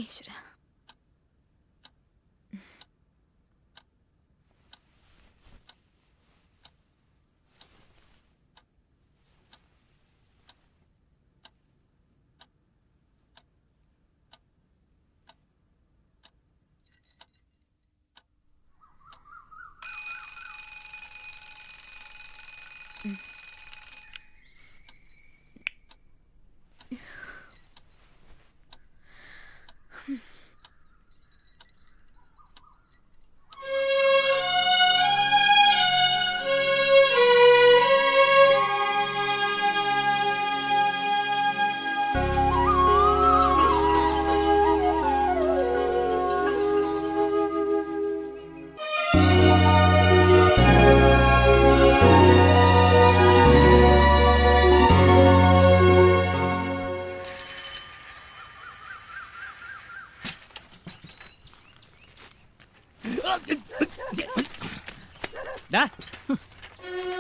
ഈശ്വര,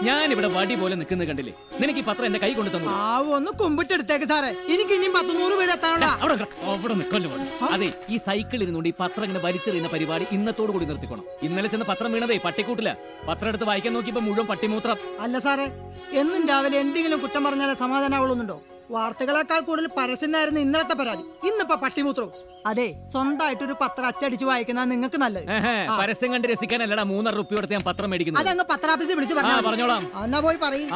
ഞാനിവിടെ വടി പോലെ നിൽക്കുന്നത് കണ്ടില്ലേ? നിനക്ക് ഈ പത്രം എന്റെ കൈ കൊണ്ട് തന്നു. ഒന്ന് കുമ്പിട്ടെടുത്തേക്ക് സാറേ, എനിക്ക് ഇനിയും 100 വീട് എത്താനുണ്ടാ. അവിടെ നിൽക്കല്ലോ. അതെ, ഈ സൈക്കിൾ ഇരുന്നുകൊണ്ട് ഈ പത്രം ഇങ്ങനെ വലിച്ചെറിയുന്ന പരിപാടി ഇന്നത്തോടു കൂടി നിർത്തിക്കണം. ഇന്നലെ ചെന്ന് പത്രം വീണതേ പട്ടിക്കൂട്ടില്ല. പത്രം എടുത്ത് വായിക്കാൻ നോക്കിയപ്പോ മുഴുവൻ പട്ടിമൂത്രം. അല്ല സാറേ, എന്നും രാവിലെ എന്തെങ്കിലും കുറ്റം പറഞ്ഞാലേ സമാധാനമുള്ളുന്നുണ്ടോ? വാർത്തകളെക്കാൾ കൂടുതൽ പരസ്യമായിരുന്നു ഇന്നലത്തെ പരാതി. ഇന്നിപ്പോ പട്ടിമൂത്രവും. അതെ, സ്വന്തമായിട്ടൊരു പത്രം അച്ചടിച്ച് വായിക്കുന്ന നിങ്ങൾക്ക് നല്ലത്. പരസ്യം കണ്ട് രസിക്കാനല്ലടാ 3.5 രൂപ കൊടുത്ത് ഞാൻ പത്രം മേടിക്കുന്നത്. അതങ്ങ് പത്രാഫീസിൽ വിളിച്ചു പറഞ്ഞോളാം. എന്നാ പോയി പറയും.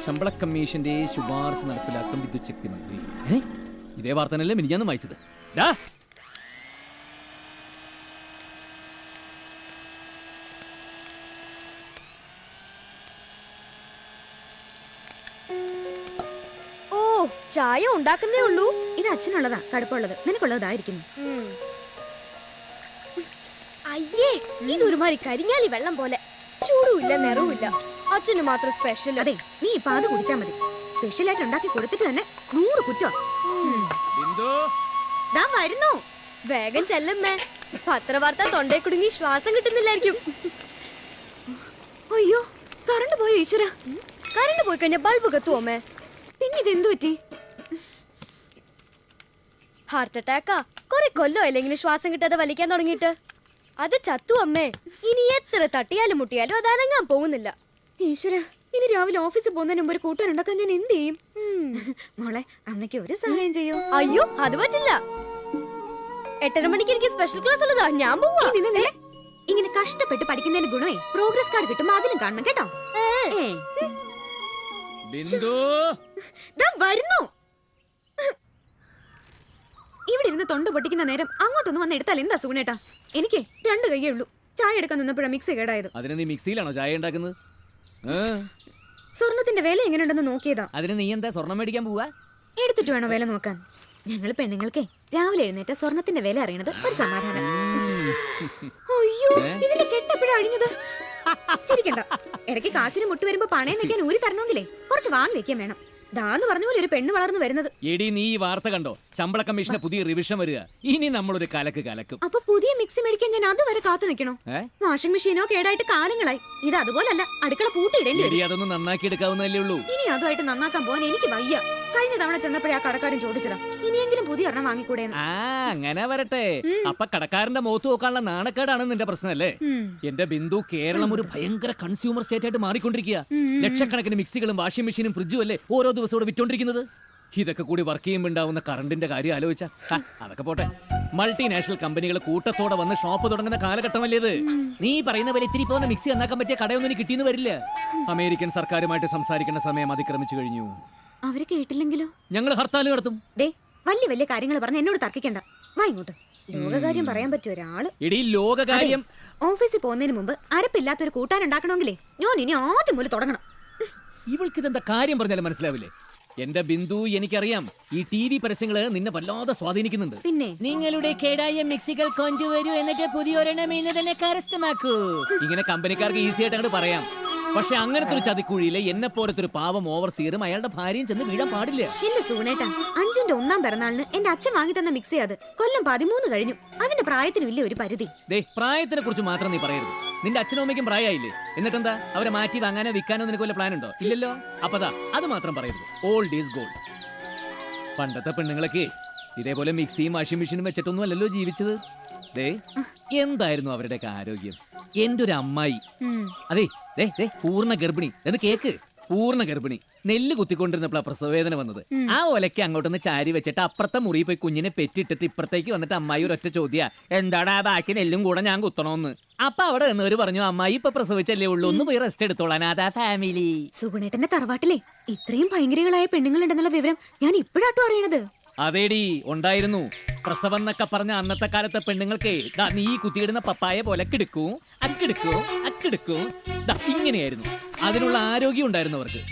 ശമ്പള കമ്മീഷന്റെ ശുപാർശ നടപ്പിലാക്കും വിദ്യുത് ശക്തി മന്ത്രി. ഇതേ വാർത്തനല്ലേ മിനിഞ്ഞാന്നും വായിച്ചത്. ചായ ഉണ്ടാക്കുന്നേ ഉള്ളൂ. ഇത് അച്ഛനുള്ളതാ, കടുപ്പുള്ളത്. നിനക്കുള്ളതായിരിക്കുന്നു. അയ്യേ, ഇതൊരുമാതിരി കരിങ്ങാലി വെള്ളം പോലെ. ചൂടുമില്ല, നിറവുമില്ല. അച്ഛന് മാത്രം സ്പെഷ്യൽ. അതെ, നീ ഇപ്പൊ അത് കുടിച്ചാ മതി. സ്പെഷ്യൽ ആയിട്ട് ഉണ്ടാക്കി കൊടുത്തിട്ട് തന്നെ 100 കുറ്റം. വരുന്നു, വേഗം ചെല്ലമ്മേ. പത്രവാർത്ത തൊണ്ടേ കുടുങ്ങി ശ്വാസം കിട്ടുന്നില്ലായിരിക്കും. അയ്യോ, കറണ്ട് പോയോ ഈശ്വര? കറണ്ട് പോയി കഴിഞ്ഞാൽ ബൾബ് കത്തുവോ അമ്മേ? പിന്നെ ഇതെന്തു പറ്റി? ഹാർട്ട് അറ്റാക്കാ. കുറെ കൊല്ലോ അല്ലെങ്കിൽ ശ്വാസം കിട്ടാതെ വലിക്കാൻ തുടങ്ങിയിട്ട്. അത് ചത്തു അമ്മേ. ഇനി എത്ര തട്ടിയാലും മുട്ടിയാലും അത് അനങ്ങാൻ പോകുന്നില്ല. ഈശ്വര, ഇനി രാവിലെ ഓഫീസിൽ പോകുന്നതിന് മുമ്പ് ഒരു കൂട്ടുകാരുണ്ടാക്കാൻ ഞാൻ എന്ത് ചെയ്യും? മോളെ, അമ്മയ്ക്ക് ഒരു സഹായം ചെയ്യോ? അയ്യോ, അത് പറ്റില്ല. 8:30 മണിക്ക് എനിക്ക് സ്പെഷ്യൽ ക്ലാസ് ഉള്ളതാ. ഞാൻ പോവാ. ഇങ്ങനെ കഷ്ടപ്പെട്ട് പഠിക്കുന്നതിന് ഗുണമേ പ്രോഗ്രസ് കാർഡ് കിട്ടുമ്പോ അതിലും കാണണം കേട്ടോ. വരുന്നു. ഇവിടെ ഇരുന്ന് തൊണ്ട പൊട്ടിക്കുന്ന നേരം അങ്ങോട്ടൊന്ന് വന്ന് എടുത്താൽ എന്താ സുഗുണേട്ടാ? എനിക്ക് 2 കൈയേ ഉള്ളൂ. ചായ എടുക്കാൻ നിന്നപ്പോഴാ മിക്സി കേടായത്. അതിന് നീ മിക്സിയിലാണോ ചായ ഉണ്ടാക്കുന്നത്? സ്വർണത്തിന്റെ വില എങ്ങനെയുണ്ടെന്ന് നോക്കിയതാ. അതിന് നീ എന്താ സ്വർണം മേടിക്കാൻ പോവാ? എടുത്തിട്ട് വേണോ വില നോക്കാൻ? ഞങ്ങൾ പെണ്ണുങ്ങൾക്ക് രാവിലെ എഴുന്നേറ്റ സ്വർണത്തിന്റെ വില അറിയണത് ഒരു സമാധാനം. അയ്യോ, ഇതിന്റെ കെട്ടെപ്പോഴാ അഴിഞ്ഞത്? ചിരിക്കണ്ട. ഇടയ്ക്ക് കാശിന് മുട്ട് വരുമ്പോ പണയം വെക്കാൻ ഊരി തരണമെങ്കിലേ കുറച്ച് വാങ്ങി വെക്കാൻ വേണം. ദാന്ന് പറഞ്ഞ പോലെ ഒരു പെണ്ണ് വളർന്നു വരുന്നത്. എടി, നീ ഈ വാർത്ത കണ്ടോ? ശമ്പള കമ്മീഷന്റെ പുതിയ റിവിഷൻ വരിക. ഇനി നമ്മളൊരു കലക്കും. അപ്പൊ പുതിയ മിക്സി മേടിക്കാൻ ഞാൻ അതുവരെ കാത്തു നിൽക്കണോ? വാഷിംഗ് മെഷീനോ കേടായിട്ട് കാലങ്ങളായി. ഇത് അതുപോലല്ല, അടുക്കള പൂട്ടിയിടേണ്ടി വരും. അതൊന്നും നന്നാക്കി എടുക്കാവുന്നല്ലേ ഉള്ളൂ. ഇനി അതുമായിട്ട് നന്നാക്കാൻ പോകാൻ എനിക്ക് വയ്യ. കഴിഞ്ഞ തവണ ചെന്നപ്പോഴേ ആ കടക്കാരൻ ചോദിച്ചതാ, ഇനിയെങ്കിലും പുതിയ ഒരെണ്ണം വാങ്ങിക്കൂടെ? അങ്ങനെ വരട്ടെ. അപ്പൊ കടക്കാരന്റെ മുഖത്ത് നോക്കാനുള്ള നാണക്കേടാണ് നിന്റെ പ്രശ്നമല്ലേ? എന്റെ ബിന്ദു, കേരളം ഒരു ഭയങ്കര കൺസ്യൂമർ സ്റ്റേറ്റ് ആയിട്ട് മാറിക്കൊണ്ടിരിക്കുക. ലക്ഷക്കണക്കിന് മിക്സികളും വാഷിംഗ് മെഷീനും ഫ്രിഡ്ജും അല്ലേ ഓരോ ദിവസം ഇവിടെ വിറ്റോണ്ടിരിക്കുന്നത്. ഇതൊക്കെ കൂടി വർക്ക് ചെയ്യുമ്പോൾ ഉണ്ടാവുന്ന കറണ്ടിന്റെ കാര്യം ആലോചിച്ച അതൊക്കെ പോട്ടെ. മൾട്ടിനാഷണൽ കമ്പനികൾ കൂട്ടത്തോടെ വന്ന് ഷോപ്പ് തുടങ്ങുന്ന കാലഘട്ടമല്ലേ ഇത്? നീ പറയുന്ന പോലെ ഇത്തിരി പോകുന്ന മിക്സി നന്നാക്കാൻ പറ്റിയ കടയൊന്നും കിട്ടിയെന്ന് വരില്ല. അമേരിക്കൻ സർക്കാരുമായിട്ട് സംസാരിക്കേണ്ട സമയം അതിക്രമിച്ചു കഴിഞ്ഞു. അവര് കേട്ടില്ലെങ്കിലോ? ഞങ്ങൾ ഹർത്താൽ നടത്തും. വലിയ വലിയ കാര്യങ്ങൾ പറഞ്ഞ് എന്നോട് തർക്കിക്കണ്ട. വാ ഇങ്ങോട്ട്. ലോകകാര്യം പറയാൻ പറ്റിയ ഒരാള്. എടീ, ലോകകാര്യം ഓഫീസിൽ പോകുന്നതിന് മുമ്പ് അരപ്പില്ലാത്തൊരു കൂട്ടാൻ ഉണ്ടാക്കണമെങ്കിലേ ഞാൻ ഇനി ആദ്യം മുതൽ തുടങ്ങണം. ഇവൾക്ക് ഇതെന്താ കാര്യം പറഞ്ഞാലും മനസ്സിലാവില്ലേ? എന്റെ ബിന്ദു, എനിക്കറിയാം ഈ TV പരസ്യങ്ങള് നിന്നെ വല്ലാതെ സ്വാധീനിക്കുന്നുണ്ട്. പിന്നെ നിങ്ങളുടെ കേടായ മിക്സികൾ കൊണ്ടുവരൂ എന്നിട്ട് പുതിയൊരെണ്ണം ഇന്ന് തന്നെ കരസ്ഥമാക്കൂ. ഇങ്ങനെ കമ്പനിക്കാർക്ക് ഈസി ആയിട്ട് അങ്ങോട്ട് പറയാം. പക്ഷെ അങ്ങനത്തെ ഒരു ചതിക്കുഴിയിലെ എന്നെ പോലത്തെ ഒരു പാവം ഓവർസീറും അയാളുടെ ഭാര്യയും ചെന്ന് വീഴാൻ പാടില്ല. എന്റെ സൂണേട്ടാ, അഞ്ജുന്റെ 1ാം പിറന്നാളിന് എന്റെ അച്ഛൻ വാങ്ങി തന്ന മിക്സി അത് കൊല്ലം 13 കഴിഞ്ഞു. അതിന്റെ പ്രായത്തിനും ഇല്ല ഒരു പരിധി. ദേ, പ്രായത്തിനെ കുറിച്ച് മാത്രം നീ പറയരുത്. നിന്റെ അച്ഛനും അമ്മയ്ക്കും പ്രായമായില്ലേ? എന്നിട്ടെന്താ അവരെ മാറ്റി വാങ്ങാനോ വിൽക്കാനോ നിനക്ക് വല്ല പ്ലാൻ ഉണ്ടോ? ഇല്ലല്ലോ. അപ്പതാ അത് മാത്രം പറയരുത്. Old is gold. പണ്ടത്തെ പെണ്ണുങ്ങളൊക്കെ ഇതേപോലെ മിക്സിയും വാഷിംഗ് മെഷീനും വെച്ചിട്ടൊന്നും അല്ലല്ലോ ജീവിച്ചത്. ദേ, എന്തായിരുന്നു അവരുടെയൊക്കെ ആരോഗ്യം. എന്റെ ഒരു അമ്മായി, അതെ ദേ ദേ പൂർണ്ണ ഗർഭിണി എന്ന് കേക്ക്, പൂർണ്ണ ഗർഭിണി നെല്ല് കുത്തിക്കൊണ്ടിരുന്നപ്പോഴാ പ്രസവവേദന വന്നത്. ആ ഒലയ്ക്ക് അങ്ങോട്ടൊന്ന് ചാരി വെച്ചിട്ട് അപ്പുറത്തെ മുറിയിൽ പോയി കുഞ്ഞിനെ പെറ്റിട്ടിട്ട് ഇപ്പുറത്തേക്ക് വന്നിട്ട് അമ്മായി ഒരൊറ്റ ചോദ്യ, എന്താടാ ബാക്കി നെല്ലും കൂടെ ഞാൻ കുത്തണോന്ന്. അപ്പൊ അവിടെ നിന്നവര് പറഞ്ഞു, അമ്മായി ഇപ്പൊ പ്രസവിച്ചല്ലേ ഉള്ളൂ, ഒന്ന് പോയി റെസ്റ്റ് എടുത്തോളാൻ. അതാ ഫാമിലി. സുഗുണേട്ടന്റെ തറവാട്ടിലെ ഇത്രയും ഭയങ്കരികളായ പെണ്ണുങ്ങളുണ്ടെന്നുള്ള വിവരം ഞാൻ ഇപ്പോഴാട്ടോ അറിയണത്. അതേടി, ഉണ്ടായിരുന്നു. പ്രസവം എന്നൊക്കെ പറഞ്ഞ അന്നത്തെ കാലത്തെ പെണ്ണുങ്ങൾക്ക് ദാ നീ കുത്തിയിടുന്ന പപ്പായ പോലെ കിടക്കൂ അക്കിടക്കൂ അക്കിടക്കൂ ഇങ്ങനെയായിരുന്നു. അതിനുള്ള ആരോഗ്യം ഉണ്ടായിരുന്നു അവർക്ക്.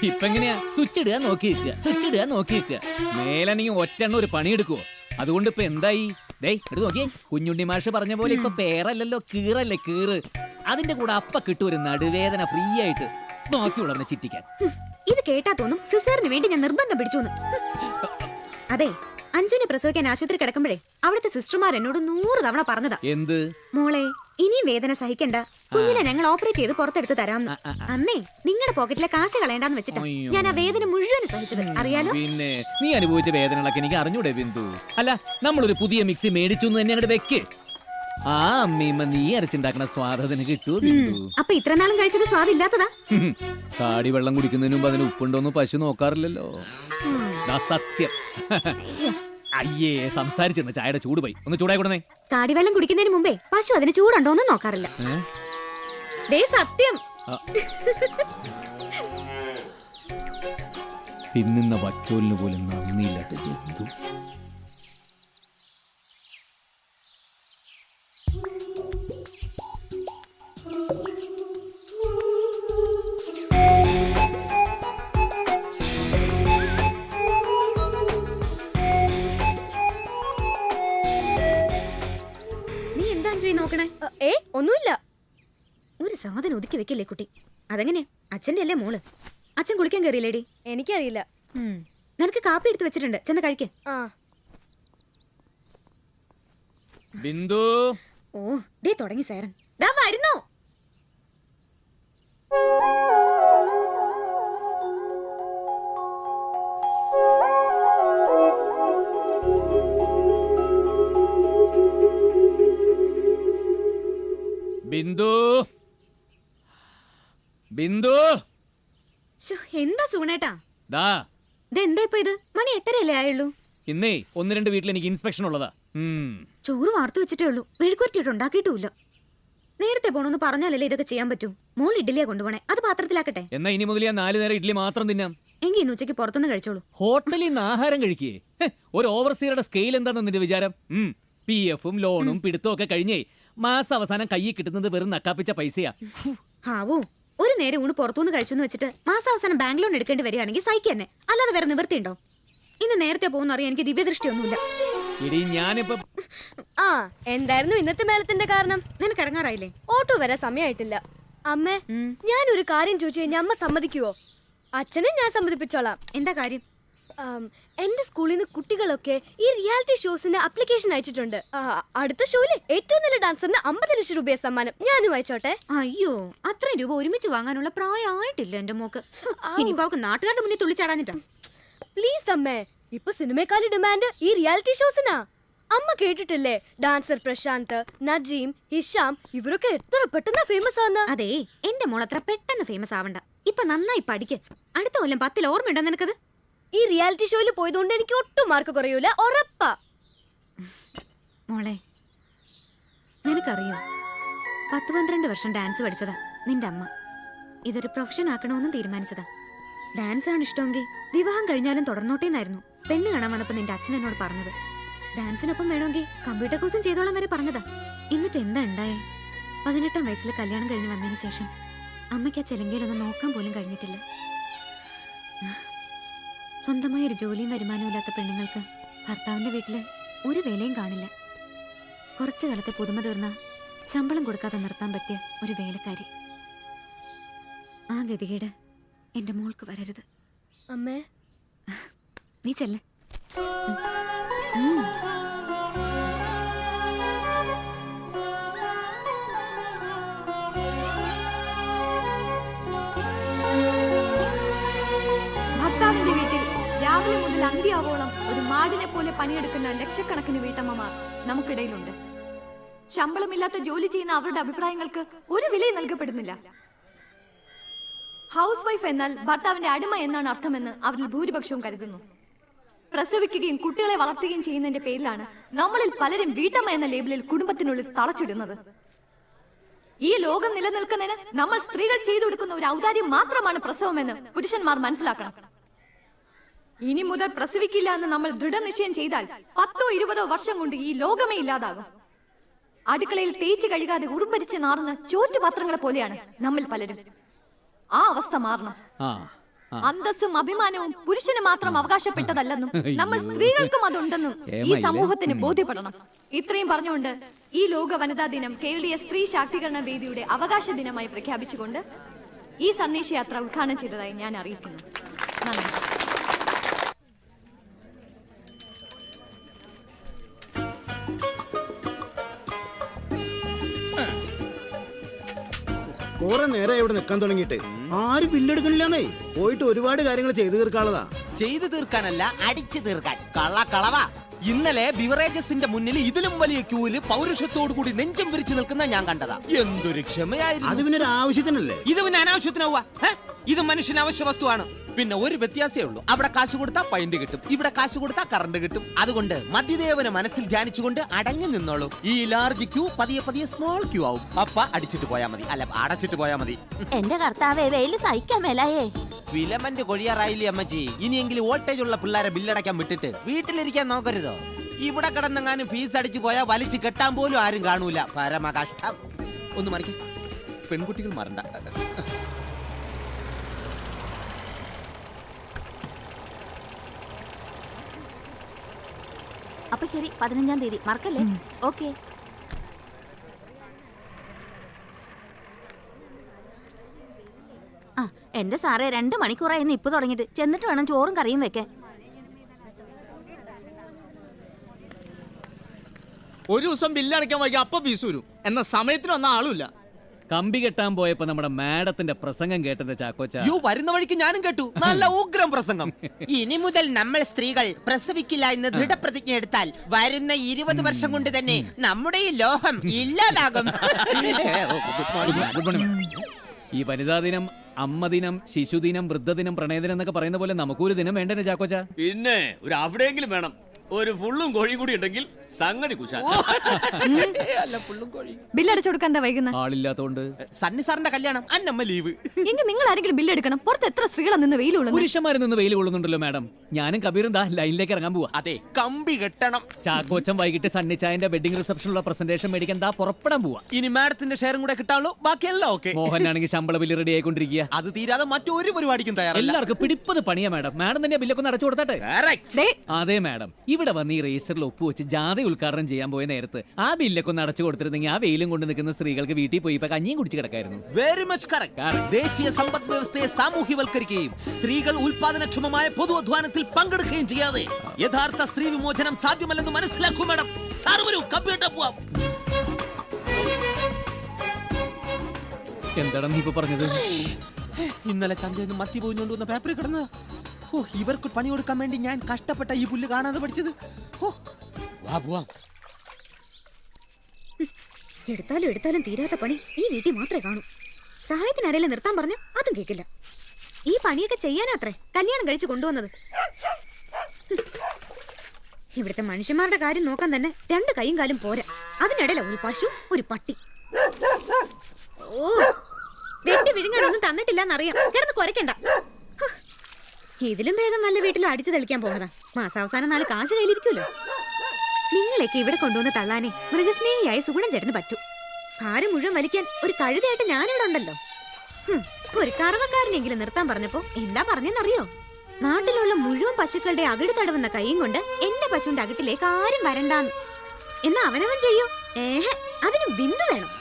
ഇപ്പൊ എങ്ങനെയാ? സ്വിച്ച് ഇടുക നോക്കി വെക്കുക, സ്വിച്ച് ഇടുക നോക്കി വെക്കുക. മേലനെങ്കിൽ ഒറ്റെണ്ണ ഒരു പണിയെടുക്കുവോ? അതുകൊണ്ട് ഇപ്പൊ എന്തായി? ദേ എടുത്ത് നോക്കിയേ, കുഞ്ഞുണ്ണി മാഷ് പറഞ്ഞ പോലെ ഇപ്പൊ പേരല്ലല്ലോ, കീറല്ലേ, കീറ്. അതിന്റെ കൂടെ അപ്പ കിട്ടും ഒരു നടുവേദന ഫ്രീ ആയിട്ട്. നോക്കിയുള്ളവനെ ചിറ്റിക്കാൻ. ഇത് കേട്ടാ തോന്നും സിസേറിന് വേണ്ടി ഞാൻ നിർബന്ധം പിടിച്ചു. അതെ, അഞ്ജുനെ പ്രസവിക്കാൻ ആശുപത്രി കിടക്കുമ്പോഴേ അവിടുത്തെ സിസ്റ്റർമാർ എന്നോട് 100 തവണ പറഞ്ഞതാ, എന്ത് മോളെ ഇനിയും വേദന സഹിക്കണ്ട, കുഞ്ഞിനെ ഞങ്ങൾ ഓപ്പറേറ്റ് ചെയ്ത് പുറത്തെടുത്ത് തരാമെന്ന്. അന്നേ നിങ്ങളുടെ പോക്കറ്റിലെ കാശ് കളയണ്ടെന്ന് വെച്ചിട്ടാ ഞാൻ ആ വേദന മുഴുവൻ സഹിച്ചത്, അറിയാലോ. പിന്നെ നീ അനുഭവിച്ച വേദനകളൊക്കെ എനിക്ക് അറിഞ്ഞൂടെ ബിന്ദു? അല്ല, നമ്മളൊരു പുതിയ മിക്സി മേടിച്ചു എന്ന് തന്നെ അങ്ങോട്ട് വെക്ക്. ആ അമ്മീമ്മ നീ അരച്ചുണ്ടാക്കണ സ്വാദത്തിന് കിട്ടുമോ ബിന്ദു? അപ്പൊ ഇത്ര നാളും കഴിച്ചത് സ്വാദില്ലാത്തതാ. കാടി വെള്ളം കുടിക്കുന്നതിന് മുമ്പ് അതിന് ഉപ്പുണ്ടോന്ന് പശു നോക്കാറില്ലല്ലോ. സത്യം. അയ്യേ, സംസാരിച്ചെന്ന് ചായയുടെ ചൂട് പോയി. ഒന്ന് ചൂടായി കൊടുന്നേ. കാടിവെള്ളം കുടിക്കുന്നതിന് മുമ്പേ പശു അതിന് ചൂടുണ്ടോന്ന് നോക്കാറില്ല. ദേ സത്യം. തിന്നുന്ന വക്കോലിന് പോലും നന്ദിയില്ലാത്ത ജന്തു. ഒന്നുമില്ല. ഒരു സാധനം ഒതുക്കി വെക്കില്ലേ കുട്ടി. അതെങ്ങനെ? അച്ഛന്റെ അല്ലേ മോള്. അച്ഛൻ കുളിക്കാൻ കയറിയില്ലേടി? എനിക്കറിയില്ല. നിനക്ക് കാപ്പി എടുത്ത് വെച്ചിട്ടുണ്ട്, ചെന്ന് കഴിക്ക്. ബിന്ദു. ഓ ദേ തുടങ്ങി സൈറൻ. ദാ വരുന്നു. ബിന്ദു, ബിന്ദു. എന്താ സൂണേട്ടാ? ദാ ഇതെന്താ ഇപ്പൊ ഇത്? മണി 8:30 ആയുള്ളൂ. ഇന്നേ 1-2 വീട്ടിൽ എനിക്ക് ഇൻസ്പെക്ഷൻ ഉള്ളതാ. ചോറ് വാർത്തു വെച്ചിട്ടേ ഉള്ളൂ, മെഴുക്കുവരട്ടിയിട്ട് ഉണ്ടാക്കിയിട്ടുമില്ല. നേരത്തെ പോണോന്ന് പറഞ്ഞാലല്ലേ ഇതൊക്കെ ചെയ്യാൻ പറ്റൂ. മോൾ ഇഡ്ഡലിയാ കൊണ്ടുപോണേ, അത് പാത്രത്തിലാക്കട്ടെ. എന്നാ ഇനി മുതൽ ഞാൻ 4 നേരം ഇഡ്ഡലി മാത്രം തിന്നാം. എങ്കിൽ ഇന്ന് ഉച്ചയ്ക്ക് പുറത്തുനിന്ന് കഴിച്ചോളൂ. ഹോട്ടലിൽ നിന്ന് ആഹാരം കഴിക്കേ? ഒരു ഓവർസീറുടെ സ്കെയിൽ എന്താണെന്ന് നിന്റെ വിചാരം? PF-ഉം ലോണും പിടുത്തവും ഒക്കെ കഴിഞ്ഞേ മാസം അവസാനം കയ്യിൽ കിട്ടുന്നത് വെറും നക്കാപ്പിച്ച പൈസയാ. ഹാവൂ, ഒരു നേരം ഊണ് പുറത്തുനിന്ന് കഴിച്ചെന്ന് വെച്ചിട്ട് മാസം അവസാനം ബാങ്ക് ലോൺ എടുക്കേണ്ടി വരികയാണെങ്കിൽ സഹിക്കന്നെ, അല്ലാതെ വേറെ നിവൃത്തിയുണ്ടോ? ഇന്ന് നേരത്തെ പോകുന്ന അറിയാൻ എനിക്ക് ദിവ്യദൃഷ്ടിയൊന്നുമില്ല. എന്തായിരുന്നു ഇന്നത്തെ മേളത്തിന്റെ കാരണം? നിനക്ക് ഇറങ്ങാറായില്ലേ? ഓട്ടോ വരാൻ സമയമായിട്ടില്ല. അമ്മേ, ഞാനൊരു കാര്യം ചോദിച്ചു കഴിഞ്ഞാൽ അമ്മ സമ്മതിക്കുവോ? അച്ഛനെ ഞാൻ സമ്മതിപ്പിച്ചോളാം. എന്താ കാര്യം? എന്റെ സ്കൂളിൽ നിന്ന് കുട്ടികളൊക്കെ ഈ റിയാലിറ്റി ഷോസിന് അപ്ലിക്കേഷൻ അയച്ചിട്ടുണ്ട്. അടുത്ത ഷോയില് ഏറ്റവും നല്ല ഡാൻസറിന് 50 ലക്ഷം രൂപ സമ്മാനം. ഞാനും അയച്ചോട്ടെ? അയ്യോ, അത്രയും രൂപ ഒരുമിച്ച് വാങ്ങാനുള്ള പ്രായമായിട്ടില്ല എന്റെ മോക്ക്. ഇനിയിപ്പോ അവക്ക് നാട്ടുകാരുടെ മുന്നിൽ തുള്ളിച്ചാടാനിട്ടാ. പ്ലീസ് അമ്മേ, ഇപ്പൊ സിനിമയെക്കാളും ഡിമാൻഡ് ഈ റിയാലിറ്റി ഷോസിനാ. അമ്മ കേട്ടിട്ടില്ലേ, ഡാൻസർ പ്രശാന്ത്, നജീം, ഹിഷാം ഇവരൊക്കെ എത്ര പെട്ടെന്ന് ഫേമസ് ആവുന്ന. അതെ, എന്റെ മോൾ അത്ര പെട്ടെന്ന് ഫേമസ് ആവണ്ട. ഇപ്പൊ നന്നായി പഠിക്ക്. അടുത്ത കൊല്ലം 10 ഓർമ്മയുണ്ടോ നിനക്കത്? ഈ റിയാലിറ്റി ഷോയിൽ പോയതുകൊണ്ട് എനിക്ക് ഒട്ടും മാർക്ക് കുറയൂല, ഉറപ്പാ. മോളെ, നിനക്കറിയോ, 10-12 വർഷം ഡാൻസ് പഠിച്ചതാ നിന്റെ അമ്മ. ഇതൊരു പ്രൊഫഷൻ ആക്കണമെന്നും തീരുമാനിച്ചതാ. ഡാൻസ് ആണ് ഇഷ്ടമെങ്കിൽ വിവാഹം കഴിഞ്ഞാലും തുടർന്നോട്ടേന്നായിരുന്നു പെണ്ണ് കാണാൻ വന്നപ്പോ നിന്റെ അച്ഛൻ എന്നോട് പറഞ്ഞത്. ഡാൻസിനൊപ്പം വേണമെങ്കിൽ കമ്പ്യൂട്ടർ കോഴ്സും ചെയ്തോളാൻ വരെ പറഞ്ഞതാ. എന്നിട്ട് എന്താ ഉണ്ടായേ? 18-ാം വയസ്സിൽ കല്യാണം കഴിഞ്ഞ് വന്നതിന് ശേഷം അമ്മയ്ക്ക് ആ ചെലങ്കയിലൊന്നും നോക്കാൻ പോലും കഴിഞ്ഞിട്ടില്ല. സ്വന്തമായ ഒരു ജോലിയും വരുമാനവും ഇല്ലാത്ത പെണ്ണുങ്ങൾക്ക് ഭർത്താവിന്റെ വീട്ടില് ഒരു വേലയും കാണില്ല. കുറച്ചു കാലത്തെ പുതുമ തീർന്ന ശമ്പളം കൊടുക്കാതെ നിർത്താൻ പറ്റിയ ഒരു വേലക്കാരി. ആ ഗതികേട് എന്റെ മോൾക്ക് വരരുത്. അമ്മേ നീ ചെല്ല്. ഭർത്താവിന്റെ വീട്ടിൽ രാവിലെ മുതൽ അന്ത്യാവോളം ഒരു മാടിനെ പോലെ പണിയെടുക്കുന്ന ലക്ഷക്കണക്കിന് വീട്ടമ്മമാർ നമുക്കിടയിലുണ്ട്. ശമ്പളമില്ലാത്ത ജോലി ചെയ്യുന്ന അവരുടെ അഭിപ്രായങ്ങൾക്ക് ഒരു വിലയും നൽകപ്പെടുന്നില്ല. ഹൗസ് വൈഫ് എന്നാൽ ഭർത്താവിന്റെ അടിമ എന്നാണ് അർത്ഥമെന്ന് അവരിൽ ഭൂരിപക്ഷവും കരുതുന്നു. പ്രസവിക്കുകയും കുട്ടികളെ വളർത്തുകയും ചെയ്യുന്നതിന്റെ പേരിലാണ് നമ്മളിൽ പലരും വീട്ടമ്മ എന്ന ലേബലിൽ കുടുംബത്തിനുള്ളിൽ തളച്ചിടുന്നത്. ഈ ലോകം നിലനിൽക്കുന്നതിന് നമ്മൾ സ്ത്രീകൾ ചെയ്തു കൊടുക്കുന്ന ഒരു ഔദാര്യം മാത്രമാണ് പ്രസവമെന്ന് പുരുഷന്മാർ മനസ്സിലാക്കണം. ഇനി മുതൽ പ്രസവിക്കില്ല എന്ന് നമ്മൾ ദൃഢനിശ്ചയം ചെയ്താൽ 10-20 വർഷം കൊണ്ട് ഈ ലോകമേ ഇല്ലാതാകും. അടുക്കളയിൽ തേച്ച് കഴുകാതെ ഉടുമ്പരിച്ച് നാറുന്ന ചോറ്റുപാത്രങ്ങളെ പോലെയാണ് നമ്മിൽ പലരും. ആ അവസ്ഥ മാറണം. അന്തസ്സും അഭിമാനവും പുരുഷന് മാത്രം അവകാശപ്പെട്ടതല്ലെന്നും നമ്മൾ സ്ത്രീകൾക്കും അതുണ്ടെന്നും ഈ സമൂഹത്തിന് ബോധ്യപ്പെടണം. ഇത്രയും പറഞ്ഞുകൊണ്ട് ഈ ലോക വനിതാ ദിനം കേരളീയ സ്ത്രീ ശാക്തീകരണ വേദിയുടെ അവകാശ ദിനമായി പ്രഖ്യാപിച്ചുകൊണ്ട് ഈ സന്ദേശയാത്ര ഉദ്ഘാടനം ചെയ്തതായി ഞാൻ അറിയിക്കുന്നു. നന്ദി. കുറെ നേരം ഇവിടെ നിൽക്കാൻ തുടങ്ങിയിട്ട് ആരും ബില്ലെടുക്കണില്ലെന്നേ. പോയിട്ട് ഒരുപാട് കാര്യങ്ങൾ ചെയ്തു തീർക്കാനുള്ളതാ. ചെയ്തു തീർക്കാനല്ല, അടിച്ചു തീർക്കാൻ. കളവാ. ഇന്നലെ ബിവറേജസിന്റെ മുന്നിൽ ഇതിലും വലിയ ക്യൂവില് പൗരുഷത്തോടു കൂടി നെഞ്ചം വിരിച്ചു നിൽക്കുന്ന ഞാൻ കണ്ടതാ. എന്തൊരു ക്ഷമയായിരുന്നു. അത് പിന്നെ ഒരു ആവശ്യത്തിനല്ലേ? ഇത് പിന്നെ അനാവശ്യത്തിനാവുക. ഇത് മനുഷ്യന് അവശ്യ വസ്തുവാണ്. പിന്നെ ഒരു വ്യത്യാസമേ ഉള്ളൂ. അവിടെ കാശ് കൊടുത്താൽ പൈന്റ് കിട്ടും, ഇവിടെ കാശ് കൊടുത്താൽ കറണ്ട് കിട്ടും. അതുകൊണ്ട് മദ്യദേവനെ മനസ്സിൽ ധ്യാനിച്ചുകൊണ്ട് അടങ്ങി നിന്നോളൂ. ഈ ലാർജ് ക്യൂ പതിയെ സ്മോൾ ക്യൂ ആവും. അപ്പ അടിച്ചിട്ട് പോയാ മതി, അല്ല അടച്ചിട്ട് പോയാ മതി. എന്റെ കർത്താവേ, വെയില് സഹിക്കാൻ മേലായേ. ഫിലമെന്റ് കൊഴിയാറായില്ലേ അമ്മച്ചി? ഇനിയെങ്കിലും വോൾട്ടേജ് ഉള്ള പിള്ളേരെ ബില്ലടയ്ക്കാൻ വിട്ടിട്ട് വീട്ടിലിരിക്കാൻ നോക്കരുതോ? ഇവിടെ കിടന്നെങ്ങാനും ഫീസ് അടിച്ചു പോയാൽ വലിച്ചു കെട്ടാൻ പോലും ആരും കാണൂല. പരമ കഷ്ടം. ഒന്ന് മറിക്കും, പെൺകുട്ടികൾ മറണ്ട. അപ്പൊ ശരി, 15-ാം തീയതി മറക്കല്ലേ? ഓക്കെ. ആ എന്റെ സാറേ, 2 മണിക്കൂറായിരുന്നു ഇപ്പൊ തുടങ്ങിയിട്ട്. ചെന്നിട്ട് വേണം ചോറും കറിയും വെക്കാൻ. ഒരു ദിവസം ബില്ലടയ്ക്കാൻ വൈകി അപ്പൊ ഫീസ് വരും. എന്നാ സമയത്തിന് വന്ന ആളുമില്ല. കമ്പി കെട്ടാൻ പോയപ്പോ നമ്മുടെ മാഡത്തിന്റെ പ്രസംഗം കേട്ടത് ചാക്കോച്ച. വരുന്ന വഴിക്ക് ഞാനും കേട്ടു. നല്ല ഉഗ്രം പ്രസംഗം. ഇനി മുതൽ നമ്മൾ സ്ത്രീകൾ പ്രസവിക്കില്ല എന്ന് ദൃഢപ്രതിജ്ഞ എടുത്താൽ വരുന്ന 20 വർഷം കൊണ്ട് തന്നെ നമ്മുടെ ഈ ലോകം ഇല്ലാതാകും. ഈ വനിതാ ദിനം, അമ്മ ദിനം, ശിശുദിനം, വൃദ്ധദിനം, പ്രണയദിനം എന്നൊക്കെ പറയുന്ന പോലെ നമുക്കൊരു ദിനം വേണ്ടേ ചാക്കോച്ച? പിന്നെ ഒരു അവിടെയെങ്കിലും വേണം. ഒരു ഫുള്ളും കോഴി കൂടി ഉണ്ടെങ്കിൽ സംഗതി കുശാൽ. ബില്ലടിച്ചു കൊടുക്കാൻ എന്താ വൈകുന്ന? ആളില്ലാത്തോണ്ട്. സണ്ണി സാറിന്റെ കല്യാണം, അന്നമ്മ ലീവ്. എങ്കിൽ നിങ്ങൾ ആരെങ്കിലും ബില്ലെടുക്കണം. പുറത്ത് എത്ര സ്ത്രീകളാ നിന്ന് വെയിലുള്ളത്? പുരുഷന്മാരിൽ നിന്ന് വെയിൽ കൊള്ളുന്നുണ്ടല്ലോ മാഡം. ഞാനും കബീറും ദാ ലൈനിലേക്ക് ഇറങ്ങാൻ പോവാ. അതെ, കമ്പി കെട്ടണം. ചാക്കോച്ചൻ വൈകിട്ട് സണ്ണിച്ചായന്റെ വെഡിങ് റിസപ്ഷനുള്ള പ്രസന്റേഷൻ മേടിക്കാൻ ദാ പുറപ്പെടാൻ പോവാ. ഇനി മാഡത്തിന്റെ ഷെയറും കൂടെ കിട്ടാനുള്ളൂ. ബാക്കിയെല്ലാം ഓക്കെ. മോഹനാണെങ്കിൽ ശമ്പള ബില്ല് റെഡി ആയിക്കൊണ്ടിരിക്കുക. അത് തീരാതെ മറ്റൊരു പരിപാടിക്കും തയ്യാറല്ല. എല്ലാവർക്കും പിടിപ്പത് പണിയാ മാഡം. മാഡം തന്നെ ബില്ലൊക്കെ അടച്ചു കൊടുത്താട്ടെ. അതെ മാഡം, ഇവിടെ വന്ന് ഈ രജിസ്റ്ററിൽ ഒപ്പുവെച്ച് ജാഥ ഉദ്ഘാടനം ചെയ്യാൻ പോയ നേരത്ത് ആ ബില്ലൊക്കെ ഒന്ന് അടച്ചു കൊടുത്തിരുന്നെങ്കിൽ ആ വെയിലും കൊണ്ട് നിൽക്കുന്ന സ്ത്രീകൾക്ക് വീട്ടിൽ പോയി ഇപ്പൊ കഞ്ഞിയും കുടിച്ച് കിടക്കായിരുന്നു. Very much correct. ദേശീയ സമ്പദ് വ്യവസ്ഥയെ സാമൂഹ്യവൽക്കരിക്കുകയും സ്ത്രീകൾ ഉൽപാദനക്ഷമമായ പൊതു അധ്വാനത്തിൽ പങ്കെടുക്കുകയും ചെയ്യാതെ യഥാർത്ഥ സ്ത്രീ വിമോചനം സാധ്യമല്ലെന്ന് മനസ്സിലാക്കൂ മാഡം. സാറ് വരൂ, കമ്പ്യൂട്ടർ പോവാം. എന്താണ് നീ ഇപ്പൊ പറഞ്ഞത്? ഇന്നലെ ചന്തയിൽ നിന്ന് മത്തി പോയിഞ്ഞോണ്ട് വന്ന പേപ്പറിൽ കിടന്നതാ. ഓ, ഇവർക്ക് പണി കൊടുക്കാൻ വേണ്ടി ഞാൻ കഷ്ടപ്പെട്ട ഈ പുല്ല് കാണാതെ പഠിച്ചത്. ഓ, വാ പോവാം. എടുത്താലും തീരാത്ത പണി ഈ വീട്ടിൽ മാത്രമേ കാണൂ. സഹായത്തിന് ആരെങ്കിലും നിർത്താൻ പറഞ്ഞു അതും കേൾക്കില്ല. ഈ പണിയൊക്കെ ചെയ്യാനാത്രേ കല്യാണം കഴിച്ച് കൊണ്ടുവന്നത്. ഇവിടുത്തെ മനുഷ്യന്മാരുടെ കാര്യം നോക്കാൻ തന്നെ 2 കൈയും കാലും പോരാ. അതിനിടയില ഒരു പശു, ഒരു പട്ടി. ഓ, വെട്ടി വിഴുങ്ങാനൊന്നും തന്നിട്ടില്ലെന്നറിയാം. കിടന്ന് കുരയ്ക്കണ്ട. ഇതിലും ഭേദം വല്ല വീട്ടിലും അടിച്ചു തെളിക്കാൻ പോകുന്നതാ. മാസാവസാനം 4 കാശ് കയ്യിലിരിക്കുമല്ലോ. നിങ്ങളെയൊക്കെ ഇവിടെ കൊണ്ടുവന്ന് തള്ളാനേ മൃഗസ്നേഹിയായ സുഗുണൻ ചേട്ടന് പറ്റൂ. ഭാരം മുഴുവൻ വലിക്കാൻ ഒരു കഴുതയായിട്ട് ഞാനിവിടെ ഉണ്ടല്ലോ. ഒരു കറവക്കാരനെങ്കിലും നിർത്താൻ പറഞ്ഞപ്പോ എന്താ പറഞ്ഞെന്നറിയോ? നാട്ടിലുള്ള മുഴുവൻ പശുക്കളുടെ അകിട് തടവുന്ന കൈയും കൊണ്ട് എന്റെ പശുവിന്റെ അകിട്ടിലേക്ക് ആരും വരണ്ടാന്ന്. എന്നാ അവനവൻ ചെയ്യൂ. അതിന് ബിന്ദു വേണം.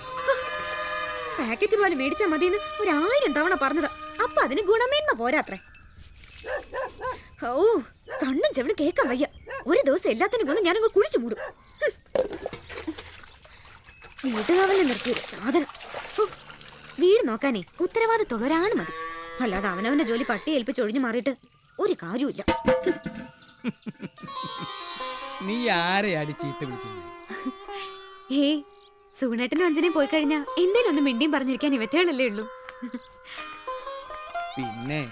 പാക്കറ്റ് പോലെ മേടിച്ചാ മതിയെന്ന് 1000 തവണ പറഞ്ഞതാ. അപ്പൊ അതിന് ഗുണമേന്മ പോരാത്രേ. ഓ, കണ്ണും ചെവിടും കേക്കാൻ വയ്യ. ഒരു ദിവസം എല്ലാത്തിനും കൊന്ന് ഞാനങ്ങ് കുഴിച്ചു മൂടും. വീട്ടുകാവലിൽ നിർത്തിയൊരു സാധനം. ഹോ, വീട് നോക്കാനേ ഉത്തരവാദിത്തമുള്ള ഒരാണ് മതി. അല്ലാതെ അവനവന്റെ ജോലി പട്ടി ഏൽപ്പിച്ച് ഒഴിഞ്ഞു മാറിയിട്ട് ഒരു കാര്യമില്ല. നീ ആരെയാടി ചീത്ത വിളിക്കുന്നു? ഏയ്, സുഗുണേട്ടനും അഞ്ജനയും പോയി കഴിഞ്ഞാ എന്തേലും ഒന്ന് മിണ്ടിയും പറഞ്ഞിരിക്കാൻ ഇവറ്റകളല്ലേ ഉള്ളൂ. പിന്നെ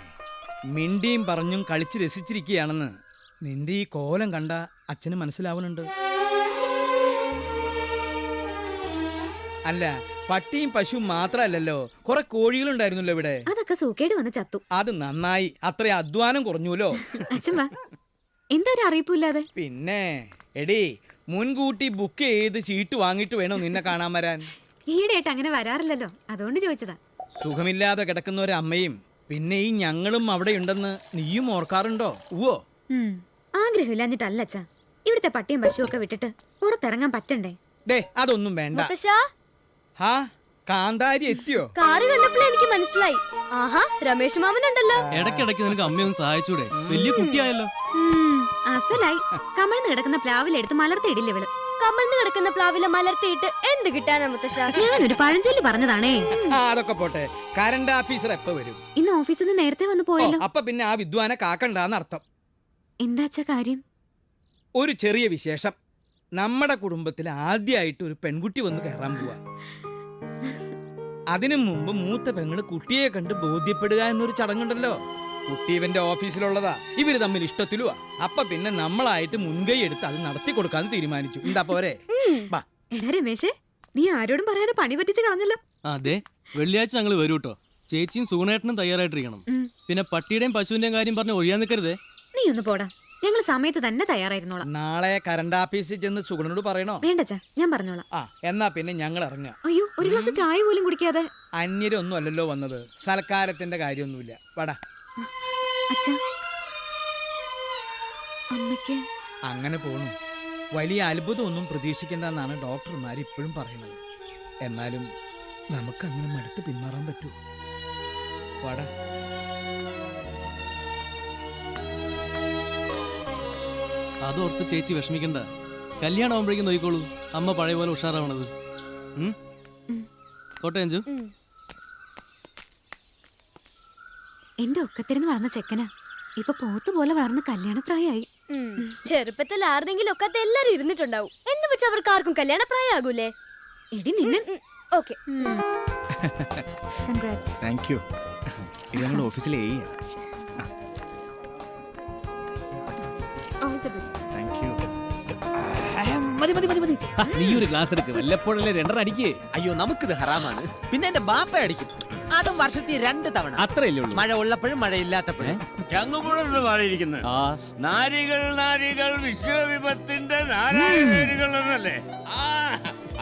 മിണ്ടിയും പറഞ്ഞും കളിച്ച് രസിച്ചിരിക്കുകയാണെന്ന് നിന്റെ ഈ കോലം കണ്ട അച്ഛന് മനസ്സിലാവുന്നുണ്ട്. അല്ല, പട്ടിയും പശുവും മാത്രല്ലല്ലോ, കുറെ കോഴികളുണ്ടായിരുന്നല്ലോ ഇവിടെ. അതൊക്കെ സൂക്കേട് വന്ന് ചത്തു. അത് നന്നായി, അത്ര അധ്വാനം കുറഞ്ഞുല്ലോ. അച്ഛൻ വാ. എന്താ ഒരു അറിയിപ്പില്ലാതെ? പിന്നെ എടീ, മുൻകൂട്ടി ബുക്ക് ചെയ്ത് ചീട്ട് വാങ്ങിയിട്ട് വേണോ നിന്നെ കാണാൻ വരാൻ? ഈയിടെയായിട്ട് അങ്ങനെ വരാറില്ലല്ലോ, അതുകൊണ്ട് ചോദിച്ചതാ. സുഖമില്ലാതെ കിടക്കുന്ന ഒരു അമ്മയും പിന്നെ ഈ ഞങ്ങളും അവിടെ ഉണ്ടെന്ന് നീയും ഓർക്കാറുണ്ടോ? ഉവ്വോ. ആഗ്രഹമില്ലാഞ്ഞിട്ടല്ല അച്ഛാ, ഇവിടുത്തെ പട്ടിയും പശുവും ഒക്കെ വിട്ടിട്ട് പുറത്തിറങ്ങാൻ പറ്റണ്ടേ? ദേ, അതൊന്നും വേണ്ട. മുത്തശ്ശാ, ഹാ, കാന്താരി എത്തിയോ? കാറ് കണ്ടപ്പോഴേ എനിക്ക് മനസ്സിലായി. ആഹാ, രമേശ് മാമനുണ്ടല്ലോ. ഇടയ്ക്കിടയ്ക്ക് നിനക്ക് അമ്മയൊന്ന് സഹായിച്ചൂടെ? വലിയ കുട്ടിയായല്ലോ. അസലായി. കമഴ്ന്ന് കിടക്കുന്ന പ്ലാവിലെടുത്ത് മലർത്തിയിടില്ല ഇവള്. കമഴ്ന്ന് കിടക്കുന്ന പ്ലാവിലെ മലർത്തിയിട്ട് എന്ത് കിട്ടാനാ മുത്തശ്ശ? ഞാനൊരു പഴഞ്ചൊല്ലി പറഞ്ഞതാണേ. അതൊക്കെ പോട്ടെ, കറണ്ട് ഓഫീസർ എപ്പോ വരും? ഇന്ന് ഓഫീസിൽ നിന്ന് നേരത്തെ വന്ന് പോയല്ലോ. അപ്പൊ പിന്നെ ആ വിദ്വാനെ കാക്കണ്ടാന്ന് അർത്ഥം. എന്താച്ചാ കാര്യം? ഒരു ചെറിയ വിശേഷം. നമ്മുടെ കുടുംബത്തിൽ ആദ്യമായിട്ട് ഒരു പെൺകുട്ടി വന്ന് കയറാൻ പോവാ. അതിനു മുമ്പ് മൂത്ത പെങ്ങള് കുട്ടിയെ കണ്ട് ബോധ്യപ്പെടുക എന്നൊരു ചടങ്ങുണ്ടല്ലോ. കുട്ടി ഇവന്റെ ഓഫീസിലുള്ളതാ. ഇവര് തമ്മിൽ ഇഷ്ടത്തിലുവാ. അപ്പൊ പിന്നെ നമ്മളായിട്ട് മുൻകൈ എടുത്ത് അത് നടത്തി കൊടുക്കാന്ന് തീരുമാനിച്ചു. എന്താ പോരെ? എടാ രമേശേ, നീ ആരോടും പറയാതെ പണി പറ്റിച്ച് കളഞ്ഞല്ലോ. അതെ, വെള്ളിയാഴ്ച ഞങ്ങൾ വരൂ കേട്ടോ. ചേച്ചിയും സുഗുണേട്ടനും തയ്യാറായിട്ടിരിക്കണം. പിന്നെ പട്ടിയുടെയും പശുവിന്റെയും കാര്യം പറഞ്ഞ് ഒഴിയാൻ നിൽക്കരുതേ. നീ ഒന്ന് പോടാ, ഞങ്ങൾ സമയത്ത് തന്നെ തയ്യാറായിരുന്നോളാം. നാളെ കറണ്ട് ഓഫീസിൽ ചെന്ന് സുഗുണനോട് പറയണോ? വേണ്ടച്ചാ, ഞാൻ പറഞ്ഞോളാം. എന്നാ പിന്നെ ഞങ്ങൾ ഇറങ്ങാം. അയ്യോ, ഒരു ഗ്ലാസ് ചായ പോലും കുടിക്കാതെ. അന്യരൊന്നും അല്ലല്ലോ വന്നത്, സൽക്കാരത്തിന്റെ കാര്യമൊന്നുമില്ല. വടാ. അച്ഛാ, അമ്മയ്ക്ക് അങ്ങനെ പോണു. വലിയ അത്ഭുതമൊന്നും പ്രതീക്ഷിക്കേണ്ടെന്നാണ് ഡോക്ടർമാർ ഇപ്പോഴും പറയുന്നത്. എന്നാലും നമുക്കങ്ങനെ മടുത്ത് പിന്മാറാൻ പറ്റുമോ? വടാ. അതോർത്ത് ചേച്ചി വിഷമിക്കണ്ട. കല്യാണം ആവുമ്പോഴേക്കും നോക്കിക്കോളൂ അമ്മ പഴയ പോലെ ഉഷാറാവണത്. കോട്ടെ അഞ്ചു. എന്റെ ഒക്കത്തിരുന്ന് വളർന്ന ചെക്കനാ ഇപ്പൊ പോത്തുപോലെ വളർന്ന് കല്യാണപ്രായമായി. ചെറുപ്പത്തിൽ ആരുടെങ്കിലും ഒക്കെ എല്ലാരും ഇരുന്നിട്ടുണ്ടാവും. എന്ന് വെച്ച് അവർക്ക് ആർക്കും കല്യാണ പ്രായമാകൂലേ? എടി നിന്നെ. Okay, thank you. ഇത് ഞങ്ങളുടെ ഓഫീസിലെ താങ്ക് യു. മതി മതി മതി മതി. നീ ഒരു ഗ്ലാസ് എടുക്ക്. വല്ലപ്പോഴല്ലേ 2 അടിക്കേ. അയ്യോ, നമുക്കിത് ഹറാമാണ്. പിന്നെ എന്റെ ബാപ്പ അടിക്കും. അതും വർഷത്തിൽ 2 തവണ. അത്രയല്ലേ ഉള്ളൂ. മഴ ഉള്ളപ്പോഴും മഴയില്ലാത്തപ്പോഴും. ചങ്ങുപുഴന്ന് പാടിയിരിക്കുന്നത് നാരികൾ നാരികൾ വിശ്വവിപത്തിന്റെ നാരായണകൾ എന്നല്ലേ?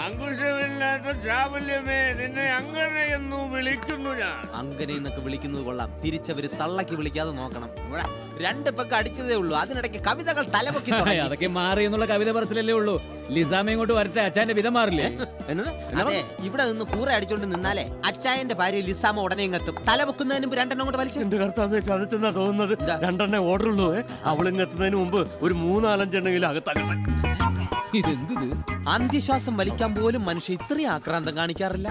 അങ്കുശമില്ലാത്ത ചാവല്യമേ, നിന്നെ അങ്ങനെയെന്നു വിളിക്കുന്നു ഞാൻ. അങ്ങനെ എന്നൊക്കെ വിളിക്കുന്നത് കൊള്ളാം. തിരിച്ചവര് തള്ളക്കി വിളിക്കാതെ നോക്കണം. 2 പെക്ക് അടിച്ചതേ ഉള്ളൂ, അതിനിടയ്ക്ക് കവിതകൾ തലപൊക്കി തുടങ്ങി. അതൊക്കെ മാറി എന്നുള്ള കവിത പറച്ചിലല്ലേ ഉള്ളൂ. ലിസാമ ഇങ്ങോട്ട് വരട്ടെ, അച്ഛന്റെ വിധം മാറില്ലേ? അതെ, ഇവിടെ നിന്ന് കൂറ അടിച്ചോണ്ട് നിന്നാലേ അച്ചായന്റെ ഭാര്യ ലിസാമ ഉടനെ ഇങ്ങെത്തും. തല വെക്കുന്നതിന് മുമ്പ് 2 കൊണ്ട് വലിച്ചു. എന്റെ കർത്താവേ, ചതച്ചെന്നാ തോന്നുന്നത്. 2 ഓർഡർ ഉള്ളൂ. അവളിങ്ങെത്തുന്നതിന് മുമ്പ് ഒരു 3-4 എണ്ണെങ്കിലും അകത്താകട്ടെ. ഇതെന്ത്? അന്ത്യശ്വാസം വലിക്കാൻ പോലും മനുഷ്യ ഇത്രയും ആക്രാന്തം കാണിക്കാറില്ല.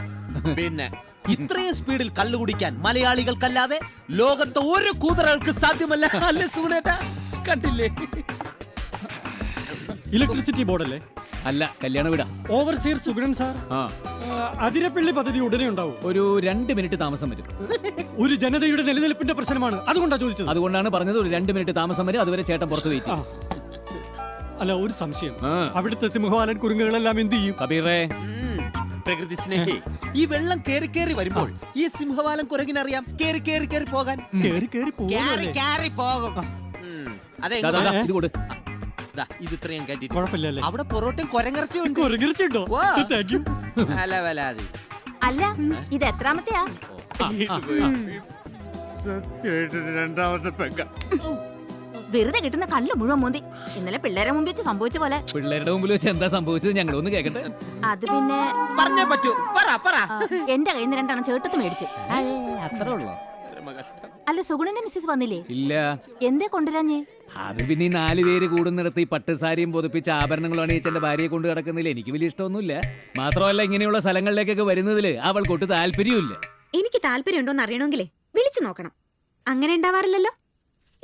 പിന്നെ ഇത്രയും സ്പീഡിൽ കള്ളു കുടിക്കാൻ മലയാളികൾക്കല്ലാതെ ലോകത്തെ ഒരു കൂതറകൾക്ക് സാധ്യമല്ല. അല്ലേ സുഗുണേട്ടാ? കണ്ടില്ലേ? ഇലക്ട്രിസിറ്റി ബോർഡല്ലേ? അല്ല, കല്യാണ വീടാ. Overseer Sugunan sir. അതിരപ്പള്ളി പദ്ധതി ഉടനെ ഉണ്ടാവും. ഒരു 2 മിനിറ്റ് താമസം വരും. ഒരു ജനതയുടെ നിലനിൽപ്പിന്റെ പ്രശ്നമാണ്, അതുകൊണ്ടാണ് ചോദിച്ചത്. അതുകൊണ്ടാണ് പറഞ്ഞത് ഒരു 2 മിനിറ്റ് താമസം വരും. അതുവരെ ചേട്ടൻ പുറത്ത് വെയിറ്റ്. അല്ല, ഒരു സംശയം. അവിടുത്തെ സിംഹവാലൻ കുരുങ്ങുകളെല്ലാം എന്ത് ചെയ്യും? കബീറേ, പ്രകൃതി സ്നേഹി, ഈ വെള്ളം കേറി കേറി വരുമ്പോൾ ഈ സിംഹവാലം കുരങ്ങിനറിയാം കേറി കേറി കേറി പോകാൻ. കേറി പോകും. അതെ, ഇത് കൊടു. ഇത് ഇത്രയും കയറ്റി. കുഴപ്പമില്ലല്ലേ? അവിടെ പൊറോട്ടയും കൊരങ്ങിറച്ചിയുണ്ട്. കൊരങ്ങിറച്ചിയുണ്ടോ? Thank you. അല്ല, ഇത് എത്രാമത്തെയാ? സത്യമായിട്ട് 2ാമത്തെ പെങ്ക. വെറുതെ കിട്ടുന്ന കല്ല് മുഴുവൻ മോന്തി. ഇന്നലെ പിള്ളേരെ മുമ്പിൽ വെച്ച് സംഭവിച്ച പോലെ. പിള്ളേരുടെ മുമ്പിൽ വെച്ച് എന്താ സംഭവിച്ചത് ഞങ്ങളൊന്ന് കേക്കട്ടെ. അത് പിന്നെ പറഞ്ഞേ പറ്റൂ, പറ പറ. എന്റെ കയ്യിൽ നിന്ന് 2 എണ്ണം ചേട്ടത്ത് മേടിച്ചു. അത്രേ ഉള്ളോ? അല്ല സുഗുണന്റെ മിസ്സസ് വന്നില്ലേ? ഇല്ല. എന്തേ കൊണ്ടുവരാഞ്ഞേ? അത് പിന്നെ ഈ 4 പേര് കൂടുന്നിടത്ത് ഈ പട്ടുസാരിയും പൊതുപ്പിച്ച ആഭരണങ്ങളും അണിയിച്ചെന്റെ ഭാര്യയെ കൊണ്ട് കിടക്കുന്നതിൽ എനിക്ക് വലിയ ഇഷ്ടമൊന്നുമില്ല. മാത്രമല്ല ഇങ്ങനെയുള്ള സ്ഥലങ്ങളിലേക്കൊക്കെ വരുന്നതിൽ അവൾക്കൊട്ട് താല്പര്യമില്ല. എനിക്ക് താല്പര്യമുണ്ടോന്ന് അറിയണമെങ്കിലേ വിളിച്ചു നോക്കണം. അങ്ങനെ ഉണ്ടാവാറില്ലല്ലോ.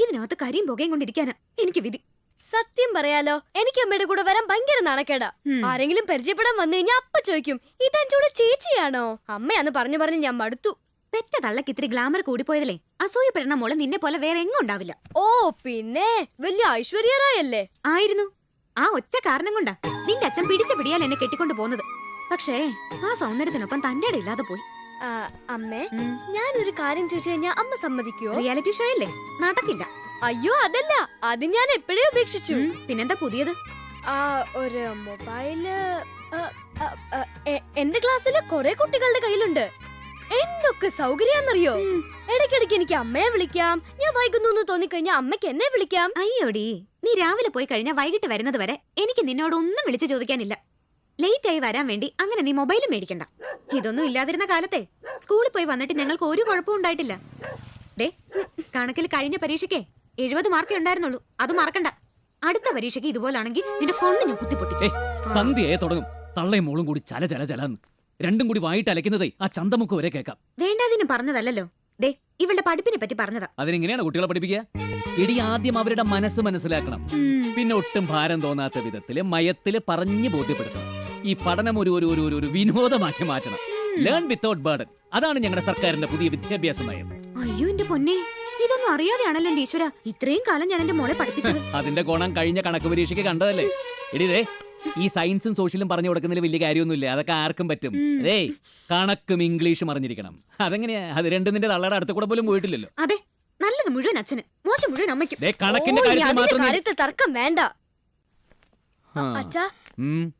ഇതിനകത്ത് കരിയും പുകയും കൊണ്ടിരിക്കാനാ എനിക്ക് വിധി. സത്യം പറയാലോ, എനിക്ക് അമ്മയുടെ കൂടെ വരാൻ ഭയങ്കര നാണക്കേടാ. ആരെങ്കിലും പരിചയപ്പെടാൻ വന്നു കഴിഞ്ഞാൽ അപ്പ ചോദിക്കും, ഇതെന്റെ ചേച്ചിയാണോ? അമ്മയാന്ന് പറഞ്ഞു പറഞ്ഞ് ഞാൻ മടുത്തു. പെറ്റ തള്ളക്ക് ഇത്തിരി ഗ്ലാമർ കൂടിപ്പോയതല്ലേ അസൂയപ്പെടുന്ന മോള് നിന്നെ പോലെ വേറെ എങ്ങും ഉണ്ടാവില്ല. ഓ പിന്നെ വലിയ ഐശ്വര്യറായല്ലേ ആയിരുന്നു. ആ ഒറ്റ കാരണം കൊണ്ടാ നിന്റെ അച്ഛൻ പിടിച്ച പിടിയാൽ എന്നെ കെട്ടിക്കൊണ്ട് പോകുന്നത്. പക്ഷേ ആ സൗന്ദര്യത്തിനൊപ്പം തന്റെ ഇടം ഇല്ലാതെ പോയി. അമ്മേ, ഞാനൊരു കാര്യം ചോദിച്ചു കഴിഞ്ഞാൽ അമ്മ സമ്മതിക്കുവോ? റിയാലിറ്റി ഷോ അല്ലേ, നടക്കില്ല. അയ്യോ അതല്ല, അത് ഞാൻ എപ്പോഴേ ഉപേക്ഷിച്ചു. പിന്നെന്താ പുതിയത്? ഒരു മൊബൈല് എന്റെ ക്ലാസ്സില് കുറെ കുട്ടികളുടെ കയ്യിലുണ്ട്. എന്തൊക്കെ സൗകര്യാന്നറിയോ? ഇടയ്ക്കിടയ്ക്ക് എനിക്ക് അമ്മയെ വിളിക്കാം, ഞാൻ വൈകുന്നു തോന്നിക്കഴിഞ്ഞാൽ അമ്മയ്ക്ക് എന്നെ വിളിക്കാം. അയ്യോടി, നീ രാവിലെ പോയി കഴിഞ്ഞാൽ വൈകിട്ട് വരുന്നത് വരെ എനിക്ക് നിന്നോട് ഒന്നും വിളിച്ചു ചോദിക്കാനില്ല. ലേറ്റ് ആയി വരാൻ വേണ്ടി അങ്ങനെ നീ മൊബൈലും മേടിക്കണ്ട. ഇതൊന്നും ഇല്ലാതിരുന്ന കാലത്തെ സ്കൂളിൽ പോയി വന്നിട്ട് ഞങ്ങൾക്ക് ഒരു കുഴപ്പവും ഉണ്ടായിട്ടില്ല. ഡേ, കണക്കിൽ കഴിഞ്ഞ പരീക്ഷയ്ക്ക് 70 മാർക്കേ ഉണ്ടായിരുന്നുള്ളൂ. അത് മറക്കണ്ട. അടുത്ത പരീക്ഷയ്ക്ക് ഇതുപോലാണെങ്കിൽ നിന്റെ ഫോണിന് ഞാൻ കുത്തിപ്പൊട്ടി. സന്ധ്യയെ തുടങ്ങും തള്ളയും മോളും കൂടി ചല ചല ചലാന്ന്. രണ്ടും കൂടി വായിട്ട് അലക്കുന്നതേ ആ ചന്തമുക്ക് വരെ കേൾക്കാം. വേണ്ടാതിന് പറഞ്ഞതല്ലോ. ദേ, ഇവളുടെ പഠിപ്പിനെ പറ്റി പറഞ്ഞതാ. അതിനെങ്ങനെയാണ് കുട്ടികളെ പഠിപ്പിക്കുക? ഇടി ആദ്യം അവരുടെ മനസ്സ് മനസ്സിലാക്കണം. പിന്നെ ഒട്ടും ഭാരം തോന്നാത്ത വിധത്തില് മയത്തില് പറഞ്ഞു ബോധ്യപ്പെടുത്തണം. ഈ പഠനം ഒരു വിനോദമാക്കി മാറ്റണം. Learn without burden. അതാണ് ഞങ്ങളുടെ സർക്കാരിന്റെ പുതിയ വിദ്യാഭ്യാസ നയം. അയ്യോ എന്റെ പൊന്നെ, ഇതൊന്നും അറിയാതെയാണല്ലോ ഈശ്വര ഇത്രയും കാലം ഞാൻ എന്റെ മോളെ പഠിപ്പിച്ചത്. അതിന്റെ ഗുണം കഴിഞ്ഞ കണക്ക് പരീക്ഷയ്ക്ക് കണ്ടതല്ലേ. എടിതേ, ഈ സയൻസും സോഷ്യലും പറഞ്ഞു കൊടുക്കുന്നതിൽ വലിയ കാര്യമൊന്നുമില്ല. അതൊക്കെ ആർക്കും പറ്റും. കണക്കും ഇംഗ്ലീഷും അറിഞ്ഞിരിക്കണം. അതെങ്ങനെയാ? അത് രണ്ടും നിന്റെ തള്ളയുടെ അടുത്ത് കൂടെ പോലും പോയിട്ടില്ലല്ലോ. അതെ, നല്ലത് മുഴുവൻ അച്ഛന്, മോശം മുഴുവൻ അമ്മയ്ക്കും. കണക്കിന്റെ കാര്യത്തിൽ തർക്കം വേണ്ട. അച്ഛാ,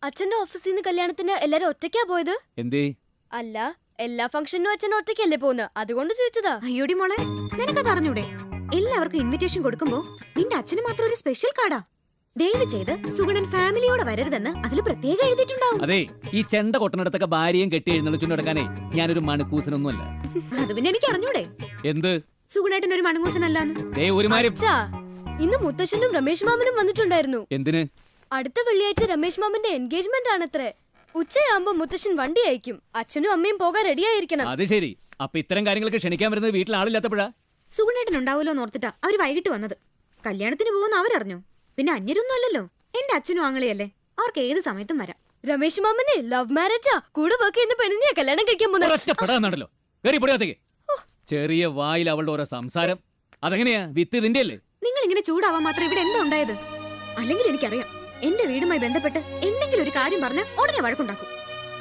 അച്ഛന്റെ ഓഫീസിൽ നിന്ന് കല്യാണത്തിന് എല്ലാരും ഒറ്റയ്ക്കാ പോയത്? എന്തേ? അല്ല, എല്ലാ ഫംഗ്ഷനും അച്ഛൻ ഒറ്റയ്ക്കല്ലേ പോകുന്നത്, അതുകൊണ്ട് ചോദിച്ചതാ. അയ്യോടി മോളെ, നിനക്കത് അറിഞ്ഞൂടെ? എല്ലാവർക്കും ഇൻവിറ്റേഷൻ കൊടുക്കുമ്പോ നിന്റെ അച്ഛന് മാത്രം ഒരു സ്പെഷ്യൽ കാർഡാ. ദയവ് ചെയ്ത് സുഗുണൻ ഫാമിലിയോടെ വരരുതെന്ന് അതിൽ പ്രത്യേകം എഴുതിയിട്ടുണ്ടാവും. അതെ, ഈ ചെണ്ട കൊട്ടനടുത്തൊക്കെ ഭാര്യയും കെട്ടി എഴുന്നള്ളിച്ചുകൊണ്ട് നടക്കാനേ ഞാനൊരു മണക്കൂസനൊന്നുമല്ല. അത് പിന്നെ എനിക്ക് അറിഞ്ഞൂടെ? എന്ത്? സുഗുണേട്ടൻ ഒരു മണങ്ങൂസനല്ലാന്ന്. ഇന്ന് മുത്തശ്ശനും രമേശ് മാമനും വന്നിട്ടുണ്ടായിരുന്നു. എന്തിന്? അടുത്ത വെള്ളിയാഴ്ച രമേശ് മാമന്റെ എൻഗേജ്മെന്റ് ആണത്രേ. ഉച്ചയാകുമ്പോ മുത്തശ്ശൻ വണ്ടി അയക്കും. അച്ഛനും അമ്മയും പോകാൻ റെഡിയായിരിക്കണം. അത് ശരി. അപ്പൊ ഇത്തരം കാര്യങ്ങൾക്ക് ക്ഷണിക്കാൻ വരുന്നത് വീട്ടിൽ ആളില്ലാത്തപ്പോഴാ? സുഗുണേട്ടൻ ഉണ്ടാവുമല്ലോ ഓർത്തിട്ടാ അവര് വൈകിട്ട് വന്നത്. കല്യാണത്തിന് പോകുന്ന അവരറിഞ്ഞു. പിന്നെ അന്യരൊന്നും അല്ലല്ലോ, എന്റെ അച്ഛനും ആങ്ങളെയല്ലേ, അവർക്ക് ഏത് സമയത്തും വരാം. രമേശ് മാമനെ ലവ് മാരേജാ. കൂടെ വർക്ക് ചെയ്യുന്ന പെണ്ണിനെയാ കല്യാണം കഴിക്കാൻ പോകുന്നത്. ചെറിയ വായിൽ അവളുടെ ഓരോ സംസാരം. അതെങ്ങനെയാ? വിത്ത് ഇതിന്റെ അല്ലേ? നിങ്ങൾ ഇങ്ങനെ ചൂടാവാൻ മാത്രം ഇവിടെ എന്താ ഉണ്ടായത്? അല്ലെങ്കിൽ എനിക്കറിയാം, എന്റെ വീടുമായി ബന്ധപ്പെട്ട് എന്തെങ്കിലും ഒരു കാര്യം പറഞ്ഞാൽ ഉടനെ വഴക്കുണ്ടാക്കും.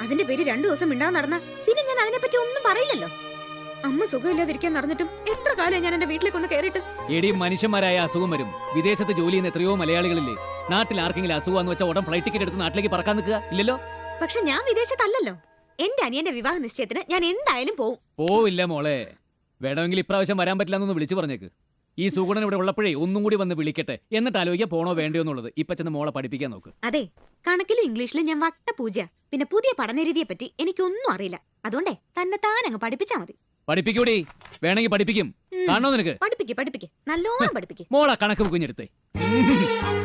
അതിന്റെ പേര് 2 ദിവസം മിണ്ടാതെ നടന്ന പിന്നെ ഞാൻ അതിനെപ്പറ്റി ഒന്നും പറയില്ലല്ലോ. അമ്മ സുഖമില്ലാതിരിക്കാൻ നടന്നിട്ടും എത്ര കാലം ഞാൻ എന്റെ വീട്ടിലേക്ക് ഒന്ന് കയറിയിട്ട്. എടി, മനുഷ്യന്മാരായ അസുഖം വരും. വിദേശത്ത് ജോലി ചെയ്യുന്ന എത്രയോ മലയാളികളില്ലേ. നാട്ടിൽ ആർക്കെങ്കിലും അസുഖം വെച്ചാൽ ഉടൻ ഫ്ലൈറ്റ് ടിക്കറ്റ് എടുത്ത് നാട്ടിലേക്ക് പറക്കാൻ നിൽക്കുക ഇല്ലല്ലോ. പക്ഷെ ഞാൻ വിദേശത്തല്ലല്ലോ. എന്റെ അനിയന്റെ വിവാഹ നിശ്ചയത്തിന് ഞാൻ എന്തായാലും പോവില്ല മോളെ. വേണമെങ്കിൽ ഇപ്രാവശ്യം വരാൻ പറ്റില്ലെന്നൊന്ന് വിളിച്ചു പറഞ്ഞേക്ക്. ഈ സുഗുണൻ ഇവിടെ ഉള്ളപ്പോഴേ ഒന്നും കൂടി വന്ന് വിളിക്കട്ടെ, എന്നിട്ട് ആലോചിക്കാൻ പോണോ വേണ്ടയോ എന്നുള്ളത്. ഇപ്പൊ ചെന്ന് മോളെ പഠിപ്പിക്കാൻ നോക്ക്. അതെ, കണക്കിലും ഇംഗ്ലീഷിലും ഞാൻ വട്ട പൂജ. പിന്നെ പുതിയ പഠനരീതിയെ പറ്റി എനിക്കൊന്നും അറിയില്ല. അതുകൊണ്ടേ തന്നെ താനങ്ങ് പഠിപ്പിച്ചാ മതി. പഠിപ്പിക്കൂടി, വേണമെങ്കിൽ പഠിപ്പിക്കും. കാണോ നിനക്ക്? പഠിപ്പിക്ക്, നല്ലോണം പഠിപ്പിക്ക്. മോളെ കണക്ക് കുഞ്ഞെടുത്തേ.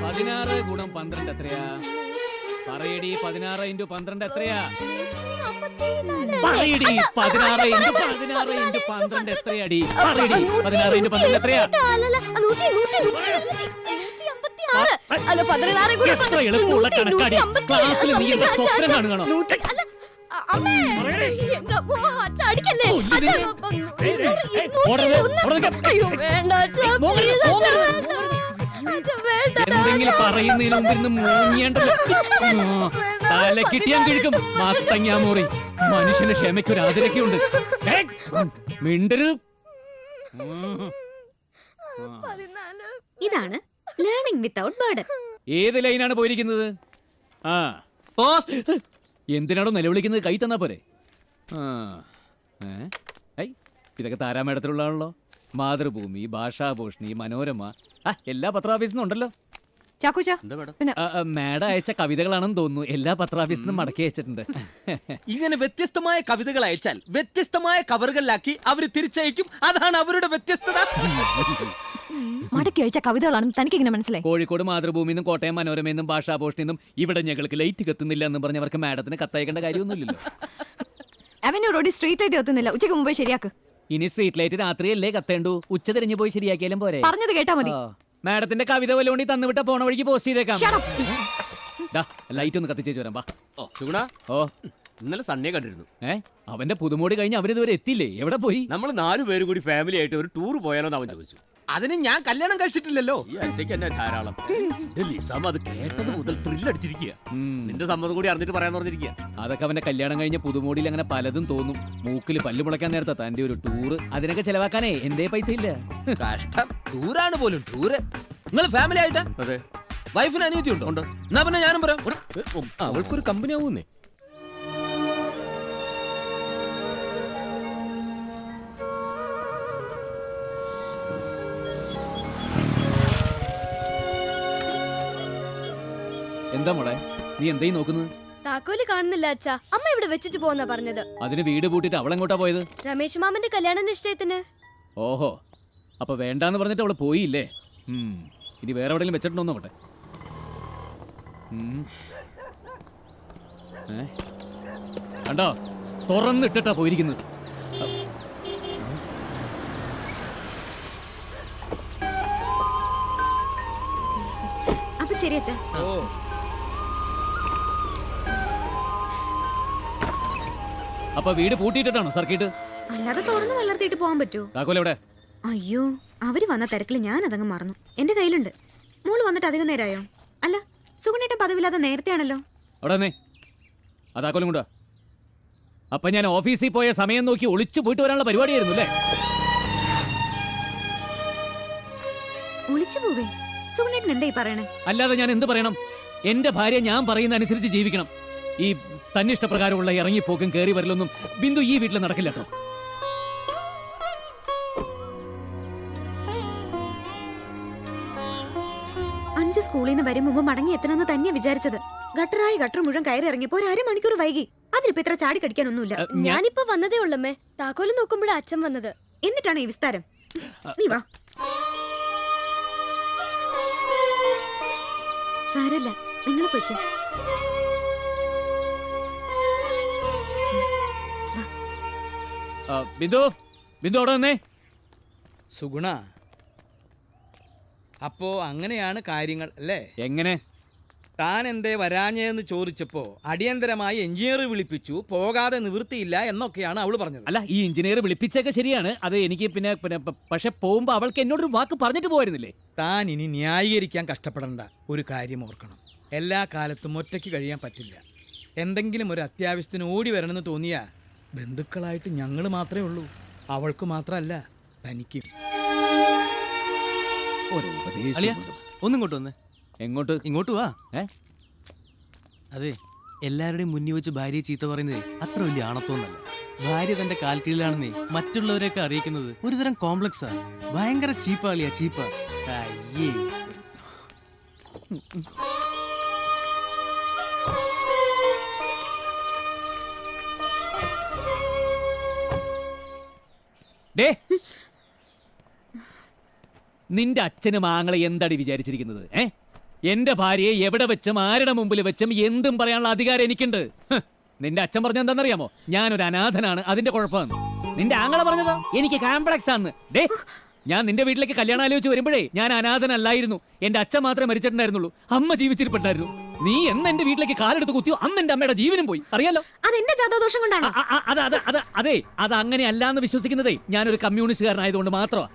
16 ഗുണം 12 എത്രയാ? പറയടി. 16 × 12 എത്രയാ? പറയടി. 16 × 12 എത്രയാടി? പറയടി. 16 × 12 എത്രയാ? എത്ര എളുപ്പമുള്ള കണക്കാടി. ക്ലാസ്സിൽ നീ എന്താ സ്വപ്നം കാണുകയാണോ? എന്തെങ്കിലും പറയുന്നതിന് മുമ്പ് ഇരുന്ന് മൂങ്ങിയേണ്ടത്. തല കിട്ടിയാൻ കിഴക്കും മാത്തങ്ങാ മോറി. മനുഷ്യന് ക്ഷമയ്ക്കൊരു അതിരൊക്കെയുണ്ട്. മിണ്ടരുത്. ഇതാണ് ലേണിംഗ് വിത്തൗട്ട് ബർഡൻ. ഏത് ലൈനാണ് പോയിരിക്കുന്നത്? പോസ്റ്റ്. എന്തിനാണോ നിലവിളിക്കുന്നത്? കൈ തന്നാ പോരെ? ഇതൊക്കെ താരാമേടത്തിലുള്ളതാണല്ലോ. മാതൃഭൂമി, ഭാഷാഭൂഷണി, മനോരമ, എല്ലാ പത്രാഫീസിനും ഉണ്ടല്ലോ. ചാക്കോച്ച പിന്നെ മാഡം അയച്ച കവിതകളാണെന്ന് തോന്നുന്നു. എല്ലാ പത്രാഫീസിനും മടക്കി അയച്ചിട്ടുണ്ട്. ഇങ്ങനെ വ്യത്യസ്തമായ കവിതകൾ അയച്ചാൽ വ്യത്യസ്തമായ കവറുകളിലാക്കി അവര് തിരിച്ചയക്കും. അതാണ് അവരുടെ വ്യത്യസ്തത. മടക്കി അയച്ച കവിതകളാണെന്ന് തനിക്ക് എങ്ങനെ മനസ്സിലായി? കോഴിക്കോട് മാതൃഭൂമിന്നും കോട്ടയം മനോരമയെന്നും ഭാഷാഭൂഷണിന്നും ഇവിടെ ഞങ്ങൾക്ക് ലൈറ്റ് കത്തുന്നില്ല എന്ന് പറഞ്ഞവർക്ക് മാഡത്തിന് കത്തയക്കേണ്ട കാര്യമൊന്നുമില്ലല്ലോ. അവന് റോഡിൽ സ്ട്രീറ്റ് ലൈറ്റ് കത്തുന്നില്ല, ഉച്ചയ്ക്ക് മുമ്പേ ശരിയാക്ക്. ഇനി സ്ട്രീറ്റ് ലൈറ്റ് രാത്രിയല്ലേ കത്തേണ്ടു, ഉച്ച തിരിഞ്ഞു പോയി ശരിയാക്കിയാലും പോരെ. പറഞ്ഞത് കേട്ടാ മതി. മാഡത്തിന്റെ കവിത വല്ലോണ്ടി തന്നുവിട്ട പോണ വഴിക്ക് പോസ്റ്റ് ചെയ്തേക്കാം. ലൈറ്റ് ഒന്ന് കത്തിച്ചേച്ചു വരാം. ഓ ഇന്നലെ സണ്ണയെ കണ്ടിരുന്നു. അവന്റെ പുതുമോടി കഴിഞ്ഞ് അവരിതുവരെ എത്തിയില്ലേ? എവിടെ പോയി? നമ്മൾ 4 പേര് കൂടി ഫാമിലി ആയിട്ട് ഒരു ടൂർ പോയാലോ അവൻ ചോദിച്ചു. അതിന് ഞാൻ കല്യാണം കഴിച്ചിട്ടില്ലല്ലോ. ഈ ഒറ്റയ്ക്ക് തന്നെ ധാരാളം. ലിസാമ അത് കേട്ടത് മുതൽ ത്രില്ലടിച്ചിരിക്കുക. നിന്റെ സമ്മതം കൂടി അറിഞ്ഞിട്ട് പറയാന്ന് പറഞ്ഞിരിക്കുക. അതൊക്കെ അവന്റെ കല്യാണം കഴിഞ്ഞ പുതുമോടിയിൽ അങ്ങനെ പലതും തോന്നും. മൂക്കിൽ പല്ല് മുളയ്ക്കാൻ നേരത്തെ തന്റെ ഒരു ടൂറ്, അതിനൊക്കെ ചെലവാക്കാനേ എന്റെ പൈസ ഇല്ല. കഷ്ടം. ടൂറാണ് പോലും ടൂറ്. നിങ്ങൾ ഫാമിലി ആയിട്ടാ? അതെ. വൈഫിന് അനിയത്തി ഉണ്ടോ? എന്നാ പിന്നെ ഞാനും പറയാം. അവൾക്കൊരു കമ്പനി ആവൂന്നേ. എന്താ മോളെ നീ എന്തായി നോക്കുന്നത്? താക്കോല് കാണുന്നില്ല അച്ഛാ. അമ്മ ഇവിടെ വെച്ചിട്ട് പോന്നാ പറഞ്ഞത്. അതിന് വീട് പൂട്ടിട്ട് അവളെങ്ങോട്ടാ പോയത്? രമേശ് മാമന്റെ കല്യാണ നിശ്ചയത്തിന്. ഓഹോ, അപ്പൊ വേണ്ടാന്ന് പറഞ്ഞിട്ട് അവള് പോയില്ലേ? ഇനി വേറെ എവിടെയെങ്കിലും വെച്ചിട്ടുണ്ടോ നോക്കട്ടെ. കണ്ടോ, തുറന്നിട്ടിട്ടാ പോയിരിക്കുന്നത്. അപ്പൊ ശരി അച്ഛാ. അപ്പൊ വീട് പൂട്ടിയിട്ടാണോ സർക്കിട്ട്? അല്ലാതെ തുറന്നു വളർത്തിയിട്ട് പോകാൻ പറ്റുമോ? താക്കോൽ എവിടെ? അയ്യോ, അവര് വന്ന തിരക്കിൽ ഞാൻ അതങ്ങ് മറന്നു. എന്റെ കയ്യിലുണ്ട്. മോള് വന്നിട്ട് അധികം നേരമായോ? അല്ല, സുഗുണേട്ടൻ പതിവില്ലാതെ നേരത്തെയാണല്ലോ. അവിടെ ആ താക്കോലും കൊണ്ടുവാ. അപ്പൊ ഞാൻ ഓഫീസിൽ പോയ സമയം നോക്കി ഒളിച്ചു പോയിട്ട് വരാനുള്ള പരിപാടിയായിരുന്നു അല്ലേ? ഒളിച്ചു പോവേ? സുഗുണേട്ടൻ എന്തായി പറയണേ? അല്ലാതെ ഞാൻ എന്ത് പറയണം? എന്റെ ഭാര്യ ഞാൻ പറയുന്ന അനുസരിച്ച് ജീവിക്കണം. ഈ തന്നിഷ്ടപ്രകാരമുള്ള ഇറങ്ങിപ്പോക്കും കയറി വരലൊന്നും ബിന്ദു ഈ വീട്ടിൽ നടക്കില്ല കേട്ടോ. അഞ്ച് സ്കൂളിൽ നിന്ന് വരും മുമ്പ് മടങ്ങി എത്തണമെന്ന് തന്നെയാ വിചാരിച്ചത്. ഗട്ടറായി ഗട്ടർ മുഴുവൻ കയറി ഇറങ്ങിയപ്പോ ഒരു അരമണിക്കൂർ വൈകി. അതിലിപ്പോ ഇത്ര ചാടി കടിക്കാനൊന്നുമില്ല. ഞാനിപ്പോ വന്നതേ ഉള്ളമ്മേ. താക്കോല് നോക്കുമ്പോഴാ അച്ഛൻ വന്നത്. എന്നിട്ടാണ് ഈ വിസ്താരം. നീ വാ. സാരല്ല, നിങ്ങൾ പൊയ്ക്കോ. ബിന്ദു, ബിന്ദു അവിടെ വന്നേ. സുഗുണ, അപ്പോ അങ്ങനെയാണ് കാര്യങ്ങൾ അല്ലേ? എങ്ങനെ? താൻ എന്തേ വരാഞ്ഞെന്ന് ചോദിച്ചപ്പോ അടിയന്തരമായി എഞ്ചിനീയർ വിളിപ്പിച്ചു, പോകാതെ നിവൃത്തിയില്ല എന്നൊക്കെയാണ് അവള് പറഞ്ഞത്. അല്ല, ഈ എഞ്ചിനീയർ വിളിപ്പിച്ചൊക്കെ ശരിയാണ്. അത് എനിക്ക് പിന്നെ പക്ഷെ പോകുമ്പോ അവൾക്ക് എന്നോടൊരു വാക്ക് പറഞ്ഞിട്ട് പോയിരുന്നില്ലേ? താൻ ഇനി ന്യായീകരിക്കാൻ കഷ്ടപ്പെടണ്ട. ഒരു കാര്യം ഓർക്കണം, എല്ലാ കാലത്തും ഒറ്റയ്ക്ക് കഴിയാൻ പറ്റില്ല. എന്തെങ്കിലും ഒരു അത്യാവശ്യത്തിന് ഓടി വരണമെന്ന് തോന്നിയാ ബന്ധുക്കളായിട്ട് ഞങ്ങൾ മാത്രമേ ഉള്ളൂ. അവൾക്ക് മാത്രമല്ല, തനിക്കും. ഒന്നിങ്ങോട്ട് വന്നേ. എങ്ങോട്ട്? ഇങ്ങോട്ട് വാ. അതെ, എല്ലാവരുടെയും മുന്നിൽ വെച്ച് ഭാര്യയെ ചീത്ത പറയുന്നതേ അത്ര വലിയ ആണത്വമൊന്നല്ല. ഭാര്യ തന്റെ കാൽ കീഴിലാണെന്നേ മറ്റുള്ളവരെയൊക്കെ അറിയിക്കുന്നത് ഒരുതരം കോംപ്ലക്സാ. ഭയങ്കര ചീപ്പാളിയാ, ചീപ്പാ. അയ്യേ. നിന്റെ അച്ഛനും ആങ്ങളെ എന്താടി വിചാരിച്ചിരിക്കുന്നത്? എന്റെ ഭാര്യയെ എവിടെ വെച്ചും ആരുടെ മുമ്പിൽ വെച്ചും എന്തും പറയാനുള്ള അധികാരം എനിക്കുണ്ട്. നിന്റെ അച്ഛൻ പറഞ്ഞ എന്താണെന്നറിയാമോ? ഞാനൊരു അനാഥനാണ്, അതിന്റെ കുഴപ്പമാണ്. നിന്റെ ആങ്ങളെ പറഞ്ഞതോ എനിക്ക് കോംപ്ലക്സ് ആണ്. ഞാൻ നിന്റെ വീട്ടിലേക്ക് കല്യാണം ആലോചിച്ച് വരുമ്പോഴേ ഞാൻ അനാഥനല്ലായിരുന്നു. എന്റെ അച്ഛൻ മാത്രമേ മരിച്ചിട്ടുണ്ടായിരുന്നുള്ളൂ, അമ്മ ജീവിച്ചിരിപ്പുണ്ടായിരുന്നു. നീ എന്ന് എന്റെ വീട്ടിലേക്ക് കാലെടുത്ത് കുത്തിയോ അന്ന് എന്റെ അമ്മയുടെ ജീവനും പോയി, അറിയാലോ. അതെന്റെ ജാതദോഷം കൊണ്ടാണ്. അതെ, അത് അങ്ങനെ അല്ലാന്ന് വിശ്വസിക്കുന്നതേ ഞാനൊരു കമ്മ്യൂണിസ്റ്റുകാരനായതുകൊണ്ട് മാത്രമാ.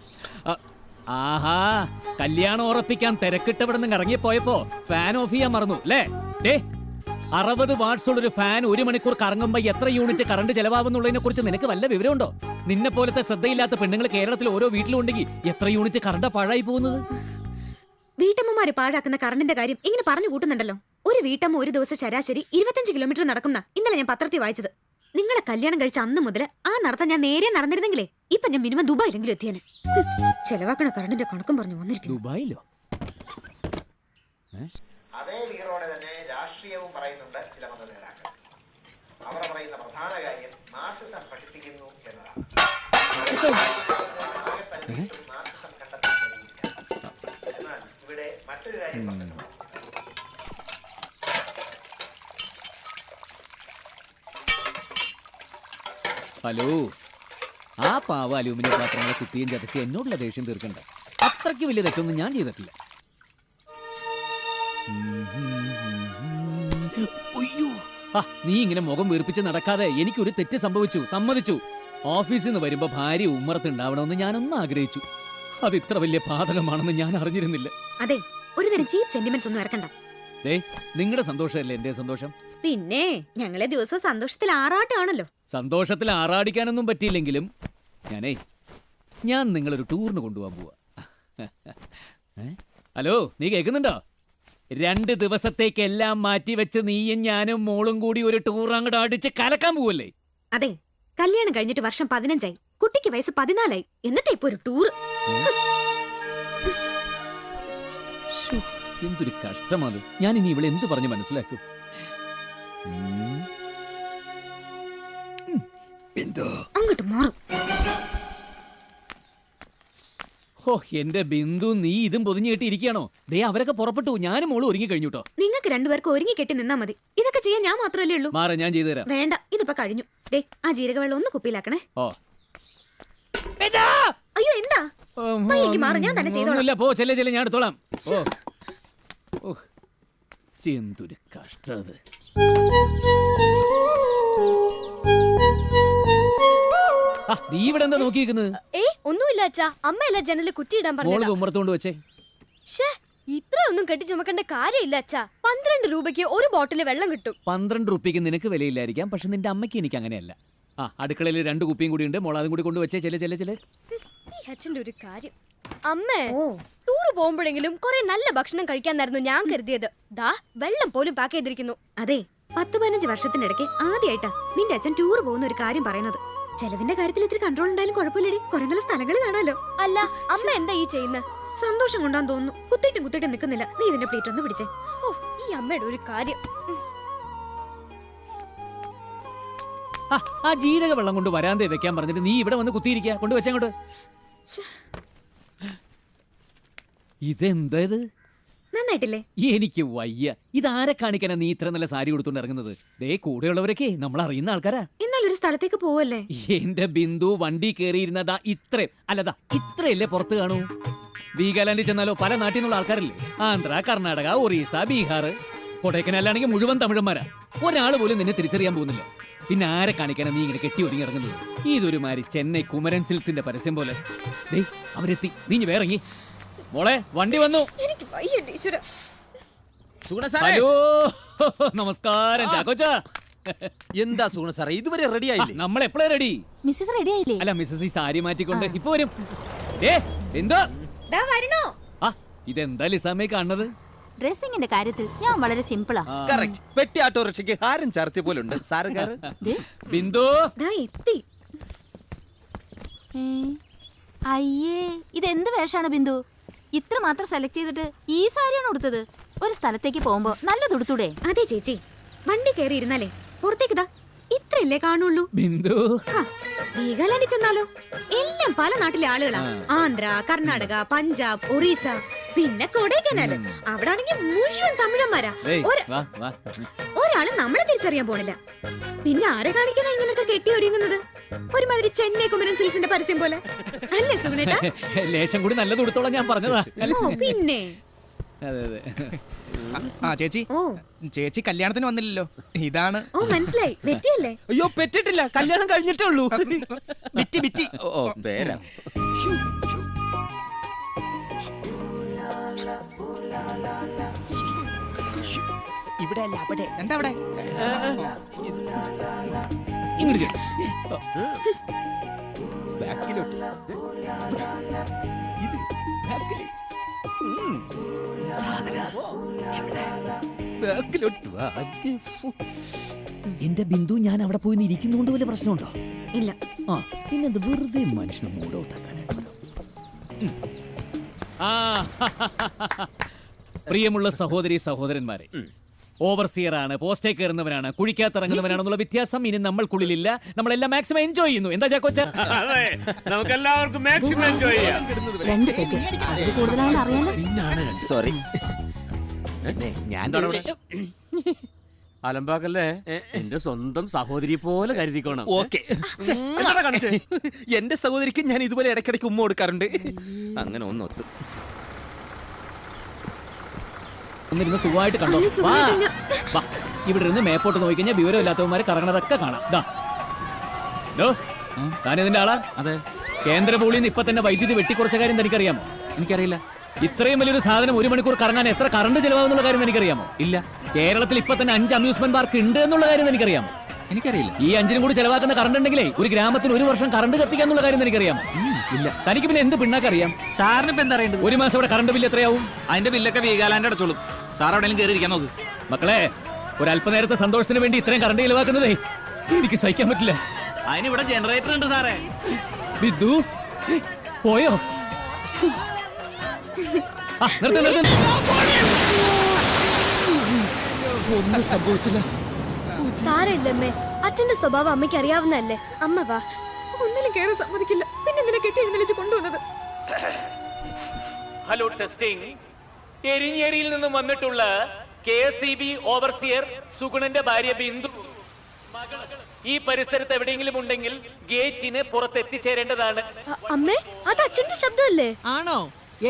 ആഹാ, കല്യാണം ഉറപ്പിക്കാൻ തിരക്കിട്ടവിടെ നിന്ന് ഇറങ്ങിപ്പോയപ്പോ ഫാൻ ഓഫ് ചെയ്യാൻ മറന്നു അല്ലേ? 60 വാട്ട്സ് ഉള്ളൊരു ഫാൻ 1 മണിക്കൂർ കറങ്ങുമ്പോ എത്ര യൂണിറ്റ് കറണ്ട് ചെലവാകുന്നുള്ളതിനെ കുറിച്ച് നിനക്ക് വല്ല വിവരമുണ്ടോ? നിന്നെ പോലത്തെ ശ്രദ്ധയില്ലാത്ത പെണ്ണുങ്ങൾ കേരളത്തിൽ ഓരോ വീട്ടിലും ഉണ്ടെങ്കിൽ എത്ര യൂണിറ്റ് കറണ്ടാ പാഴായി പോകുന്നത്? വീട്ടമ്മമാര് പാഴാക്കുന്ന കറണ്ടിന്റെ കാര്യം ഇങ്ങനെ പറഞ്ഞു കൂട്ടുന്നുണ്ടല്ലോ. ഒരു വീട്ടമ്മ ഒരു ദിവസം ശരാശരി 25 കിലോമീറ്റർ നടക്കുന്ന ഇന്നലെ ഞാൻ പത്രത്തിൽ വായിച്ചത്. നിങ്ങളെ കല്യാണം കഴിച്ച അന്ന് മുതൽ ആ നടത്താൻ ഞാൻ നേരെ നടന്നിരുന്നെങ്കിലേ ഇപ്പൊ ഞാൻ മിനിമം ദുബായിലെങ്കിലും എത്തിയാന്. ചെലവാക്കണ കറണ്ടിന്റെ കണക്കും പറഞ്ഞു വന്നിരിക്കുന്നു. ദുബായിലോ? അതേ വീറോടെ തന്നെ രാഷ്ട്രീയവും പറയുന്നുണ്ട് ചില മത നേതാക്കൾ. അവർ പറയുന്ന പ്രധാന കാര്യം നാട്ടുസം പഠിപ്പിക്കുന്നു എന്നതാണ്. നാട്ടുസം കണ്ടെത്താൻ കഴിയില്ല. എന്നാൽ ഇവിടെ മറ്റൊരു കാര്യം പറഞ്ഞു. ഹലോ, ആ പാവ അലൂമിനിയം പാത്രങ്ങളെ കുത്തിയും ചതച്ച് എന്നോടുള്ള ദേഷ്യം തീർക്കണ്ട. അത്രയ്ക്ക് വലിയ തെറ്റൊന്നും ഞാൻ ചെയ്തിട്ടില്ല. അയ്യോ, നീ ഇങ്ങനെ മുഖം വീർപ്പിച്ച് നടക്കാതെ എനിക്കൊരു തെറ്റ് സംഭവിച്ചു, സമ്മതിച്ചു. ഓഫീസിൽ നിന്ന് വരുമ്പോ ഭാര്യ ഉമ്മറത്ത് ഉണ്ടാവണമെന്ന് ഞാനൊന്നും ആഗ്രഹിച്ചു. അത് ഇത്ര വലിയ പാതകമാണെന്ന് ഞാൻ അറിഞ്ഞിരുന്നില്ല. അതെ, ഒരു തരം ചീപ്പ് സെന്റിമെന്റ്സ് ഒന്നും ഇറക്കണ്ട. നിങ്ങളുടെ സന്തോഷമല്ലേ എന്റെ സന്തോഷം? പിന്നെ ഞങ്ങളെ ദിവസവും സന്തോഷത്തിൽ ആറാട്ടാണല്ലോ. സന്തോഷത്തിൽ ആറാടിക്കാനൊന്നും പറ്റിയില്ലെങ്കിലും ഞാൻ നിങ്ങളൊരു ടൂറിന് കൊണ്ടുപോകാൻ പോവാ. ഹലോ, നീ കേൾക്കുന്നുണ്ടോ? 2 ദിവസത്തേക്ക് എല്ലാം മാറ്റിവെച്ച് നീയും ഞാനും മോളും കൂടി ഒരു ടൂർ അങ്ങോട്ട് അടിച്ച് കലക്കാൻ പോവല്ലേ? അതെ, കല്യാണം കഴിഞ്ഞിട്ട് വർഷം 15ആയി, കുട്ടിക്ക് വയസ്സ് 14ആയി, എന്നിട്ട് ഇപ്പൊ ഒരു ടൂർ. എന്തൊരു കഷ്ടമാണ്. ഞാൻ ഇനി ഇവിടെ എന്ത് പറഞ്ഞ് മനസ്സിലാക്കും? അങ്ങോട്ട് മാറും. ഓ, എന്റെ ബിന്ദു, നീ ഇതും പൊതിഞ്ഞു കെട്ടി ഇരിക്കുകയാണോ? അവരൊക്കെ പുറപ്പെട്ടു, ഞാനും മോളും ഒരുങ്ങി കഴിഞ്ഞുട്ടോ. നിങ്ങൾക്ക് രണ്ടുപേർക്ക് ഒരുങ്ങി കെട്ടി നിന്നാ മതി. ഇതൊക്കെ ചെയ്യാൻ ഞാൻ മാത്രമല്ലേ ഉള്ളൂ. മാറ, ഞാൻ ചെയ്തു തരാം. വേണ്ട, ഇതിപ്പോ കഴിഞ്ഞു. ആ ജീരകവെള്ളം ഒന്ന് കുപ്പിയിലാക്കണേ. ഓ, അയ്യോ, എന്താ? മാറ, ഞാൻ തന്നെ ചെയ്തോളാം. പോ, ചെല്ലേ ചെല്ലേ, ഞാൻ എടുത്തോളാം. ഓ, എന്തൊരു കഷ്ടത്. നീ ഇവിടെ എന്താ നോക്കിയിരിക്കുന്നത്? ഒന്നുമില്ല അച്ഛാ, അമ്മയല്ല ജനലിൽ കുറ്റിയിടാൻ പറഞ്ഞു. ഉമ്മറത്തോണ്ട് വെച്ചേ. ഇത്രയൊന്നും കെട്ടി ചുമക്കേണ്ട കാര്യമില്ല അച്ഛാ. 12 രൂപയ്ക്ക് ഒരു ബോട്ടില് വെള്ളം കിട്ടും. 12 റുപ്യക്ക് നിനക്ക് വിലയില്ലായിരിക്കാം, പക്ഷെ നിന്റെ അമ്മയ്ക്ക് എനിക്ക് അങ്ങനെയല്ല. അടുക്കളയിൽ 2 കുപ്പിയും കൂടി ഉണ്ട്, മോൾ അതും കൂടി കൊണ്ടുവച്ചേ. ചെല്ലേ ചെല്ലേ ചെല്ലേ. ഈ അച്ഛന്റെ ഒരു കാര്യം. അമ്മേ, ടൂറ് പോകുമ്പോഴെങ്കിലും കുറെ നല്ല ഭക്ഷണം കഴിക്കാന്നായിരുന്നു ഞാൻ കരുതിയത്. വെള്ളം പോലും പാക്ക് ചെയ്തിരിക്കുന്നു. അതെ, 10-15 വർഷത്തിനിടയ്ക്ക് ആദ്യമായിട്ടാ നിന്റെ അച്ഛൻ ടൂർ പോകുന്ന ഒരു കാര്യം പറയുന്നത്. ചെലവിന്റെ കാര്യത്തിൽ ഇത്തിരി കൺട്രോൾ ഉണ്ടായാലും കുഴപ്പമില്ലടി, കുറെ നല്ല സ്ഥലങ്ങൾ കാണാലോ. അല്ല, അമ്മ എന്താ ഈ ചെയ്യുന്നത്? സന്തോഷം കൊണ്ടാന്ന് തോന്നുന്നു. കുത്തിട്ടും നിൽക്കുന്നില്ല. നീ ഇതിന്റെ പ്ലേറ്റ് ഒന്ന് പിടിച്ചേ. ഈ അമ്മയുടെ ഒരു കാര്യം. ആ ജീരക വെള്ളം കൊണ്ട് വരാന്തേ വെക്കാൻ പറഞ്ഞിട്ട് നീ ഇവിടെ വന്ന് കുത്തിയിരിക്കുക. കൊണ്ടുവച്ചങ്ങോട്ട്. ഇതെന്താ ഇത്? നന്നായിട്ടില്ലേ? എനിക്ക് വയ്യ. ഇതാരെ കാണിക്കാനാ നീ ഇത്ര നല്ല സാരി കൊടുത്തോണ്ട് ഇറങ്ങുന്നത്? കൂടെയുള്ളവരൊക്കെ നമ്മൾ അറിയുന്ന ആൾക്കാരാ. ഒരു സ്ഥലത്തേക്ക് പോവല്ലേ? എന്റെ ബിന്ദു, വണ്ടി കയറിയിരുന്നതാ ഇത്രയും അല്ലതാ ഇത്രയല്ലേ പുറത്ത് കാണൂ. വീഗാലാൻഡിൽ ചെന്നാലോ പല നാട്ടിൽ നിന്നുള്ള ആൾക്കാരല്ലേ. ആന്ധ്ര, കർണാടക, ഒറീസ, ബീഹാർ, കൊടൈക്കനാലാണെങ്കിൽ മുഴുവൻ തമിഴന്മാരാ. ഒരാൾ പോലും നിന്നെ തിരിച്ചറിയാൻ പോകുന്നില്ല. പിന്നെ ആരെ കാണിക്കാനാ നീ ഇങ്ങനെ കെട്ടി ഒരുങ്ങി ഇറങ്ങുന്നത്? ഇതൊരു മാതിരി ചെന്നൈ കുമരൻ സിൽസിന്റെ പരസ്യം പോലെ. അവരെത്തി, നീ വേറെങ്ങി. മോളെ, വണ്ടി വന്നു. ഹലോ, നമസ്കാരം ചാക്കോച്ച. എന്താ സുഗുണ സാറേ, ഇതുവരെ റെഡി ആയില്ലേ? നമ്മൾ എപ്പോഴാ റെഡി? മിസ്സസ് റെഡി ആയില്ലേ? അല്ല, മിസ്സസ് ഈ സാരി മാറ്റിക്കൊണ്ട് ഇപ്പൊ വരും. എന്താ ഇതെന്താ ലിസാമേ കാണുന്നത്? ഡ്രസ്സിങ്ങിന്റെ കാര്യത്തിൽ ഞാൻ വളരെ സിമ്പിളാ. കറക്റ്റ്. പെട്ടി ഓട്ടോറിക്ഷയ്ക്ക് ഹാരം ചാർത്തിയ പോലുണ്ട്. സാറുകാര് ബിന്ദു എത്തി. അയ്യേ, ഇതെന്ത് വേഷാണ് ബിന്ദു? ഇത്ര മാത്രം സെലക്ട് ചെയ്തിട്ട് ഈ സാരിയാണ് ഉടുത്തത്. ഒരു സ്ഥലത്തേക്ക് പോകുമ്പോ നല്ലത് ഉടുത്തൂടെ? അതെ ചേച്ചി, വണ്ടി കയറി ഇരുന്നാലേ പുറത്തേക്ക് ഇത്രയല്ലേ കാണുള്ളൂ. ബിന്ദു, വീഗാലാൻഡിൽ ചെന്നാലോ എല്ലാം പല നാട്ടിലെ ആളുകളാ. ആന്ധ്ര, കർണാടക, പഞ്ചാബ്, ഒറീസ, പിന്നെ കൊടൈക്കനാല്. അവിടെ ആണെങ്കിൽ മുഴുവൻ തമിഴന്മാരാ. ഒരാള് നമ്മളെ തിരിച്ചറിയാൻ പോണില്ല. പിന്നെ ആരെ കാണിക്കാനാ ഇങ്ങനൊക്കെ കെട്ടി ഒരുങ്ങുന്നത്? ഒരുമാതിരി ചെന്നൈ കുമരൻ സിൽസിന്റെ പരസ്യം പോലെ അല്ലേ സുഗുണേട്ടാ? ലേശം കൂടി നല്ലത് ഉടുത്തോളാം ഞാൻ പറഞ്ഞതാ. പിന്നെ ചേച്ചി, ചേച്ചി കല്യാണത്തിന് വന്നില്ലല്ലോ. ഇതാണ്. മനസ്സിലായി. വെറ്റിയല്ലേ? അയ്യോ, പെറ്റിട്ടില്ല, കല്യാണം കഴിഞ്ഞിട്ടേ ഉള്ളൂ. ബിറ്റി. ഓ, പേരാ. ഇവിടെ അല്ല, അവിടെ. എന്താ അവിടെ? ഇങ്ങോട്ട് ബാക്കിലോട്ട്. ഇത് ബാക്കില്. ബാക്കിലോട്ട് വാ. എന്റെ ബിന്ദു ഞാൻ അവിടെ പോയി ഇരിക്കുന്നോണ്ട് വല്ല പ്രശ്നമുണ്ടോ? ഇല്ല. ആ പിന്നെന്ത് വെറുതെ മനുഷ്യനെ മൂടോട്ടാക്കാനായിട്ട്. പ്രിയമുള്ള സഹോദരി സഹോദരന്മാരെ, ഓവർസിയർ ആണ്, പോസ്റ്റേ കയറുന്നവരാണ്, കുഴിക്കകത്തിറങ്ങുന്നവരാണെന്നുള്ള വ്യത്യാസം ഇനി നമ്മൾക്കുള്ളിലില്ല. നമ്മളെല്ലാം മാക്സിമം എൻജോയ് ചെയ്യുന്നു. എന്താ ചാക്കോച്ച? നമുക്ക് എല്ലാവർക്കും മാക്സിമം എൻജോയ് ചെയ്യാം. രണ്ട് തെറ്റ് അതിൽ കൂടുതലാണെന്ന് അറിയാലോ. സോറി ഞാൻ അലമ്പാക്കല്ലേ, എന്റെ സ്വന്തം സഹോദരി പോലെ കരുതിക്കോണം. ഓക്കെ. എന്റെ സഹോദരിക്ക് ഞാൻ ഇതുപോലെ ഇടയ്ക്കിടയ്ക്ക് ഉമ്മ കൊടുക്കാറുണ്ട്. അങ്ങനെ ഒന്നൊത്തു. ഒന്നിരുന്ന് സുഖമായിട്ട് കണ്ടോ. വാ, ഇവിടെ ഇരുന്ന് മേപ്പോട്ട് നോക്കിക്കഴിഞ്ഞാൽ വിവരമില്ലാത്തവന്മാര് കറങ്ങണതൊക്കെ കാണാം. താനിതിന്റെ ആളാ? അതെ. കേന്ദ്ര പൂളിൽ നിന്ന് ഇപ്പൊ തന്നെ വൈദ്യുതി വെട്ടിക്കുറച്ച കാര്യം തനിക്കറിയാമോ? എനിക്കറിയില്ല. ഇത്രയും വലിയൊരു സാധനം 1 മണിക്കൂർ കറങ്ങാൻ എത്ര കറണ്ട് ചെലവാകുന്നുള്ള കാര്യം എനിക്കറിയാമോ? ഇല്ല. കേരളത്തിൽ ഇപ്പൊ തന്നെ 5 അമ്യൂസ്മെന്റ് പാർക്ക് ഉണ്ട് എന്നുള്ള കാര്യം എനിക്കറിയാമോ? എനിക്കറിയില്ല. ഈ 5നും കൂടി ചെലവാക്കുന്ന കറണ്ട് ഉണ്ടെങ്കിലേ ഒരു ഗ്രാമത്തിന് 1 വർഷം കറണ്ട് കത്തിക്കാന്നുള്ള കാര്യം എനിക്കറിയാമോ? ഇല്ല. തനിക്ക് പിന്നെ എന്ത് പിണ്ണാക്കറിയാം? സാറിന് ഇപ്പൊ എന്താ അറിയേണ്ടത്? 1 മാസം ഇവിടെ കറണ്ട് ബില്ല് എത്രയാവും? അതിന്റെ ബില്ലൊക്കെ വീഗാലാൻഡ് അടച്ചോളും. സാർ എവിടെയും കയറിയിരിക്കാൻ നോക്ക്. മക്കളെ, ഒരു അല്പനേരത്തെ സന്തോഷത്തിന് വേണ്ടി ഇത്രയും കറണ്ട് ചെലവാക്കുന്നതേ എനിക്ക് സഹിക്കാൻ പറ്റില്ല. അതിനിവിടെ ജനറേറ്റർ ഉണ്ട് സാറേ. ബിന്ദു പോയോ? ഒന്നും സംഭവിച്ചില്ല. സാരമില്ലമ്മേ, അച്ഛന്റെ സ്വഭാവം അമ്മയ്ക്ക് അറിയാവുന്നതല്ലേ. അമ്മ വാ. ഒന്നിലും കയറി സമ്മതിക്കില്ല. പിന്നെ എന്തിനാ കെട്ടി എഴുന്നള്ളിച്ച് കൊണ്ടുവന്നത്? Hello, testing. എരിഞ്ഞേരിയിൽ നിന്നും വന്നിട്ടുള്ള KSEB ഓവർസിയർ സുഗുണന്റെ ഭാര്യ ബിന്ദു ഈ പരിസരത്ത് എവിടെയെങ്കിലും ഉണ്ടെങ്കിൽ ഗേറ്റിന് പുറത്ത് എത്തിച്ചേരേണ്ടതാണ്. അമ്മേ, അത് അച്ഛന്റെ ശബ്ദമല്ലേ? ആണോ?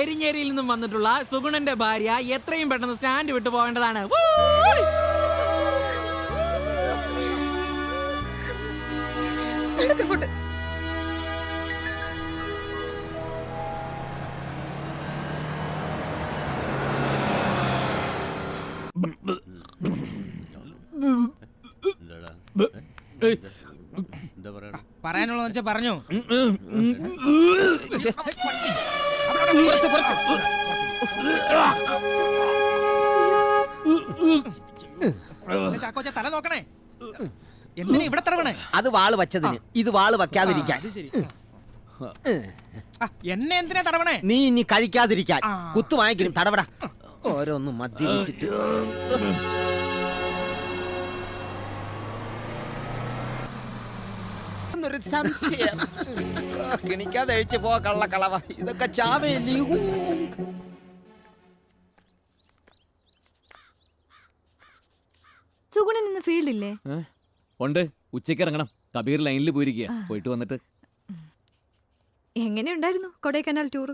എരിഞ്ഞേരിയിൽ നിന്നും വന്നിട്ടുള്ള സുഗുണന്റെ ഭാര്യ എത്രയും പെട്ടെന്ന് സ്റ്റാൻഡ് വിട്ടു പോകേണ്ടതാണ്. നടക്കങ്ങോട്ട്. പറയാനുള്ളതെന്ന് വെച്ചാ പറഞ്ഞോ. ചാക്കോച്ച തല നോക്കണേ. എന്തിനാ ഇവിടെ തടവണേ? അത് വാള് വച്ചതിന്, ഇത് വാള് വയ്ക്കാതിരിക്കാൻ. എന്നെ എന്തിനാ തടവണേ? നീ ഇനി കഴിക്കാതിരിക്കാൻ. കുത്തു വാങ്ങിക്കും തടവട. ഓരോന്നും മദ്യപിച്ചിട്ട്. ഒരു സംശയം. കിണിക്കാതെ അഴിച്ചു പോ കള്ളക്കളവ. ഇതൊക്കെ ചാവയില്ലേ? സുഗുണൻ ഇന്ന് ഫീൽഡില്ലേ? ഉണ്ട്. ഉച്ചയ്ക്ക് ഇറങ്ങണം. കബീർ ലൈനിൽ പോയിരിക്കുക. പോയിട്ട് വന്നിട്ട്. എങ്ങനെയുണ്ടായിരുന്നു കൊടൈക്കനാൽ ടൂർ?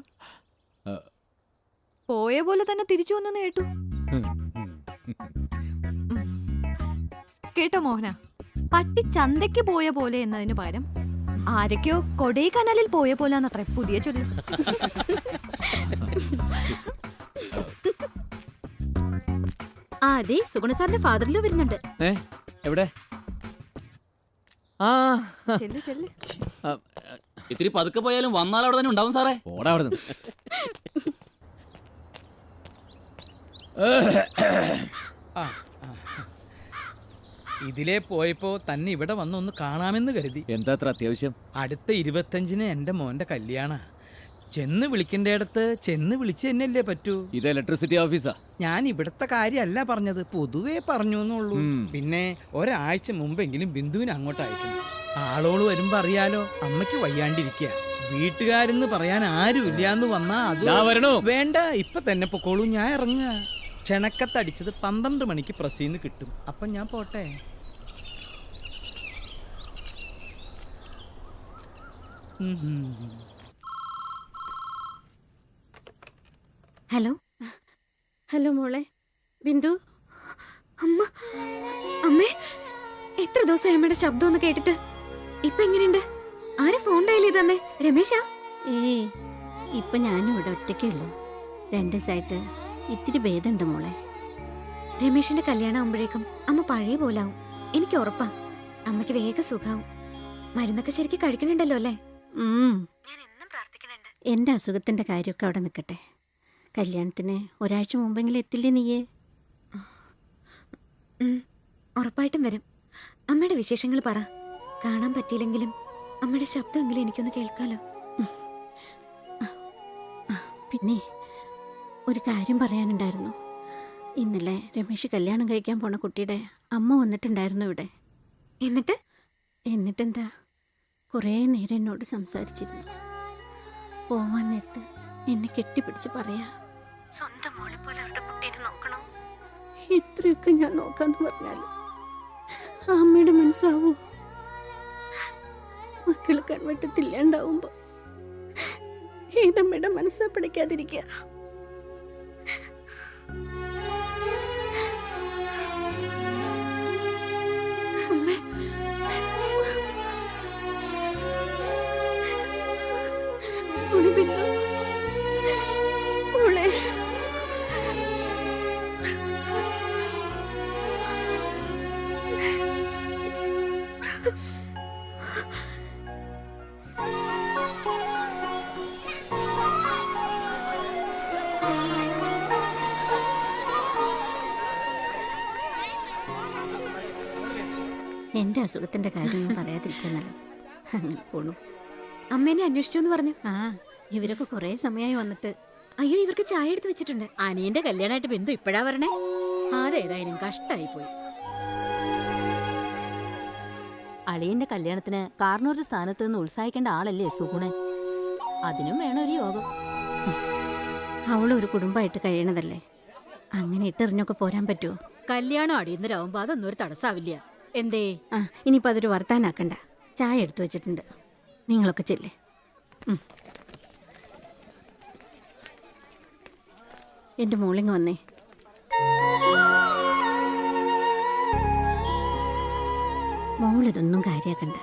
പോയ പോലെ തന്നെ തിരിച്ചു വന്നെന്ന് കേട്ടു. കേട്ടോ മോഹന, പട്ടി ചന്തയ്ക്ക് പോയ പോലെ എന്നതിന് പകരം ആരൊക്കെയോ കൊടൈക്കനാലിൽ പോയ പോലെ എന്നത്ര പുതിയ ചൊല്ല്. അതെ, സുഗുണ സാറിന്റെ ഫാദറിലും വരുന്നുണ്ട്. എവിടെ? ചെല്ല് ചെല്ല്. ഇത്തിരി പതുക്കെ പോയാലും വന്നാൽ അവിടെ തന്നെ ഉണ്ടാവും സാറേ. ഓടാ അവിടെ നിന്ന്. ഇതിലേ പോയപ്പോ തന്നെ ഇവിടെ വന്നൊന്ന് കാണാമെന്ന് കരുതി. എന്താ അത്ര അത്യാവശ്യം? അടുത്ത 25-ന് എന്റെ മോന്റെ കല്യാണ. ചെന്ന് വിളിക്കേണ്ടയിടത്ത് ചെന്ന് വിളിച്ച് തന്നെയല്ലേ പറ്റൂ. ഇത് ഇലക്ട്രിസിറ്റി ഓഫീസാ. ഞാൻ ഇവിടുത്തെ കാര്യമല്ല പറഞ്ഞത്, പൊതുവേ പറഞ്ഞു എന്നുള്ളൂ. പിന്നെ ഒരാഴ്ച മുമ്പെങ്കിലും ബിന്ദുവിനെ അങ്ങോട്ട് അയക്കണം. ആളോള് വരുമ്പോ അറിയാലോ, അമ്മയ്ക്ക് വയ്യാണ്ടിരിക്കുക. വീട്ടുകാരെന്ന് പറയാൻ ആരുമില്ലാന്ന് വന്നാ അത് വേണ്ട. ഇപ്പൊ തന്നെ പൊക്കോളൂ, ഞാൻ ഇറങ്ങുക. ക്ഷണക്കത്തടിച്ചത് 12 മണിക്ക് പ്രസീന്ന് കിട്ടും. അപ്പൊ ഞാൻ പോട്ടെ. ഹലോ. ഹലോ മോളെ. ബിന്ദു. അമ്മ. അമ്മേ, എത്ര ദിവസമായി അമ്മയുടെ ശബ്ദം ഒന്ന് കേട്ടിട്ട്. ഇപ്പൊ എങ്ങനെയുണ്ട്? ആരെ ഫോൺ ഡയൽ ചെയ്തേ? രമേശാ? ഇപ്പൊ ഞാനും ഇവിടെ ഒറ്റയ്ക്കുള്ളൂ. 2 ദിവസമായിട്ട് ഇത്തിരി ഭേദമുണ്ട് മോളെ. രമേശിന്റെ കല്യാണം ആവുമ്പോഴേക്കും അമ്മ പഴയ പോലാവും. എനിക്ക് ഉറപ്പാ. അമ്മയ്ക്ക് വേഗം സുഖാവും. മരുന്നൊക്കെ ശരിക്കും കഴിക്കണുണ്ടല്ലോ അല്ലേ? എന്റെ അസുഖത്തിന്റെ കാര്യമൊക്കെ അവിടെ നിൽക്കട്ടെ. കല്യാണത്തിന് ഒരാഴ്ച മുമ്പെങ്കിലും എത്തില്ലേ നീയേ? ഉറപ്പായിട്ടും വരും. അമ്മയുടെ വിശേഷങ്ങൾ പറ. കാണാൻ പറ്റിയില്ലെങ്കിലും അമ്മയുടെ ശബ്ദമെങ്കിലും എനിക്കൊന്ന് കേൾക്കാലോ. പിന്നെ ഒരു കാര്യം പറയാനുണ്ടായിരുന്നു. ഇന്നലെ രമേശ് കല്യാണം കഴിക്കാൻ പോണ കുട്ടിയുടെ അമ്മ വന്നിട്ടുണ്ടായിരുന്നു ഇവിടെ. എന്നിട്ടെന്താ കുറേ നേരം എന്നോട് സംസാരിച്ചിരുന്നു. പോവാൻ നേരത്ത് എന്നെ കെട്ടിപ്പിടിച്ച് പറയാ, സ്വന്തം മോളെ പോലെ അവരുടെ കുട്ടീനെ നോക്കണം. ഇത്രയൊക്കെ ഞാൻ നോക്കാന്ന് പറഞ്ഞാലും ആ അമ്മയുടെ മനസ്സാവോ? മക്കള് കൺവെട്ടത്തില്ലാണ്ടാവുമ്പോ ഏതമ്മയുടെ മനസ്സാ പിടിക്കാതിരിക്കുക? എന്റെ അസുഖത്തിന്റെ കാര്യമൊന്നും പറയാതിരിക്കാൻ നല്ലത്. അങ്ങനെ പോണു. അമ്മേനെ അന്വേഷിച്ചു എന്ന് പറഞ്ഞു. ആ, ഇവരൊക്കെ കുറേ സമയമായി വന്നിട്ട്. അയ്യോ, ഇവർക്ക് ചായ എടുത്ത് വെച്ചിട്ടുണ്ട്. അനിയന്റെ കല്യാണമായിട്ട് ബിന്ദു ഇപ്പോഴാ വരണേ? അതേതായാലും കഷ്ടായി പോയി. അളിയന്റെ കല്യാണത്തിന് കാർണൂർ സ്ഥാനത്ത് നിന്ന് ഉത്സാഹിക്കേണ്ട ആളല്ലേ സുഗുണൻ. അതിനും വേണം ഒരു യോഗം. അവളൊരു കുടുംബമായിട്ട് കഴിയണതല്ലേ, അങ്ങനെ ഇട്ടെറിഞ്ഞൊക്കെ പോരാൻ പറ്റുമോ? കല്യാണം അടിയന്തരാവുമ്പോ അതൊന്നും ഒരു തടസ്സാവില്ല. എന്തേ? ആ, ഇനിയിപ്പോൾ അതൊരു വർത്താനാക്കണ്ട. ചായ എടുത്തു വെച്ചിട്ടുണ്ട്, നിങ്ങളൊക്കെ ചെല്ലേ. എൻ്റെ മോളിങ് വന്നേ. മോളിതൊന്നും കാര്യാക്കണ്ട.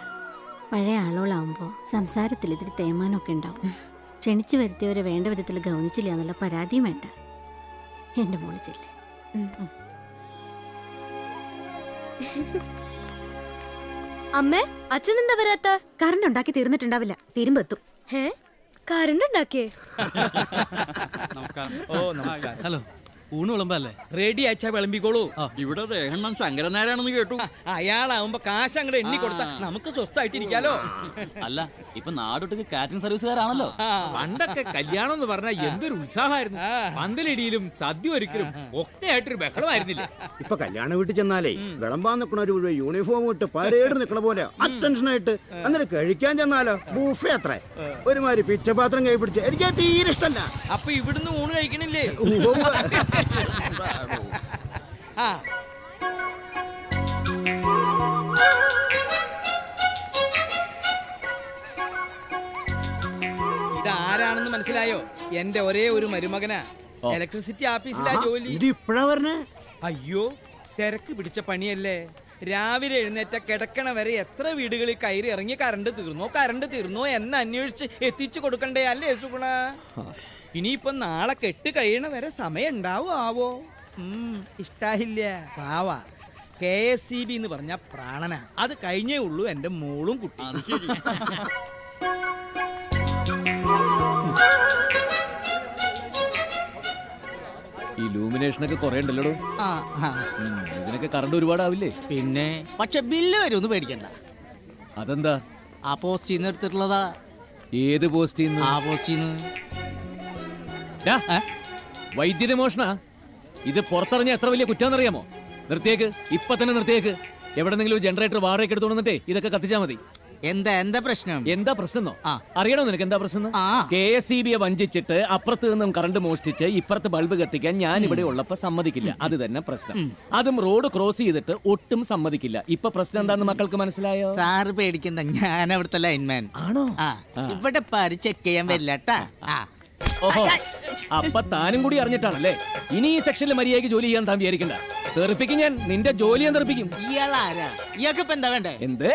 പഴയ ആളോളാവുമ്പോൾ സംസാരത്തിൽ ഇതിരി തേമാനമൊക്കെ ഉണ്ടാവും. ക്ഷണിച്ചു വരുത്തിയവരെ വേണ്ട വിധത്തിൽ ഗൗനിച്ചില്ല എന്നുള്ള പരാതിയും വേണ്ട. എൻ്റെ മോള് ചെല്ലേ. അമ്മേ, അച്ഛൻ എന്താ വരാത്ത? കറണ്ട് ഉണ്ടാക്കി തീർന്നിട്ടുണ്ടാവില്ല, തിരുമ്പെത്തും. കറണ്ട് ഉണ്ടാക്കിയേ? ഓ നമസ്കാരം. ഹലോ, ഊണ് വിളമ്പല്ലേ? റെഡി അയച്ചാ വിളമ്പിക്കോളൂ. ഇവിടെ ദേഹണ്ണം ശങ്കരനാരായണെന്ന് കേട്ടു. അയാളാവുമ്പോ കാശ് അങ്ങോട്ട് എണ്ണി കൊടുത്താ നമുക്ക് സ്വസ്ഥായിട്ടിരിക്കാലോ. അല്ല, ഇപ്പൊ നാടൊട്ടുക്ക് കാറ്ററിംഗ് സർവീസുകാരാണല്ലോ. പണ്ടൊക്കെ കല്യാണം എന്ന് പറഞ്ഞാൽ എന്തൊരു ഉത്സാഹമായിരുന്നു. പന്തലിടിയിലും സദ്യ ഒരിക്കലും ഒക്കെ ആയിട്ടൊരു ബഹളമായിരുന്നില്ല. ഇപ്പൊ കല്യാണ വീട്ടിൽ ചെന്നാലേ വിളമ്പാൻ നിക്കണ ഒരു യൂണിഫോം ഇട്ട് പരേഡ് നിക്കണ പോലെ അറ്റൻഷനായിട്ട് അങ്ങനെ കഴിക്കാൻ ചെന്നാലോ ബൂഫേ അത്ര ഒരുമാതിരി പിച്ചപാത്രം കൈ പിടിച്ച് എനിക്ക് തീരെ ഇഷ്ടല്ല. അപ്പൊ ഇവിടുന്ന് ഊണ് കഴിക്കണില്ലേ? ആ, ഇതാരാണെന്ന് മനസ്സിലായോ? എന്റെ ഒരേ ഒരു മരുമകനാ. ഇലക്ട്രിസിറ്റി ഓഫീസിലാ ജോലി. ഇത് ഇപ്പഴാ പറഞ്ഞേ? അയ്യോ, തിരക്ക് പിടിച്ച പണിയല്ലേ. രാവിലെ എഴുന്നേറ്റ കിടക്കണ വരെ എത്ര വീടുകളിൽ കയറി ഇറങ്ങി കറണ്ട് തീർന്നോ എന്ന് അന്വേഷിച്ച് എത്തിച്ചു കൊടുക്കണ്ടേ അല്ലേ സുഗുണ? ഇനിയിപ്പൊ നാളെ കെട്ട് കഴിയണ വരെ സമയം ഉണ്ടാവോ ആവോ? ഇഷ്ടായില്ല. പാവ KSCB എന്ന് പറഞ്ഞ പ്രാണനാ. അത് കഴിഞ്ഞേ ഉള്ളൂ എന്റെ മോളും കുട്ടി. ഇലൂമിനേഷനൊക്കെ കുറെ ഉണ്ടല്ലോ. ഇതിനൊക്കെ കറണ്ട് ഒരുപാടാവില്ലേ? പിന്നെ പക്ഷെ ബില്ല് വരുമെന്ന് പേടിക്കണ്ട. അതെന്താ? ആ പോസ്റ്റിന്ന് എടുത്തിട്ടുള്ളതാ. ഏത് പോസ്റ്റിന്ന്? ആ പോസ്റ്റിന്ന്. വൈദ്യുതി മോഷണ. ഇത് പുറത്തിറങ്ങിയ എത്ര വലിയ കുറ്റാന്നറിയാമോ? നിർത്തിയേക്ക്, ഇപ്പൊ തന്നെ നിർത്തിയേക്ക്. എവിടെന്നെങ്കിലും ജനറേറ്റർ വാടകയ്ക്ക് എടുത്തു കൊണ്ടിട്ടേ ഇതൊക്കെ കത്തിച്ചാ മതി. എന്താ പ്രശ്നം? എന്താ പ്രശ്നം? അറിയണോ നിനക്ക് എന്താ പ്രശ്നം? KSCBയെ വഞ്ചിച്ചിട്ട് അപ്പുറത്ത് നിന്നും കറണ്ട് മോഷ്ടിച്ച് ഇപ്പുറത്ത് ബൾബ് കത്തിക്കാൻ ഞാൻ ഇവിടെ ഉള്ളപ്പോ സമ്മതിക്കില്ല. അത് തന്നെ പ്രശ്നം. അതും റോഡ് ക്രോസ് ചെയ്തിട്ട് ഒട്ടും സമ്മതിക്കില്ല. ഇപ്പൊ പ്രശ്നം എന്താന്ന് മക്കൾക്ക് മനസ്സിലായോ? സാറ് പേടിക്കണ്ട, ഞാൻ അവിടുത്തെ ലൈൻമാൻ ആണോ? ഇവിടെ പാര് ചെക്ക് ചെയ്യാൻ വരില്ലട്ടാ. ഓഹോ, അപ്പൊ താനും കൂടി അറിഞ്ഞിട്ടാണല്ലേ? ഇനി ഈ സെക്ഷനിൽ മര്യാദയ്ക്ക് ജോലി ചെയ്യാൻ താൻ വിചാരിക്കണ്ട. തെറിപ്പിക്കും ഞാൻ, നിന്റെ ജോലി ഞാൻ തെറിപ്പിക്കും. ഇയാളാരാ? ഇയാൾക്ക് ഇപ്പൊ എന്താ വേണ്ടേ? എന്ത്?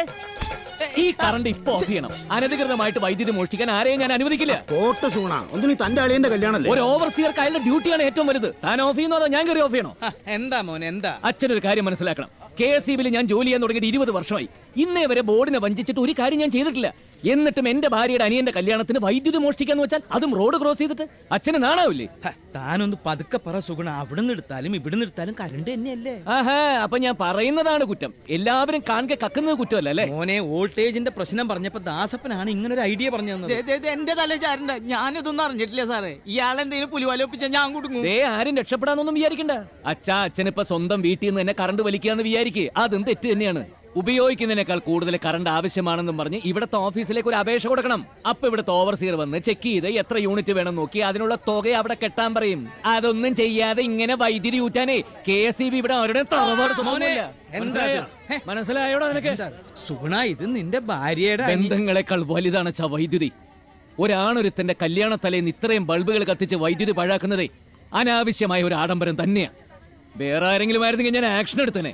ഈ കറണ്ട് ഇപ്പൊ ഓഫ് ചെയ്യണം. അനധികൃതമായിട്ട് വൈദ്യുതി മോഷ്ടിക്കാൻ ആരെയും ഞാൻ അനുവദിക്കില്ല. തന്റെ അളിയന്റെ കല്യാണല്ലേ? ഒരു ഓവർസിയർക്ക് അയാളുടെ ഡ്യൂട്ടിയാണ് ഏറ്റവും വലുത്. താൻ ഓഫ് ചെയ്യുന്നോ അതോ ഞാൻ കയറി ഓഫ് ചെയ്യണോ? എന്താ മോനെ എന്താ? അച്ഛനൊരു കാര്യം മനസ്സിലാക്കണം. KSCBയിൽ ഞാൻ ജോലി ചെയ്യാൻ തുടങ്ങിയിട്ട് 20 വർഷമായി. ഇന്നേ വരെ ബോർഡിനെ വഞ്ചിച്ചിട്ട് ഒരു കാര്യം ഞാൻ ചെയ്തിട്ടില്ല. എന്നിട്ടും എന്റെ ഭാര്യയുടെ അനിയന്റെ കല്യാണത്തിന് വൈദ്യുതി മോഷ്ടിക്കാന്ന് വെച്ചാൽ അതും റോഡ് ക്രോസ് ചെയ്തിട്ട് അച്ഛന് നാണാവില്ലേ? താനൊന്ന് പതുക്കെ പറ സുഗുണ. അവിടുന്ന് എടുത്താലും ഇവിടുന്ന് എടുത്താലും കരണ്ട് തന്നെയല്ലേ? ആഹാ, അപ്പൊ ഞാൻ പറയുന്നതാണ് കുറ്റം, എല്ലാവരും കാണെ കക്കുന്നത് കുറ്റമല്ല അല്ലേ? മോനെ, വോൾട്ടേജിന്റെ പ്രശ്നം പറഞ്ഞപ്പോ ദാസപ്പനാണ് ഇങ്ങനെ ഒരു ഐഡിയ പറഞ്ഞു തന്നത്. എന്റെ തലേ ചാരണ്ട, ഞാനിതൊന്നും അറിഞ്ഞിട്ടില്ല സാറേ. ഇയാളെന്തെങ്കിലും പുലിവാലോപ്പിച്ച ഞാൻ കൊടുക്കും. ആരും രക്ഷപ്പെടാന്നൊന്നും വിചാരിക്കണ്ട. അച്ഛനിപ്പോ സ്വന്തം വീട്ടിൽ നിന്ന് തന്നെ കറണ്ട് വലിക്കാന്ന് വിചാരിക്കേ, അതും തെറ്റ് തന്നെയാണ്. ഉപയോഗിക്കുന്നതിനേക്കാൾ കൂടുതൽ കറണ്ട് ആവശ്യമാണെന്നും പറഞ്ഞ് ഇവിടുത്തെ ഓഫീസിലേക്ക് ഒരു അപേക്ഷ കൊടുക്കണം. അപ്പൊ ഇവിടുത്തെ ഓവർസിയർ വന്ന് ചെക്ക് ചെയ്ത് എത്ര യൂണിറ്റ് വേണം നോക്കി അതിനുള്ള തുക അവിടെ കെട്ടാൻ പറയും. അതൊന്നും ചെയ്യാതെ ഇങ്ങനെ വൈദ്യുതി ഊറ്റാനേ KSEB ഇവിടെ അവരുടെ മനസ്സിലായോടാ നിനക്ക്? സുഗുണ, ഇത് നിന്റെ ഭാര്യയുടെ ബന്ധങ്ങളെക്കാൾ വലുതാണ് വൈദ്യുതി. ഒരാണൊരുത്തന്റെ കല്യാണ തലേന്ന് ഇത്രയും ബൾബുകൾ കത്തിച്ച് വൈദ്യുതി പാഴാക്കുന്നതേ അനാവശ്യമായ ഒരു ആഡംബരം തന്നെയാ. വേറെ ആരെങ്കിലും ആയിരുന്നെങ്കിൽ ഞാൻ ആക്ഷൻ എടുത്തനെ.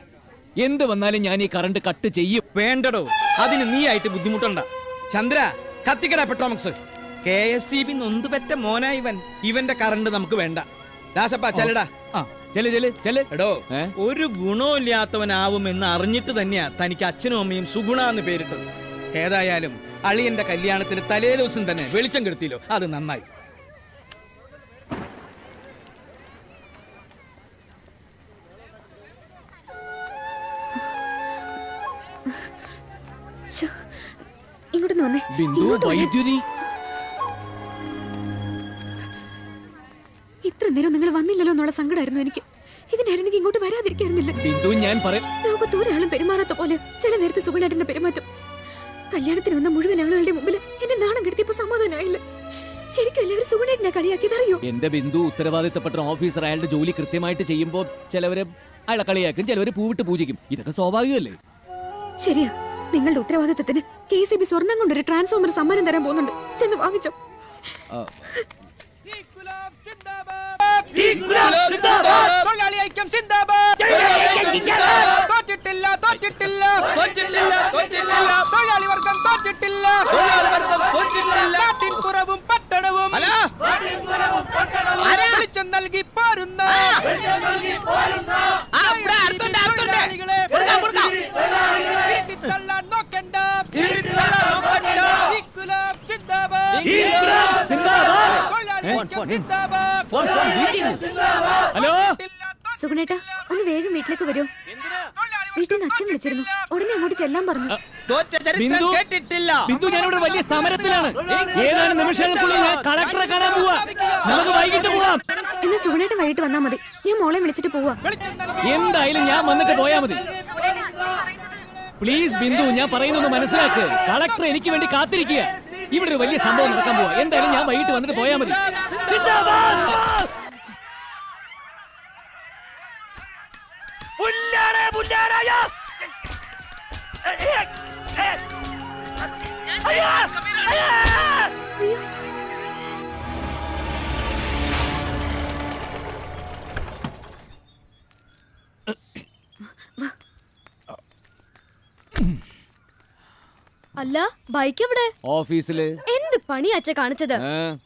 എന്ത് വന്നാലും ഞാൻ ഈ കറണ്ട് കട്ട് ചെയ്യും. വേണ്ടടോ, അതിന് നീ ആയിട്ട് ബുദ്ധിമുട്ടണ്ട. ചന്ദ്ര, കത്തിക്കട പെട്രോമക്സ്. KSEB നൊന്തുപെറ്റ മോനാ ഇവന്റെ കറണ്ട് നമുക്ക് വേണ്ട. ദാസപ്പ ചെല്ലടാ. എടോ, ഒരു ഗുണമില്ലാത്തവനാവുമെന്ന് അറിഞ്ഞിട്ട് തന്നെയാ തനിക്ക് അച്ഛനും അമ്മയും സുഗുണ എന്ന് പേരിട്ടത്. ഏതായാലും അളിയന്റെ കല്യാണത്തിന് തലേ ദിവസം തന്നെ വെളിച്ചം കെടുത്തില്ലോ, അത് നന്നായി. ഇങ്ങോട്ട് വന്നേ. വൈദ്യുതി ഇത്ര നേരം നിങ്ങൾ വന്നില്ലല്ലോ എന്നുള്ള സങ്കടമായിരുന്നു എനിക്ക്. ഇതിനായിരുന്നെങ്കിൽ ഇങ്ങോട്ട് വരാതിരിക്കായിരുന്നില്ല. ലോകത്ത് ഒരാളും പെരുമാറാത്ത പോലെ ചില നേരത്തെ സുഗുണേട്ടന്റെ പെരുമാറ്റം. കല്യാണത്തിന് വന്ന മുഴുവൻ ആളുകളുടെ മുമ്പിൽ എന്നെ നാണം കെടുത്തിയപ്പോ സമാധാനമായില്ല. ശരിക്കും എല്ലാവരും സുഗുണേട്ടനെ കളിയാക്കിയതറിയോ? എന്റെ ബിന്ദു ഉത്തരവാദിത്തപ്പെട്ട ഓഫീസർ അയാളുടെ ജോലി കൃത്യമായിട്ട് ചെയ്യുമ്പോ ചിലവര് അയാളെ കളിയാക്കും, ചിലവര് പൂവിട്ട് പൂജിക്കും. ഇതൊക്കെ സ്വാഭാവികമല്ലേ? ശരിയാ, നിങ്ങളുടെ ഉത്തരവാദിത്തത്തിന് KSEB സ്വർണം കൊണ്ടൊരു ട്രാൻസ്ഫോമർ സമ്മാനം തരാൻ പോകുന്നുണ്ട്. ചെന്ന് വാങ്ങിച്ചോ. കുറവും പട്ടണവും നൽകി പോരുന്ന ഹലോ സുഗുണേട്ടാ, ഒന്ന് വേഗം വീട്ടിലേക്ക് വരൂ. വീട്ടിൽ നിന്ന് അച്ഛൻ വിളിച്ചിരുന്നു, ഉടനെ അങ്ങോട്ട് ചെല്ലാൻ പറഞ്ഞു. ബിന്ദു, ഞാനിവിടെ വലിയ സമരത്തിലാണ്. ഏതാനും നിമിഷങ്ങൾക്കുള്ളിൽ ഞാൻ കളക്ടറെ കാണാൻ പോവാ. നമുക്ക് വൈകിട്ട് പോവാം. എന്നാ സുഗുണേട്ടൻ വൈകിട്ട് വന്നാ മതി. ഞാൻ മോളെ വിളിച്ചിട്ട് പോവാ. എന്തായാലും ഞാൻ വന്നിട്ട് പോയാ മതി. പ്ലീസ് ബിന്ദു, ഞാൻ പറയുന്നൊന്ന് മനസ്സിലാക്ക്. കളക്ടർ എനിക്ക് വേണ്ടി കാത്തിരിക്കുക. ഇവിടെ ഒരു വലിയ സംഭവം നടക്കാൻ പോവാ. എന്തായാലും ഞാൻ വൈകിട്ട് വന്നിട്ട് പോയാ മതി. അല്ല, ബൈക്ക് എവിടെ? ഓഫീസില്. എന്ത് പണി അച്ഛ കാണിച്ചത്?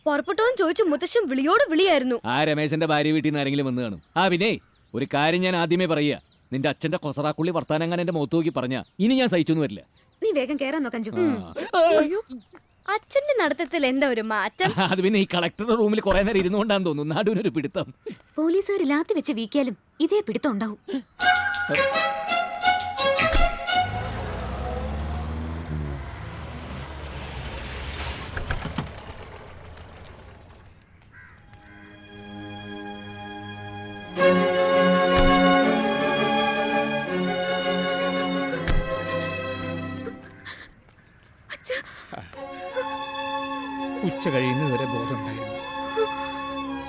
പുറപ്പെട്ടോന്ന് ചോദിച്ചു മുത്തശ്ശൻ വിളിയോട് വിളിയായിരുന്നു. ആ രമേശന്റെ ഭാര്യ വീട്ടിൽ നിന്ന് ആരെങ്കിലും വന്ന് കാണും. പിന്നെ ഒരു കാര്യം ഞാൻ ആദ്യമേ പറയാ, നിന്റെ അച്ഛന്റെ കൊസറാക്കുള്ളി വർത്താനങ്ങനെ എന്റെ മുഖത്ത് നോക്കി പറഞ്ഞ ഇനി ഞാൻ സഹിച്ചൊന്നും വരില്ല. നീ വേഗം കേറാൻ നോക്കാൻ. അച്ഛന്റെ നടത്തത്തിൽ എന്താ ഒരു മാറ്റം? അത് പിന്നെ ഈ കളക്ടറുടെ റൂമിൽ കുറെ നേരം ഇരുന്നുകൊണ്ടാന്ന് തോന്നുന്നു നടുവിനൊരു പിടുത്തം. പോലീസുകാർ ലാത്തി വെച്ച് വീക്കിയാലും ഇതേ പിടുത്തം ഉണ്ടാവും. ഉച്ച കഴിയുന്നതുവരെ ബോധമുണ്ടായിരുന്നു.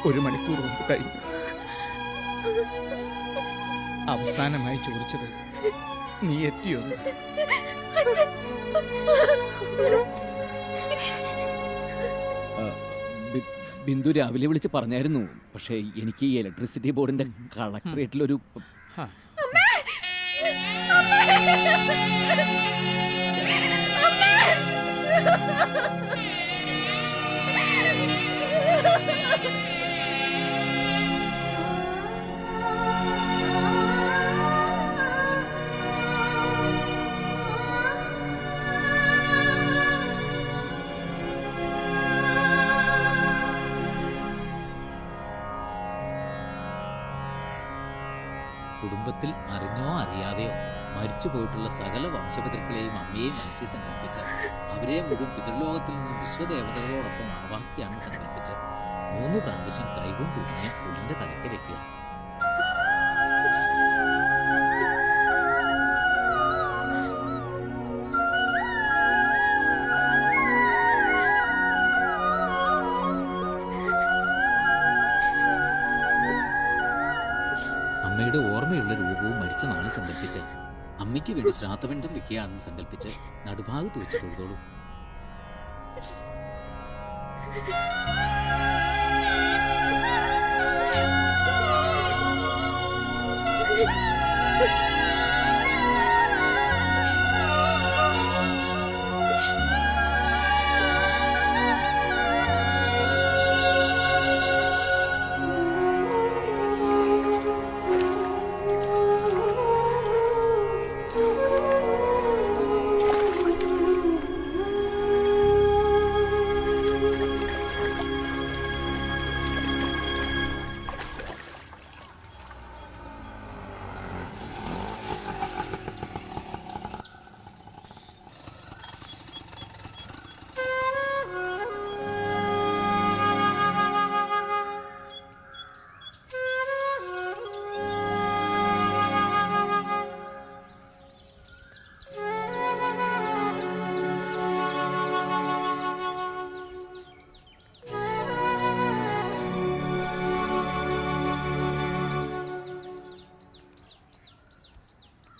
1 മണിക്കൂർ മുമ്പ് കഴിഞ്ഞു. അവസാനമായി ചോദിച്ചത് നീ എത്തിയോന്ന്. ബിന്ദു രാവിലെ വിളിച്ച് പറഞ്ഞായിരുന്നു. പക്ഷേ എനിക്ക് ഈ ഇലക്ട്രിസിറ്റി ബോർഡിന്റെ കളക്ടറേറ്റിലൊരു കുടുംബത്തിൽ അറിഞ്ഞോ അറിയാതെയോ മരിച്ചു പോയിട്ടുള്ള സകല വംശപിതൃക്കളെയും അമ്മയെയും മനസ്സിൽ സങ്കല്പിച്ച് അവരെ മുഴുവൻ പിതൃലോകത്തിൽ നിന്നും വിശ്വദേവതകളോടൊപ്പം ആവാഹിക്കുകയാണെന്ന് സങ്കല്പിച്ച് 3 പ്രാവശ്യം കൈകൊണ്ട് ഉടനെ പുലിന്റെ തലയ്ക്ക് വെക്കുക. അമ്മയുടെ ഓർമ്മയുള്ള രൂപവും മരിച്ച നാളും സങ്കല്പിച്ച് അമ്മയ്ക്ക് വേണ്ടി ശ്രാദ്ധപിണ്ഡം വെക്കുകയാണെന്ന് സങ്കല്പിച്ച് നടുഭാഗത്ത് വെച്ച് തൊഴുതോളൂ.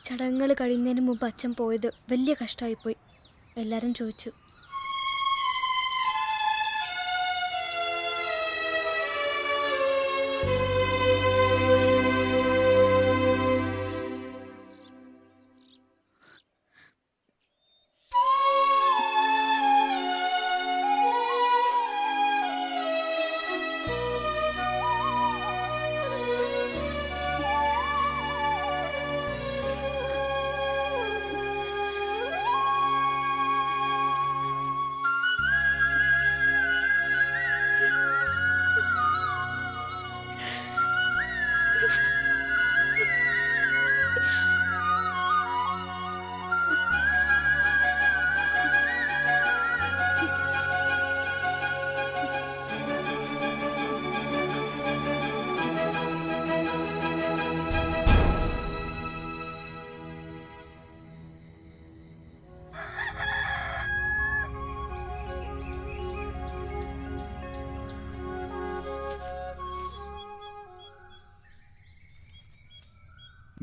ചടങ്ങുകൾ കഴിയുന്നതിന് മുമ്പ് അച്ഛൻ പോയത് വലിയ കഷ്ടമായിപ്പോയി. എല്ലാവരും ചോദിച്ചു.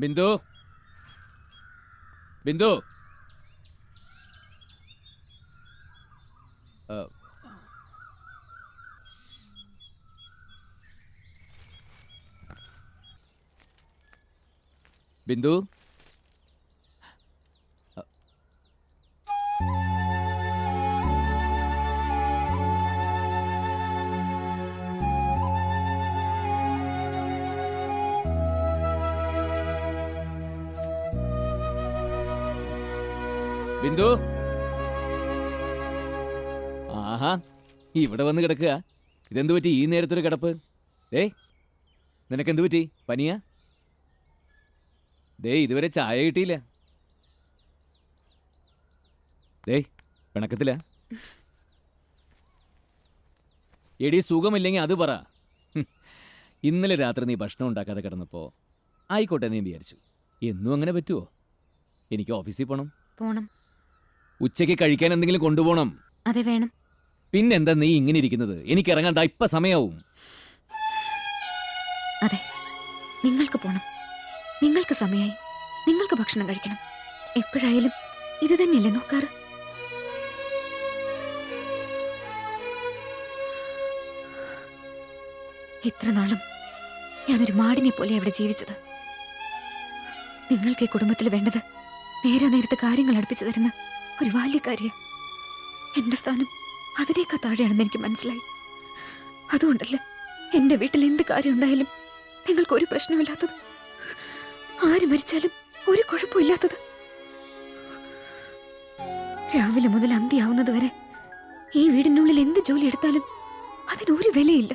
ബിന്ദു, ബിന്ദു, ബിന്ദു, ബിന്ദു. ആഹാ, ഇവിടെ വന്ന് കിടക്കുക. ഇതെന്തു പറ്റി ഈ നേരത്തൊരു കിടപ്പ്? ദേ, നിനക്കെന്തു പറ്റി? പനിയാ? ദേ, ഇതുവരെ ചായ കിട്ടിയില്ല. ദേ, പിണക്കത്തില്ല. എടി, സുഖമില്ലെങ്കിൽ അത് പറ. ഇന്നലെ രാത്രി നീ ഭക്ഷണം ഉണ്ടാക്കാതെ കിടന്നപ്പോ ആയിക്കോട്ടെ നീ വിചാരിച്ചു. എന്നും അങ്ങനെ പറ്റുമോ? എനിക്ക് ഓഫീസിൽ പോണം. ഉച്ചയ്ക്ക് കഴിക്കാൻ എന്തെങ്കിലും കൊണ്ടുപോകണം. അതെ, വേണം. പിന്നെന്താ നീ ഇങ്ങനെ ഇരിക്കുന്നത്? എനിക്ക് ഇറങ്ങാൻ ദാ ഇപ്പൊ സമയാവും. അതെ, നിങ്ങൾക്ക് പോണം. നിങ്ങൾക്ക് സമയായി. നിങ്ങൾക്ക് ഭക്ഷണം കഴിക്കണം. എപ്പോഴായാലും ഇത് തന്നെയല്ലേ നോക്കാറ്? ഇത്ര നാളും ഞാനൊരു മാടിനെ പോലെ അവിടെ ജീവിച്ചത്. നിങ്ങൾക്ക് ഈ കുടുംബത്തിൽ വേണ്ടത് നേരത്തെ കാര്യങ്ങൾ അടുപ്പിച്ചു തരുന്ന ഒരു ബാല്യക്കാരിയെ. എന്റെ സ്ഥാനം അതിനേക്കാൾ താഴെയാണെന്ന് എനിക്ക് മനസ്സിലായി. അതുകൊണ്ടല്ല എന്റെ വീട്ടിൽ എന്ത് കാര്യം ഉണ്ടായാലും നിങ്ങൾക്ക് ഒരു പ്രശ്നമില്ലാത്തത്, ആര് മരിച്ചാലും ഒരു കുഴപ്പമില്ലാത്തത്. രാവിലെ മുതൽ അന്തിയാവുന്നത് വരെ ഈ വീടിനുള്ളിൽ എന്ത് ജോലി എടുത്താലും അതിനൊരു വിലയില്ല.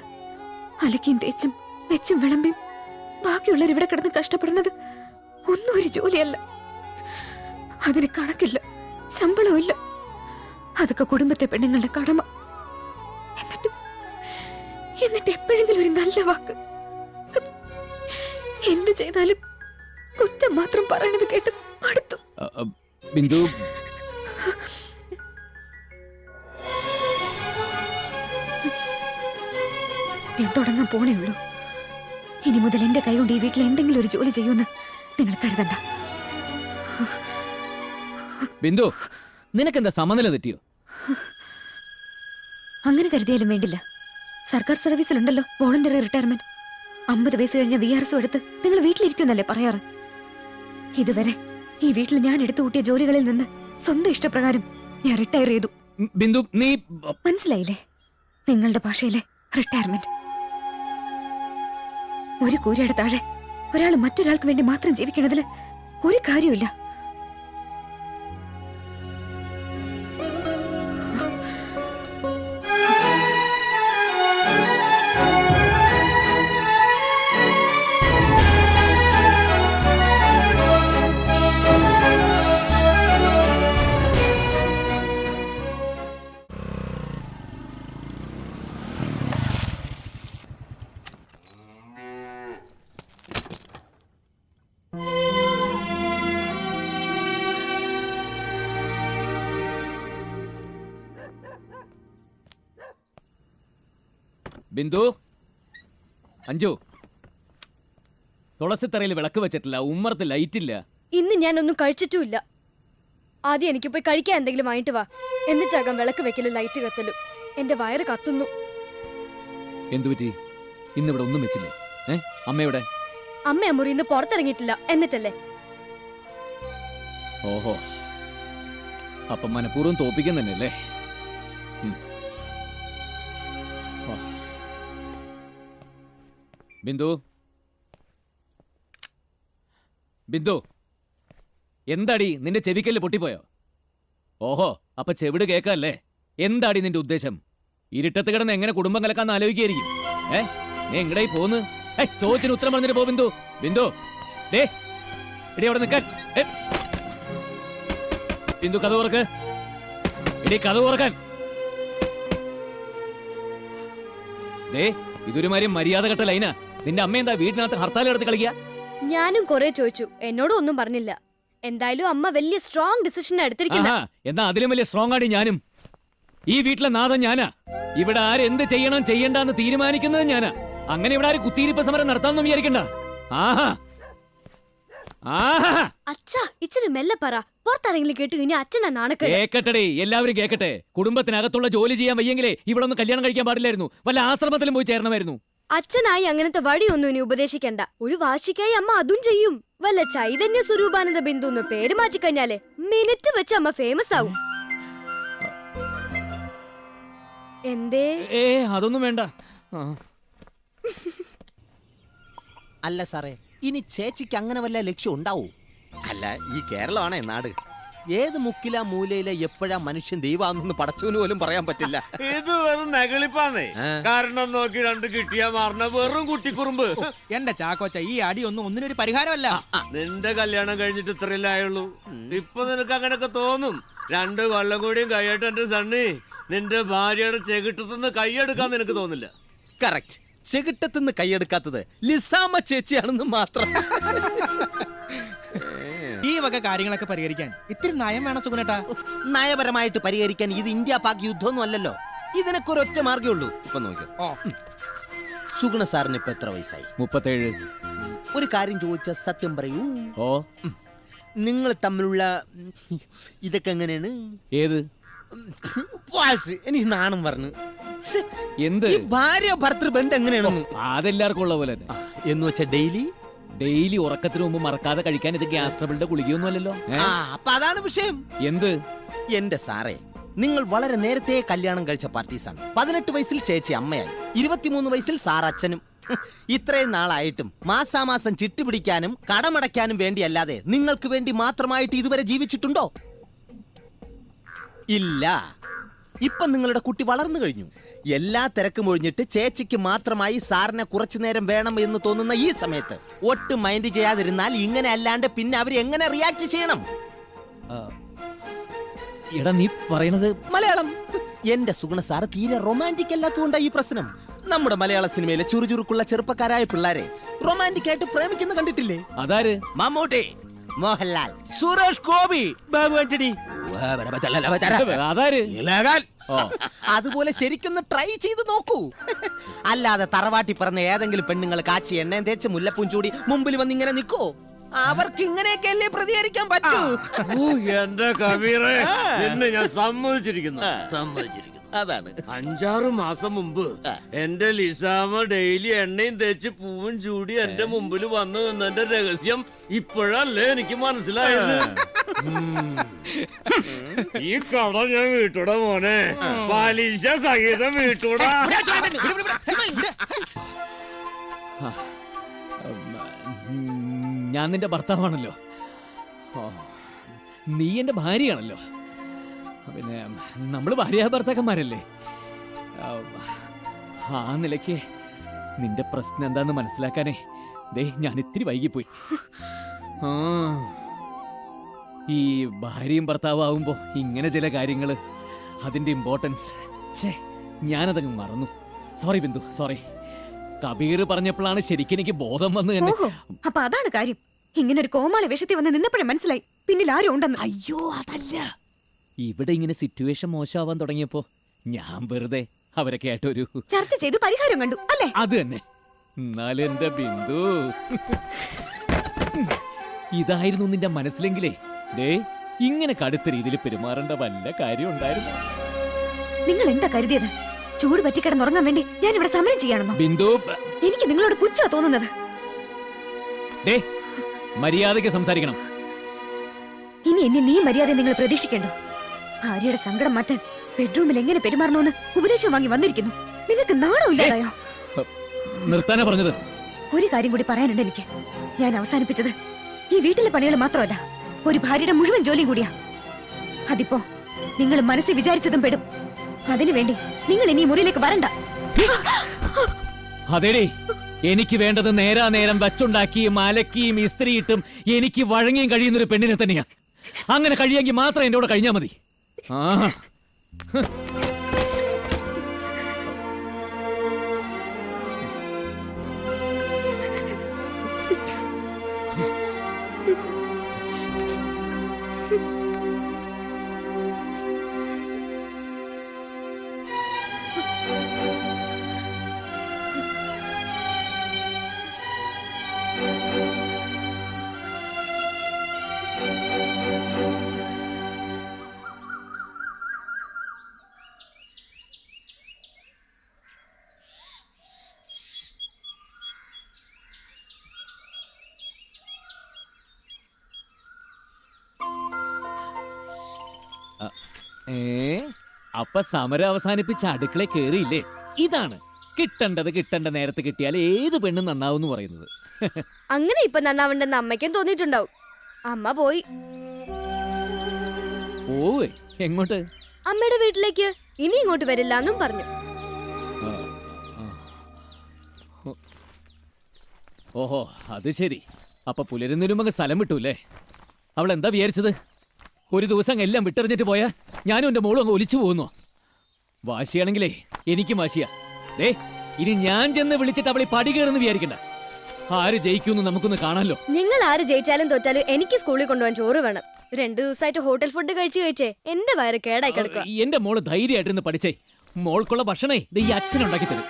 അലക്കിയും തേച്ചും വെച്ചും വിളമ്പിയും ബാക്കിയുള്ളവർ ഇവിടെ കിടന്ന് കഷ്ടപ്പെടുന്നത് ഒന്നും ഒരു ജോലിയല്ല. അതിന് കണക്കില്ല, ശമ്പളവും ഇല്ല. അതൊക്കെ കുടുംബത്തെ പെണ്ണുങ്ങളുടെ കടമ. എന്നിട്ട് എപ്പോഴെങ്കിലും ഒരു നല്ല വാക്ക്. എന്ത് ചെയ്താലും കുറ്റം മാത്രം പറയണത് കേട്ട് മടുത്തു. ബിന്ദു, ഞാൻ തുടങ്ങാൻ പോണേ ഉള്ളൂ. ഇനി മുതൽ എന്റെ കൈ കൊണ്ട് ഈ വീട്ടിൽ എന്തെങ്കിലും ഒരു ജോലി ചെയ്യുമെന്ന് നിങ്ങൾ കരുതണ്ട. ബിന്ദു, നിനക്കെന്താ സമനില തെറ്റിയോ? അങ്ങനെ കരുതിയാലും വേണ്ടില്ല. സർക്കാർ സർവീസിലുണ്ടല്ലോ വോളണ്ടറി റിട്ടയർമെന്റ്. 50 വയസ്സ് കഴിഞ്ഞ VRS എടുത്ത് നിങ്ങൾ വീട്ടിലിരിക്കുന്നല്ലേ പറയാറ്. ഇതുവരെ ഈ വീട്ടിൽ ഞാൻ എടുത്തു കൂട്ടിയ ജോലികളിൽ നിന്ന് സ്വന്തം ഇഷ്ടപ്രകാരം ഞാൻ റിട്ടയർ ചെയ്തു. ബിന്ദു, നീ മനസ്സിലായില്ലേ? നിങ്ങളുടെ ഭാഷയിലെ റിട്ടയർമെന്റ്. ഒരു കൂരയുടെ താഴെ ഒരാൾ മറ്റൊരാൾക്ക് വേണ്ടി മാത്രം ജീവിക്കണതിൽ ഒരു കാര്യമില്ല. ബിന്ദു, അഞ്ജു, തുളസിത്തറയിൽ വിളക്ക് വെച്ചിട്ടില്ല, ഉമ്മറത്ത് ലൈറ്റ് ഇല്ല. ഇന്ന് ഞാനൊന്നും കഴിച്ചിട്ടുമില്ല. ആദ്യം എനിക്ക് പോയി കഴിക്കാൻ എന്തെങ്കിലും വാങ്ങിട്ട് വാ. എന്നിട്ടാകാം വിളക്ക് വെക്കലും ലൈറ്റ് കത്തലും. എന്റെ വയറ് കത്തുന്നു. എന്തുപറ്റി? ഇന്നിവിടെ ഒന്നും വെച്ചില്ലേ? അമ്മയുടെ അമ്മ മുറിന്ന് പുറത്തിറങ്ങിയിട്ടില്ല. എന്നിട്ടല്ലേ? ഓഹോ, അപ്പം മനഃപൂർവ്വം തോപ്പിക്കാൻ തന്നെയല്ലേ? ബിന്ദു, ബിന്ദു, എന്താടി നിന്റെ ചെവിക്കല്ല് പൊട്ടിപ്പോയോ? ഓഹോ, അപ്പൊ ചെവിട് കേക്കല്ലേ? എന്താടി നിന്റെ ഉദ്ദേശം? ഇരുട്ടത്ത് കിടന്ന് എങ്ങനെ കുടുംബം കലക്കാന്ന് ആലോചിക്കായിരിക്കും. നീ എങ്ങടായി പോന്ന്? ചോദിച്ചിന് ഉത്തരം പറഞ്ഞിട്ട് പോ ബിന്ദു. ബിന്ദു, ഡേ എടി അവിടെ നിൽക്കാൻ. ബിന്ദു, കഥ തുറക്ക്. എടി, കഥ തുറക്കാൻ. ദേ, ഇതൊരുമാതിരി മര്യാദ കെട്ട ലൈനാ. നിന്റെ അമ്മ എന്താ വീടിനകത്ത് ഹർത്താൽ എടുത്ത് കളിക്കുക? ഞാനും കുറെ ചോദിച്ചു, എന്നോടും ഒന്നും പറഞ്ഞില്ല. എന്തായാലും അമ്മ വലിയ സ്ട്രോങ് ഡിസിഷൻ എടുത്തിരിക്കുന്നത്. എന്നാ അതിലും വലിയ സ്ട്രോങ് ആണ് ഞാനും. ഈ വീട്ടിലെ നാഥൻ ഞാനാ. ഇവിടെ ആരെന്ത് ചെയ്യണം ചെയ്യണ്ടെന്ന് തീരുമാനിക്കുന്നത് ഞാനാ. അങ്ങനെ ഇവിടെ ആരും കുത്തിയിരിപ്പ് സമരം നടത്താമെന്ന് വിചാരിക്കണ്ട. അച്ഛാ, ഇച്ചിരി മെല്ലെ പറ. പുറത്തിറങ്ങി കേട്ടു കഴിഞ്ഞാൽ അച്ഛനാ നാണക്കേട്. കേക്കട്ടെ, എല്ലാവരും കേക്കട്ടെ. കുടുംബത്തിനകത്തുള്ള ജോലി ചെയ്യാൻ വയ്യെങ്കിലേ ഇവിടെ ഒന്ന് കല്യാണം കഴിക്കാൻ പാടില്ലായിരുന്നു. വല്ല ആശ്രമത്തിലും പോയി ചേരണമായിരുന്നു. അച്ഛനായി അങ്ങനത്തെ വഴിയൊന്നും ഇനി ഉപദേശിക്കണ്ട. ഒരു വാശിക്കായി അമ്മ അതും ചെയ്യും. വല്ല ചൈതന്യ സ്വരൂപാനന്ദ ബിന്ദു എന്ന് പേര് മാറ്റിക്കഴിഞ്ഞാലേ മിനിറ്റ് വെച്ച് അമ്മ ഫേമസ് ആവും. എന്തേ? അതൊന്നും വേണ്ട. അല്ല സാറേ, ഇനി ചേച്ചിക്ക് അങ്ങനെ വല്ല ലക്ഷ്യം ഉണ്ടാവൂ? അല്ല, ഈ കേരളമാണേ നാട്. ഏത് മുക്കില മൂലയിലെ എപ്പോഴാ മനുഷ്യൻ ദൈവാന്ന് പടച്ചോന് പോലും പറയാൻ പറ്റില്ല. ഇത് വെറും നകളിപ്പാന്നേ. കാരണം നോക്കി രണ്ട് കിട്ടിയാ മാറണ വെറും കുട്ടിക്കുറുമ്പ്. എന്റെ ചാക്കോച്ച, ഈ അടിയൊന്നും ഒന്നിനൊരു പരിഹാരമല്ല. നിന്റെ കല്യാണം കഴിഞ്ഞിട്ട് ഇത്രയല്ലേ ആയുള്ളൂ. ഇപ്പൊ നിനക്ക് അങ്ങനെയൊക്കെ തോന്നും. 2 കൊല്ലം കൂടിയും കഴിയട്ടെ എന്റെ സണ്ണി. നിന്റെ ഭാര്യയുടെ ചെകിട്ടത്തുനിന്ന് കൈയെടുക്കാൻ നിനക്ക് തോന്നില്ല. കറക്റ്റ്. ചെകിട്ടത്തുനിന്ന് കൈയെടുക്കാത്തത് ലിസാമ്മ ചേച്ചിയാണെന്ന് മാത്രം. ഈ വക കാര്യങ്ങളൊക്കെ പരിഹരിക്കാൻ ഇത്തിരി നയം വേണം സുഗുണേട്ടാ. നയപരമായിട്ട് പരിഹരിക്കാൻ ഇത് ഇന്ത്യ പാക് യുദ്ധമൊന്നും അല്ലല്ലോ. ഇതിനൊക്കെ ഒരൊറ്റ മാർഗേ ഉള്ളൂ. ഇപ്പൊ നോക്കിയോ, സുഗുണ സാറിന് ഇപ്പൊ എത്ര വയസ്സായി? 37. ഒരു കാര്യം ചോദിച്ച സത്യം പറയൂ. ഓ, നിങ്ങൾ തമ്മിലുള്ള ഇതൊക്കെ എങ്ങനെയാണ്? ഏത്? എനിക്ക് നാണം പറഞ്ഞു. എന്ത്? ഈ ഭാര്യ ഭർത്തൃ ബന്ധം എങ്ങനെയാണെന്ന് അതെല്ലാവർക്കും ഉള്ള പോലെ എന്ന് വെച്ചാ ഡെയിലി ഉറക്കത്തിന് മുമ്പ് മറക്കാതെ കഴിക്കാൻ ഇത് ഗ്യാസ് ട്രബിളിന്റെ ഗുളികയൊന്നും അല്ലല്ലോ. അപ്പൊ അതാണ് വിഷയം. എന്ത്? എന്റെ സാറേ, നിങ്ങൾ വളരെ നേരത്തെ കല്യാണം കഴിച്ച പാർട്ടീസാണ്. 18 വയസ്സിൽ ചേച്ചി അമ്മയായി, 23 വയസ്സിൽ സാർ അച്ഛനും. ഇത്രയും നാളായിട്ടും മാസാമാസം ചിട്ടി പിടിക്കാനും കടമടയ്ക്കാനും വേണ്ടിയല്ലാതെ നിങ്ങൾക്ക് വേണ്ടി മാത്രമായിട്ട് ഇതുവരെ ജീവിച്ചിട്ടുണ്ടോ? ഇല്ല. ഇപ്പൊ നിങ്ങളുടെ കുട്ടി വളർന്നു കഴിഞ്ഞു. എല്ലാ തിരക്കും ഒഴിഞ്ഞിട്ട് ചേച്ചിക്ക് മാത്രമായി സാറിനെ കുറച്ചു നേരം വേണം എന്ന് തോന്നുന്ന ഈ സമയത്ത് ഒട്ടും മൈൻഡ് ചെയ്യാതിരുന്നാൽ ഇങ്ങനെ അല്ലാണ്ട് പിന്നെ അവർ എങ്ങനെ റിയാക്ട് ചെയ്യണം? എടാ നീ പറയണത് മലയാളം. എന്റെ സുഗുണ സാർ തീരെ റൊമാൻറ്റിക് അല്ലാത്തതുകൊണ്ടാ ഈ പ്രശ്നം. നമ്മുടെ മലയാള സിനിമയിലെ ചുറുചുറുക്കുള്ള ചെറുപ്പക്കാരായ പിള്ളേരെ റൊമാൻറ്റിക് ആയിട്ട് പ്രേമിക്കുന്ന കണ്ടിട്ടില്ലേ? അതാര്? മമ്മൂട്ടി, മോഹൻലാൽ, സുരേഷ് ഗോപി, ബാബുആന്റണി. അതാര്? അതുപോലെ ശരിക്കൊന്ന് ട്രൈ ചെയ്ത് നോക്കൂ. അല്ലാതെ തറവാട്ടി പറഞ്ഞ ഏതെങ്കിലും പെണ്ണുങ്ങൾ കാച്ചി എണ്ണയും തേച്ച് മുല്ലപ്പൂം ചൂടി മുമ്പിൽ വന്ന് ഇങ്ങനെ നിൽക്കോ? അവർക്ക് ഇങ്ങനെയൊക്കെ അല്ലേ പ്രതികരിക്കാൻ പറ്റൂ. എന്റെ കബീറെ, എന്നെ ഞാൻ സമ്മതിച്ചിരിക്കുന്നു. അതാണ് 5-6 മാസം മുമ്പ് എന്റെ ലിസാമ ഡെയിലി എണ്ണയും തേച്ച് പൂവും ചൂടി എന്റെ മുമ്പിൽ വന്നു എന്നതിന്റെ രഹസ്യം ഇപ്പോഴല്ലേ എനിക്ക് മനസ്സിലായത്. ഈ കട ഞാൻ വീട്ടൂടാ മോനെ, പലിശ സഹിതം വീട്ടൂടാ. ഞാൻ നിന്റെ ഭർത്താവാണല്ലോ, നീ എന്റെ ഭാര്യയാണല്ലോ. പിന്നെ നമ്മൾ ഭാര്യ ഭർത്താക്കന്മാരല്ലേ. ആ നിലയ്ക്ക് നിന്റെ പ്രശ്നം എന്താന്ന് മനസ്സിലാക്കാനേ ഞാൻ ഇത്തിരി വൈകിപ്പോയി. ഈ ഭാര്യയും ഭർത്താവുമ്പോ ഇങ്ങനെ ചില കാര്യങ്ങള്, അതിന്റെ ഇമ്പോർട്ടൻസ് ഞാനതങ്ങ് മറന്നു. Sorry Bindu, sorry. കബീർ പറഞ്ഞപ്പോഴാണ് ശരിക്കും എനിക്ക് ബോധം വന്നു തന്നെ. അപ്പൊ അതാണ് കാര്യം. ഇങ്ങനെ ഒരു കോമാളി വേഷത്തിൽ വന്ന് നിന്നപ്പോഴും മനസ്സിലായി പിന്നിൽ ആരും ഉണ്ടെന്ന്. അയ്യോ അതല്ല, ഇവിടെ ഇങ്ങനെ സിറ്റുവേഷൻ മോശമാവാൻ തുടങ്ങിയപ്പോ ഞാൻ വെറുതെ അവരെ കേട്ടൊരു ചർച്ച ചെയ്ത് പരിഹാരം കണ്ടു അല്ലേ? അത് തന്നെ. എന്നാലും എന്റെ ബിന്ദു, ഇതായിരുന്നു നിന്റെ മനസ്സിലെങ്കിലേ ഇങ്ങനെ കടുത്ത രീതിയിൽ പെരുമാറേണ്ട വല്ല കാര്യം ഉണ്ടായിരുന്നു. നിങ്ങൾ എന്താ കരുതിയത്? ചൂട് പറ്റിക്കിടന്നുറങ്ങാൻ വേണ്ടി ഞാൻ ഇവിടെ സമരം ചെയ്യാണെന്നോ? ബിന്ദു, എനിക്ക് നിങ്ങളോട് പുച്ഛാ തോന്നുന്നത്. മര്യാദയ്ക്ക് സംസാരിക്കണം. ഇനി എന്നെ നീ മര്യാദ നിങ്ങൾ പ്രതീക്ഷിക്കേണ്ടു. ഭാര്യയുടെ സങ്കടം മാറ്റാൻ ബെഡ്റൂമിൽ എങ്ങനെ പെരുമാറണമെന്ന് ഉപദേശം വാങ്ങി വന്നിരിക്കുന്നു. നിങ്ങൾക്ക് നാണമില്ലാതായോ? നിർത്താനാ പറഞ്ഞത്. ഒരു കാര്യം കൂടി പറയാനുണ്ട് എനിക്ക്. ഞാൻ അവസാനിപ്പിച്ചത് ഈ വീട്ടിലെ പണികൾ മാത്രമല്ല, ഒരു ഭാര്യയുടെ മുഴുവൻ ജോലിയും കൂടിയാ. അതിപ്പോ നിങ്ങൾ മനസ്സിൽ വിചാരിച്ചതും പെടും. അതിനുവേണ്ടി നിങ്ങൾ ഇനി മുറിയിലേക്ക് വരണ്ട. അതേടി, എനിക്ക് വേണ്ടത് നേരാ നേരം വച്ചുണ്ടാക്കിയും അലക്കിയും ഇസ്ത്രിയിട്ടും എനിക്ക് വഴങ്ങിയും കഴിയുന്നൊരു പെണ്ണിനെ തന്നെയാ. അങ്ങനെ കഴിയെങ്കിൽ മാത്രം എന്റെ കൂടെ കഴിഞ്ഞാ മതി. അപ്പൊ സമരം അവസാനിപ്പിച്ച് അടുക്കള കേറിയില്ലേ? ഇതാണ് കിട്ടേണ്ടത് കിട്ടേണ്ട നേരത്തെ കിട്ടിയാൽ ഏത് പെണ്ണും നന്നാവും പറയുന്നത്. അങ്ങനെ ഇപ്പൊ നന്നാവണ്ടെന്ന് അമ്മയ്ക്കും തോന്നിയിട്ടുണ്ടാവും. അമ്മ പോയി. ഓയ്, എങ്ങോട്ട്? അമ്മയുടെ വീട്ടിലേക്ക്. ഇനി ഇങ്ങോട്ട് വരില്ല എന്നും പറഞ്ഞു. ഓഹോ, അത് ശരി. അപ്പൊ പുലരുന്നതിനും അങ്ങ് സ്ഥലം വിട്ടൂല്ലേ? അവൾ എന്താ വിചാരിച്ചത്? ഒരു ദിവസം എല്ലാം വിട്ടെറിഞ്ഞിട്ട് പോയാ ഞാനും എന്റെ മോളും അങ്ങ് ഒലിച്ചു പോകുന്നു. വാശിയാണെങ്കിലേ എനിക്കും വാശിയാ. ഇനി ഞാൻ ചെന്ന് വിളിച്ചിട്ട് അവളെ പടി കയറുന്നു വിചാരിക്കണ്ട. ആര് ജയിക്കുന്നു നമുക്കൊന്ന് കാണാലോ. നിങ്ങൾ ആര് ജയിച്ചാലും തോറ്റാലും എനിക്ക് സ്കൂളിൽ കൊണ്ടുപോകാൻ ചോറ് വേണം. 2 ദിവസമായിട്ട് ഹോട്ടൽ ഫുഡ് കഴിച്ചേ എന്റെ വയറ് കേടായി കിടക്കുക. എന്റെ മോള് ധൈര്യമായിട്ടിരുന്ന് പഠിച്ചേ. മോൾക്കുള്ള ഭക്ഷണേ ഈ അച്ഛനുണ്ടാക്കി തരും.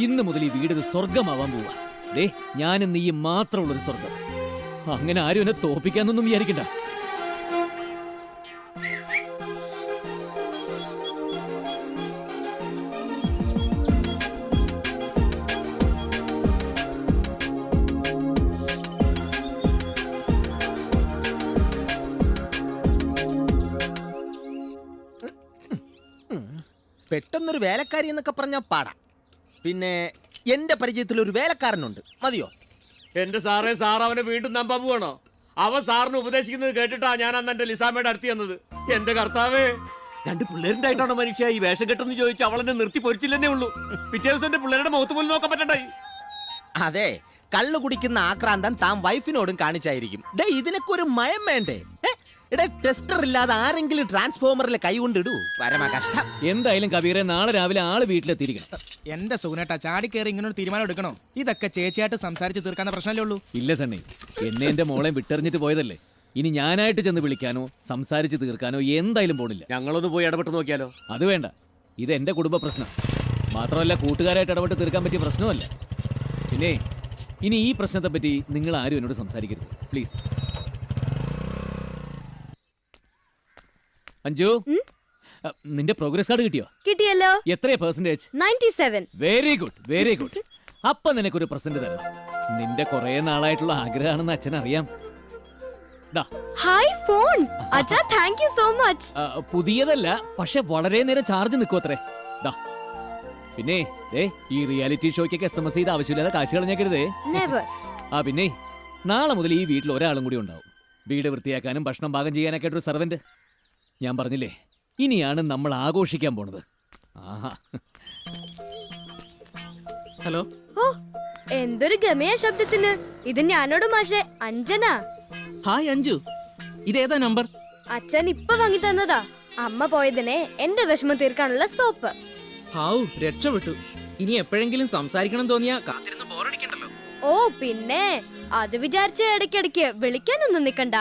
ഇന്ന് മുതൽ ഈ വീട് സ്വർഗമാവാൻ പോവാ. ഞാനും നീ മാത്രമുള്ളൊരു സ്വർഗം. അങ്ങനെ ആരും എന്നെ തോപ്പിക്കാന്നൊന്നും വിചാരിക്കണ്ട. പെട്ടെന്നൊരു വേലക്കാരി എന്നൊക്കെ പറഞ്ഞാൽ പാടാ. പിന്നെ എന്റെ പരിചയത്തിൽ ഒരു വേലക്കാരനുണ്ട്, മതിയോ? എന്റെ സാറേ, സാർ അവനെ വീണ്ടും നമ്പാൻ പോവാണോ? അവൻ സാറിന് ഉപദേശിക്കുന്നത് കേട്ടിട്ടാ ഞാൻ അന്ന് എന്റെ ലിസാമയുടെ അടുത്ത് ചെന്നത്. എന്റെ കർത്താവേ, രണ്ട് പിള്ളേരുണ്ടായിട്ടാണോ മനുഷ്യ ഈ വേഷം കെട്ടെന്ന് ചോദിച്ചു അവൾ എന്നെ നിർത്തി പൊരിച്ചില്ലെന്നേ ഉള്ളൂ. പിറ്റേ ദിവസം എന്റെ പിള്ളേരുടെ മുഖത്ത് പോലും നോക്കാൻ പറ്റണ്ടായി. അതെ, കള്ളു കുടിക്കുന്ന ആക്രാന്തം താൻ വൈഫിനോടും കാണിച്ചായിരിക്കും. ഡേ ഇതിനൊക്കെ ഒരു മയം വേണ്ടേ? എടാ ടെസ്റ്റർ ഇല്ലാതെ ആരെങ്കിലും ട്രാൻസ്ഫോമറിൽ കൈ കൊണ്ടിടൂ. പരമ കഷ്ടം. എന്തായാലും കബീറെ നാളെ രാവിലെ ആള് വീട്ടിലെത്തിയിരിക്കണം. എന്റെ സുഗുണേട്ടാ ചാടി കയറി ഇങ്ങനെ ഒരു തീരുമാനം എടുക്കണോ? ഇതൊക്കെ ചേച്ചിയായിട്ട് സംസാരിച്ച് തീർക്കാന്ന പ്രശ്നമല്ലേ ഉള്ളൂ. ഇല്ല സണ്ണി, എന്നെ എന്റെ മോളെ വിട്ടെറിഞ്ഞിട്ട് പോയതല്ലേ. ഇനി ഞാനായിട്ട് ചെന്ന് വിളിക്കാനോ സംസാരിച്ച് തീർക്കാനോ എന്തായാലും പോണില്ല. ഞങ്ങളൊന്ന് പോയി ഇടപെട്ട് നോക്കിയാലോ? അത് വേണ്ട, ഇത് എന്റെ കുടുംബ പ്രശ്നം മാത്രമല്ല, കൂട്ടുകാരായിട്ട് ഇടപെട്ട് തീർക്കാൻ പറ്റിയ പ്രശ്നമല്ല. പിന്നെ ഇനി ഈ പ്രശ്നത്തെ പറ്റി നിങ്ങൾ ആരും എന്നോട് സംസാരിക്കരുത് പ്ലീസ്. അഞ്ജു, നിന്റെ പ്രോഗ്രസ് കാർഡ് കിട്ടിയോ? കിട്ടിയല്ലോ. എത്രയാ percentage? 97. Very good, very good. അപ്പൊ നിനക്കൊരു പ്രസന്റ് തരണം. നിന്റെ കുറെ നാളായിട്ടുള്ള ആഗ്രഹമാണെന്ന് അച്ഛനറിയാം. ഹായ് ഫോൺ അച്ഛാ, താങ്ക് യു സോ മച്ച്. പുതിയതല്ല, പക്ഷെ വളരെ നേരം ചാർജ് നിൽക്കുമത്രേ. പിന്നെ ഈ റിയാലിറ്റി ഷോയ്ക്കൊക്കെ SMS ചെയ്ത് ആവശ്യമില്ലാതെ കാശ് കളഞ്ഞേക്കരുതേ. നെവർ. പിന്നെ നാളെ മുതൽ ഈ വീട്ടിൽ ഒരാളും കൂടി ഉണ്ടാവും. വീട് വൃത്തിയാക്കാനും ഭക്ഷണം പാകം ചെയ്യാനൊക്കെ ആയിട്ടൊരു സെർവന്റ്. ഞാൻ പറഞ്ഞില്ലേ, ഇനിയാണ് നമ്മൾ ആഘോഷിക്കാൻ പോണത്. ആഹാ. ഹലോ. ഓ, എന്തൊരു ഗമയ ശബ്ദത്തിന്. ഇത് ഞാനോട് മാഷെ അഞ്ജന. ഹായ് അഞ്ജു, ഇതേതാ നമ്പർ? അച്ഛൻ ഇപ്പൊ വാങ്ങി തന്നതാ. അമ്മ പോയതിനെ എന്റെ വിഷമം തീർക്കാനുള്ള സോപ്പ്. ഹാവു, രക്ഷപ്പെട്ടു. ഇനി എപ്പോഴെങ്കിലും സംസാരിക്കണം തോന്നിയാ കാത്തിരുന്ന് ബോറടിക്കണ്ടല്ലോ. ഓ പിന്നെ, അത് വിചാരിച്ച് ഇടയ്ക്കിടയ്ക്ക് വിളിക്കാനൊന്നും നിക്കണ്ട.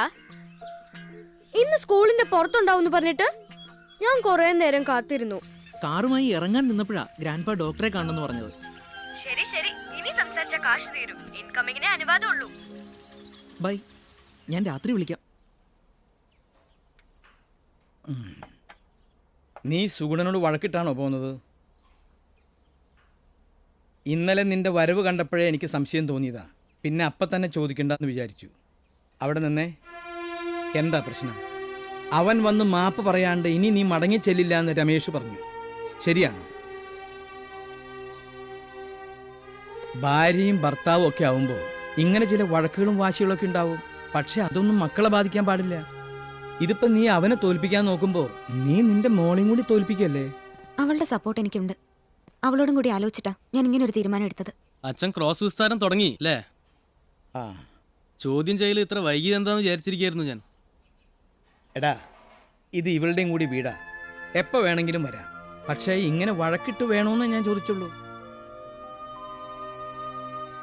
ഇന്ന് സ്കൂളിന്റെ പുറത്തുണ്ടാവും പറഞ്ഞിട്ട് ഞാൻ കുറെ നേരം കാത്തിരുന്നു. കാറുമായി ഇറങ്ങാൻ നിന്നപ്പോഴാ ഗ്രാൻഡ്പാ ഡോക്ടറെ കാണണമെന്ന് പറഞ്ഞത്. ശരി ശരി, ഇനി സംസാരിച്ച കാശ് തീരും. ഇൻകമിങ്ങിനെ അനുവാദമുള്ളൂ. ബൈ, ഞാൻ രാത്രി വിളിക്കാം. നീ സുഗുണനോട് വഴക്കിട്ടാണോ പോകുന്നത്? ഇന്നലെ നിന്റെ വരവ് കണ്ടപ്പോഴേ എനിക്ക് സംശയം തോന്നിയതാ. പിന്നെ അപ്പം തന്നെ ചോദിക്കണ്ടെന്ന് വിചാരിച്ചു. അവിടെ നിന്നേ. എന്താ പ്രശ്നം? അവൻ വന്ന് മാപ്പ് പറയാണ്ട് ഇനി നീ മടങ്ങിച്ചെല്ലില്ല എന്ന് രമേശ് പറഞ്ഞു. ശരിയാണോ? ഭാര്യയും ഭർത്താവും ഒക്കെ ആവുമ്പോൾ ഇങ്ങനെ ചില വഴക്കുകളും വാശികളൊക്കെ ഉണ്ടാവും. പക്ഷെ അതൊന്നും മക്കളെ ബാധിക്കാൻ പാടില്ല. ഇതിപ്പോ നീ അവനെ തോൽപ്പിക്കാൻ നോക്കുമ്പോ നീ നിന്റെ മോളെയും കൂടി തോൽപ്പിക്കല്ലേ? അവളുടെ സപ്പോർട്ട് എനിക്കുണ്ട്. അവളോടും കൂടി ആലോചിച്ചിട്ടാ ഞാൻ ഇങ്ങനെ ഒരു തീരുമാനം എടുത്തത്. അച്ഛൻ ക്രോസ് വിസ്താരം തുടങ്ങി അല്ലേ? ആ, ചോദ്യം ചെയ്യൽ ഇത്ര വൈകിയത് എന്താന്ന് വിചാരിച്ചിരിക്കുന്നു ഞാൻ. എടാ, ഇത് ഇവളുടെയും കൂടി വീടാ. എപ്പോൾ വേണമെങ്കിലും വരാം. പക്ഷേ ഇങ്ങനെ വഴക്കിട്ട് വേണോന്ന് ഞാൻ ചോദിച്ചുള്ളൂ.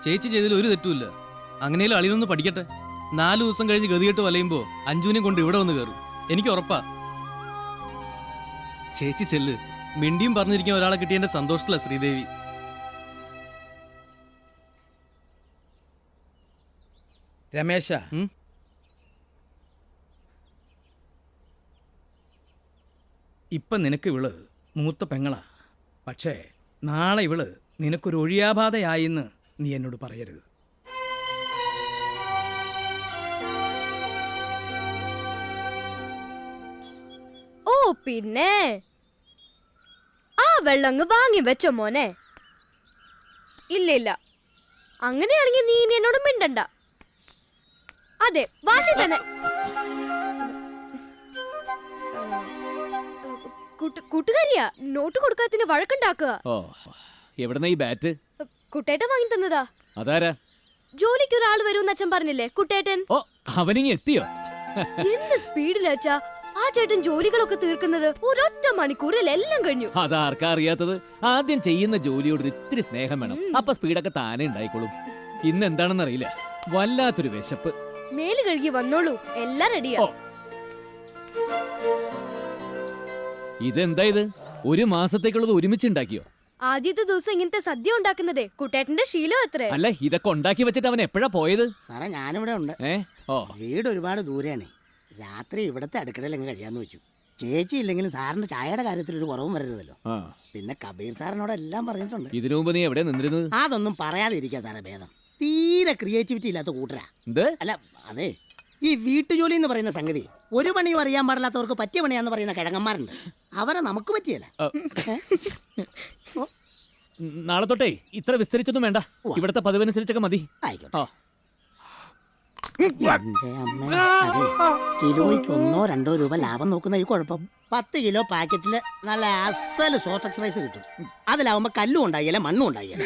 ചേച്ചി ചെയ്തതിൽ ഒരു തെറ്റുമില്ല. അങ്ങനെയും അളിയൊന്ന് പഠിക്കട്ടെ. 4 ദിവസം കഴിഞ്ഞ് ഗതികെട്ട് വലയുമ്പോ അഞ്ജുവിനെ കൊണ്ട് ഇവിടെ വന്ന് കയറും. എനിക്ക് ഉറപ്പാ. ചേച്ചി ചെല്ല്. മിണ്ടിയും പറഞ്ഞിരിക്കാൻ ഒരാളെ കിട്ടിയതിന്റെ സന്തോഷത്തില ശ്രീദേവി. രമേശ, ഇപ്പം നിനക്ക് ഇവള് മൂത്ത പെങ്ങളാ. പക്ഷേ നാളെ ഇവള് നിനക്കൊരു ഒഴിയാബാധയായിന്ന് നീ എന്നോട് പറയരുത്. ഓ പിന്നെ, ആ വെള്ളങ്ങ് വാങ്ങി വെച്ചോ മോനെ. ഇല്ല ഇല്ല, അങ്ങനെയാണെങ്കിൽ നീ ഇനി എന്നോട് മിണ്ടണ്ട. അതെ, വാശി തന്നെ. കൂട്ടുകാരിയാ, നോട്ട് കൊടുക്കാത്തിന് വഴക്കുണ്ടാക്കുക. ഓ, എവിടെന്നാ ഈ ബാറ്റ്? കുട്ടേട്ടൻ വാങ്ങി തന്നതാ. അതാരാ? ജോലിക്ക് ഒരാൾ വരും അച്ഛൻ പറഞ്ഞില്ലേ, കുട്ടേട്ടൻ. ഓ, അവനിങ്ങി എത്തിയോ? എന്ത് സ്പീഡിലാച്ചാ ആ ചേട്ടൻ ജോലികളൊക്കെ തീർക്കുന്നത്. ഒരൊറ്റ മണിക്കൂറിൽ എല്ലാം കഴിഞ്ഞു. അതാർക്കാ അറിയാത്തത്? ആദ്യം ചെയ്യുന്ന ജോലിയോട് ഇത്തിരി സ്നേഹം വേണം. അപ്പൊ സ്പീഡൊക്കെ താനേ ഉണ്ടായിക്കോളും. ഇന്ന് എന്താണെന്ന് അറിയില്ല, വല്ലാത്തൊരു വിശപ്പ്. മേല് കഴുകി വന്നോളൂ, എല്ലാം റെഡിയാ. ഇതെന്താ ഇത്? 1 മാസത്തേക്കുള്ളത് ഒരുമിച്ച് ഉണ്ടാക്കിയോ? ആദ്യത്തെ ദിവസം ഇങ്ങനത്തെ സദ്യ ഉണ്ടാക്കുന്നതേ കുട്ടേട്ടന്റെ ശീലം അത്രേ. അല്ല, ഇതൊക്കെ ഉണ്ടാക്കി വെച്ചിട്ട് അവൻ എപ്പോഴാ പോയത്? സാറേ, ഞാനിവിടെ ഉണ്ട്. വീട് ഒരുപാട് ദൂരെയാണ്. രാത്രി ഇവിടത്തെ അടുക്കളയിൽ അങ്ങ് കഴിയാന്ന് വെച്ചു. ചേച്ചി ഇല്ലെങ്കിലും സാറിന്റെ ചായയുടെ കാര്യത്തിൽ ഒരു കുറവും വരരുതല്ലോ. പിന്നെ കബീർ സാറിനോട് എല്ലാം പറഞ്ഞിട്ടുണ്ട്. ഇതിനു മുമ്പ് നീ എവിടെ നിന്നിരുന്നത്? അതൊന്നും പറയാതെ ഇരിക്കാ സാറേ ഭേദം. തീരെ ക്രിയേറ്റിവിറ്റി ഇല്ലാത്ത കൂട്ടരാ. അല്ല, അതെ, ഈ വീട്ടുജോലി എന്ന് പറയുന്ന സംഗതി ഒരു പണിയും അറിയാൻ പാടില്ലാത്തവർക്ക് പറ്റിയ പണിയാന്ന് പറയുന്ന കിഴങ്ങന്മാരുണ്ട്. അവരെ നമുക്ക് പറ്റിയല്ല. നാളെ തൊട്ടേ ഇത്ര വിസ്തരിച്ചൊന്നും വേണ്ട. ഇവിടത്തെ പതിവനുസരിച്ചൊക്കെ മതി. ആയിക്കോട്ടെ. എന്റെ അമ്മ, അതെ, കിലോയ്ക്ക് 1-2 രൂപ ലാഭം നോക്കുന്ന ഈ കുഴപ്പം. 10 കിലോ പാക്കറ്റില് നല്ല അസല് സോർട്ടക്സ് റൈസ് കിട്ടും. അതിലാവുമ്പോ കല്ലും ഉണ്ടായില്ല മണ്ണും ഉണ്ടായില്ല.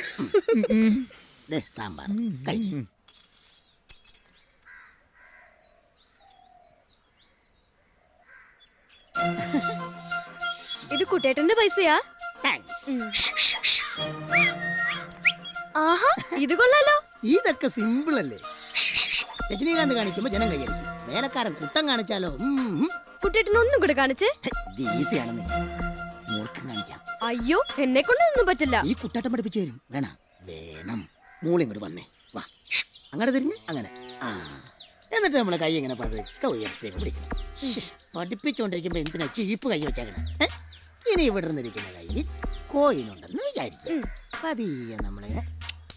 സാമ്പാർ കഴിക്കും. ഇത് കുട്ടേട്ടന്റെ പൈസയാ? ആഹാ, ഇത് കൊള്ളാലോ. ഇതൊക്കെ സിമ്പിൾ അല്ലേ? രജനീകാന്ത് കാണിക്കുമ്പോ ജനം കൈയടിക്കും. വേലക്കാരൻ കുട്ടം കാണിച്ചാലോ? കുട്ടേട്ടൻ ഒന്നും കൂടെ കാണിച്ചേ. ഇത് ഈസിയാണെന്ന് മോൾക്കും കാണിക്കാം. അയ്യോ, എന്നെ കൊണ്ടൊന്നും പറ്റില്ല. ഈ കുട്ടാട്ടം പഠിപ്പിച്ചു തരും. വേണം. മോളിങ്ങോട്ട് വന്നേ, വാ. അങ്ങനെ തിരിഞ്ഞ് അങ്ങനെ. ആ, എന്നിട്ട് നമ്മളെ കൈ ഇങ്ങനെ പതുക്കെ ഉയർത്തേക്ക് പിടിക്കണം. പഠിപ്പിച്ചുകൊണ്ടിരിക്കുമ്പോ എന്തിനാ ചീപ്പ് കൈ വെച്ചേക്കണം? ഇനി ഇവിടെ നിന്നിരിക്കുന്ന കയ്യിൽ കോയിനുണ്ടെന്ന് വിചാരിക്കും. പതിയെ നമ്മളിങ്ങനെ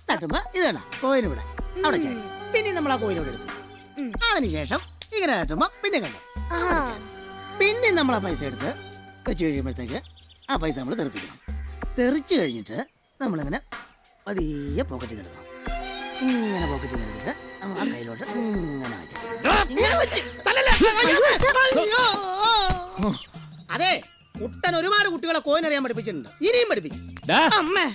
തട്ടുമ്പോ ഇത് വേണം കോയിൻ ഇവിടെ അവിടെ ചാടി. പിന്നെ നമ്മൾ ആ കോയിനോട് എടുത്തു. അതിനുശേഷം ഇങ്ങനെ തട്ടുമ്പോ പിന്നെ കണ്ടു. പിന്നെ നമ്മൾ ആ പൈസ എടുത്ത് വെച്ച് കഴിയുമ്പോഴത്തേക്ക് ആ പൈസ നമ്മൾ തെറിപ്പിക്കണം. തെറിച്ച് കഴിഞ്ഞിട്ട് നമ്മളിങ്ങനെ പതിയെ പോക്കറ്റിൽ നിൽക്കണം. ഇങ്ങനെ പോക്കറ്റിൽ നിന്നിട്ട് നമ്മൾ ആ കയ്യിലോട്ട് ഇങ്ങനെ അതെ, കുട്ടൻ ഒരുപാട് കുട്ടികളെ കോയിനറിയാൻ പഠിപ്പിച്ചിട്ടുണ്ട്. ഇനിയും പഠിപ്പിക്കും. അമ്മേ,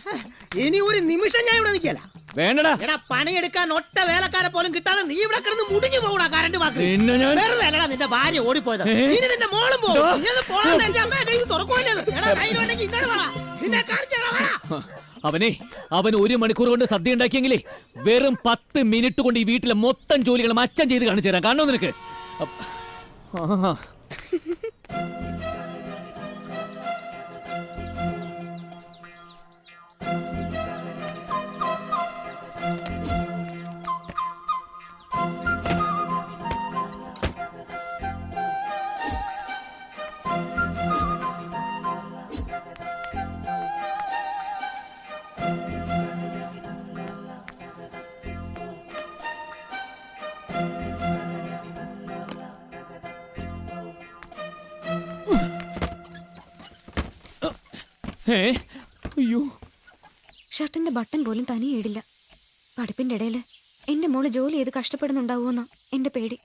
ഇനി ഒരു നിമിഷം ഞാൻ ഇവിടെ നിൽക്കല. വേണ്ടടാ, എടാ, പണിയെടുക്കാൻ ഒറ്റ വേലക്കാരെ പോലും കിട്ടാതെ നീ ഇവിടെ കിടന്ന് മുടിഞ്ഞു പോകൂടാ. കറണ്ട് വാക്ക് വെറുതെ അല്ലടാ നിന്റെ ഭാര്യ ഓടിപ്പോയത്. ഇനി നിന്റെ മോളും പോകും. അവൻ 1 മണിക്കൂർ കൊണ്ട് സദ്യ ഉണ്ടാക്കിയെങ്കിലേ വെറും 10 മിനിറ്റ് കൊണ്ട് ഈ വീട്ടിലെ മൊത്തം ജോലികളും അച്ഛൻ ചെയ്ത് കാണിച്ചു തരാം. കാണോ നിനക്ക്? അയ്യോ, ഷർട്ടിന്റെ ബട്ടൺ പോലും തനിയെ ഇടില്ല. പഠിപ്പിന്റെ ഇടയിൽ എന്റെ മോള് ജോലി ചെയ്ത് കഷ്ടപ്പെടുന്നുണ്ടാവുമെന്ന എന്റെ പേടി.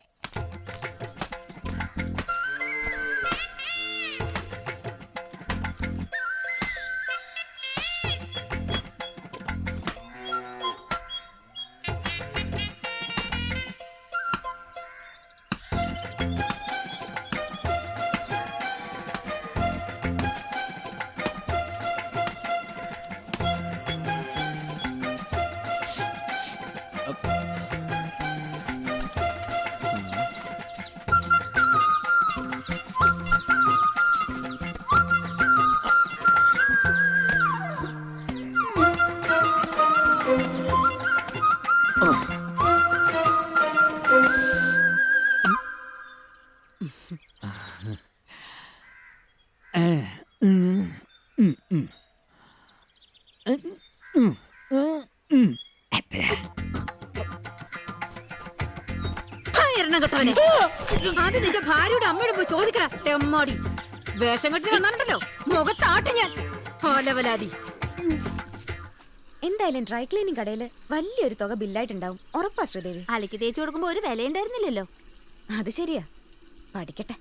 അത് നിന്റെ ഭാര്യയുടെ അമ്മയോട് പോയി ചോദിക്കടാ തെമ്മാടി. വേഷം കെട്ടി വന്നാലുണ്ടല്ലോ മുഖത്താട്ട് ഞാൻ. എന്തായാലും ഡ്രൈ ക്ലീനിങ് കടയില് വലിയൊരു തുക ബില്ലായിട്ടുണ്ടാവും. ഉറപ്പാ ശ്രീദേവി. അലക്കി തേച്ചു കൊടുക്കുമ്പോ ഒരു വില ഉണ്ടായിരുന്നില്ലല്ലോ. അത് ശരിയാ. പഠിക്കട്ടെ.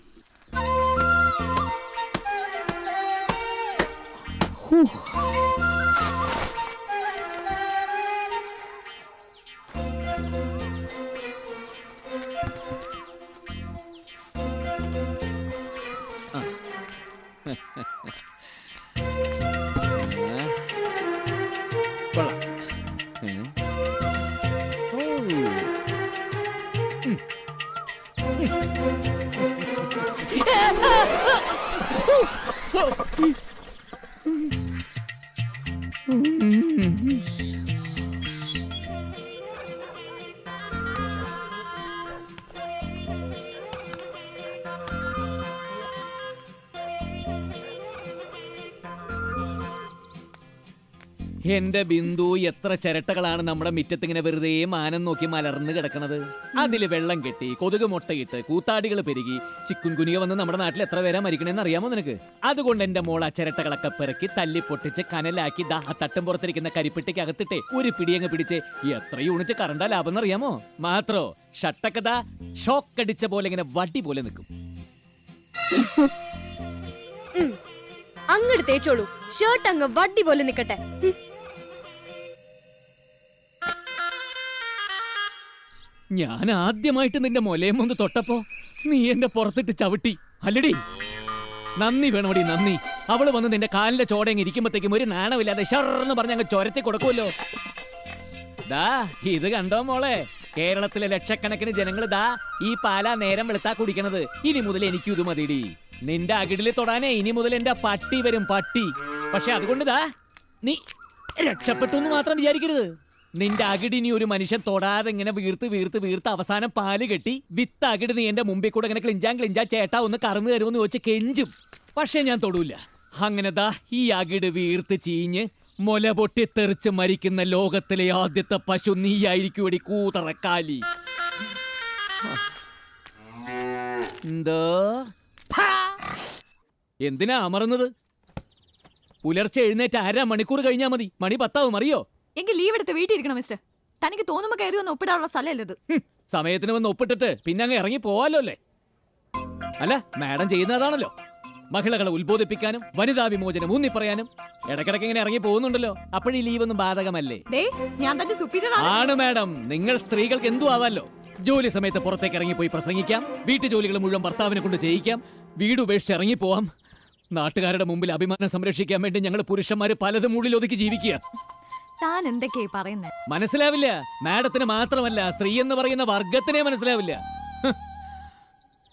എന്റെ ബിന്ദു, എത്ര ചിരട്ടകളാണ് നമ്മുടെ മുറ്റത്തിങ്ങനെ വെറുതെ മാനം നോക്കി മലർന്ന് കിടക്കണത്. അതില് വെള്ളം കെട്ടി, കൊതുക് മുട്ടയിട്ട്, കൂത്താടികൾ പെരുകി, ചിക്കുൻ കുനിയ വന്ന് നമ്മുടെ നാട്ടിൽ എത്ര പേരാ മരിക്കണേന്ന് അറിയാമോ നിനക്ക്? അതുകൊണ്ട് എന്റെ മോൾ ആ ചിരട്ടകളൊക്കെ പെറുക്കി തല്ലി പൊട്ടിച്ച് കനലാക്കി ദാ ആ തട്ടും പുറത്തിരിക്കുന്ന കരിപ്പെട്ടിക്ക് അകത്തിട്ട് ഒരു പിടിയങ്ങ് പിടിച്ച് എത്ര യൂണിറ്റ് കറണ്ടാ ലാഭം എന്നറിയാമോ? മാത്രോ ഷട്ടൊക്കെ ദാ ഷോക്ക് അടിച്ച പോലെ ഇങ്ങനെ വടി പോലെ നിൽക്കും. അങ്ങോട്ട് തേച്ചോളൂ, ഷർട്ട് അങ്ങ് വടി പോലെ നിക്കട്ടെ. ഞാൻ ആദ്യമായിട്ട് നിന്റെ മൊലയും ഒന്ന് തൊട്ടപ്പോ നീ എന്റെ പുറത്തിട്ട് ചവിട്ടി അല്ലടി. നന്ദി വേണോടി, നന്ദി. അവള് വന്ന് നിന്റെ കാലിന്റെ ചോടങ്ങ് ഇരിക്കുമ്പോഴത്തേക്കും ഒരു നാണമില്ലാതെ ഷർന്ന് പറഞ്ഞ് അങ്ങ് ചൊരത്തി കൊടുക്കുമല്ലോ. ദാ ഇത് കണ്ടോ മോളെ, കേരളത്തിലെ ലക്ഷക്കണക്കിന് ജനങ്ങൾ ദാ ഈ പാലാ നേരം വെളുത്താ കുടിക്കണത്. ഇനി മുതൽ എനിക്കും ഇത് മതിടി. നിന്റെ അകിടില് തൊടാനേ ഇനി മുതൽ എന്റെ പട്ടി വരും, പട്ടി. പക്ഷെ അതുകൊണ്ട് ദാ നീ രക്ഷപ്പെട്ടു എന്ന് മാത്രം വിചാരിക്കരുത്. നിന്റെ അകിടി നീ ഒരു മനുഷ്യൻ തൊടാതെ ഇങ്ങനെ വീർത്ത് വീർത്ത് വീർത്ത് അവസാനം പാല് കെട്ടി വിത്ത് അകിട് നീ എന്റെ മുമ്പിൽ കൂടെ ഇങ്ങനെ ക്ലിഞ്ചാ ചേട്ടാ ഒന്ന് കറന്നു തരുമെന്ന് ചോദിച്ച് കെഞ്ചും. പക്ഷെ ഞാൻ തൊടൂല. അങ്ങനെ ദാ ഈ അകിട് വീർത്ത് ചീഞ്ഞ് മുല പൊട്ടിത്തെറിച്ച് മരിക്കുന്ന ലോകത്തിലെ ആദ്യത്തെ പശു നീയായിരിക്കും എടി കൂതറക്കാലി. എന്തോ എന്തിനാ അമർന്നത്? പുലർച്ചെ എഴുന്നേറ്റ് 1/2 മണിക്കൂർ കഴിഞ്ഞാ മതി. മണി 10 അറിയോ? എങ്കിൽ ലീവ് എടുത്ത് വീട്ടിൽ ഇരിക്കണം മിസ്റ്റർ. തനിക്ക് തോന്നുമ്പോ കയറി വന്ന് ഒപ്പിടാനുള്ള സ്ഥലമല്ല ഇത്. സമയത്തിന് വന്ന് ഒപ്പിട്ടിട്ട് പിന്നെ അങ്ങ് ഇറങ്ങി പോവാലോ അല്ലേ? അല്ല, മാഡം ചെയ്യുന്നതാണല്ലോ. മഹിളകളെ ഉത്ബോധിപ്പിക്കാനും വനിതാ വിമോചനം ഊന്നി പറയാനും ഇടക്കിടക്ക് ഇങ്ങനെ ഇറങ്ങി പോകുന്നുണ്ടല്ലോ. അപ്പോഴീ ലീവ് ഒന്നും ബാധകമല്ലേ? ഞാൻ തന്റെ സുപ്പീരിയർ ആണ് മാഡം. നിങ്ങൾ സ്ത്രീകൾക്ക് എന്തു ആവാലോ. ജോലി സമയത്ത് പുറത്തേക്ക് ഇറങ്ങിപ്പോയി പ്രസംഗിക്കാം, വീട്ടു ജോലികൾ മുഴുവൻ ഭർത്താവിനെ കൊണ്ട് ചെയ്യിക്കാം, വീട് ഉപേക്ഷിച്ച് ഇറങ്ങിപ്പോവാം. നാട്ടുകാരുടെ മുമ്പിൽ അഭിമാനം സംരക്ഷിക്കാൻ വേണ്ടി ഞങ്ങൾ പുരുഷന്മാര് പലതും ഉള്ളിൽ ഒതുക്കി ജീവിക്കുക. താൻ എന്തൊക്കെയായി പറയുന്നത്? മനസ്സിലാവില്ല. മാഡത്തിന് മാത്രമല്ല, സ്ത്രീ എന്ന് പറയുന്ന വർഗത്തിനെ മനസ്സിലാവില്ല.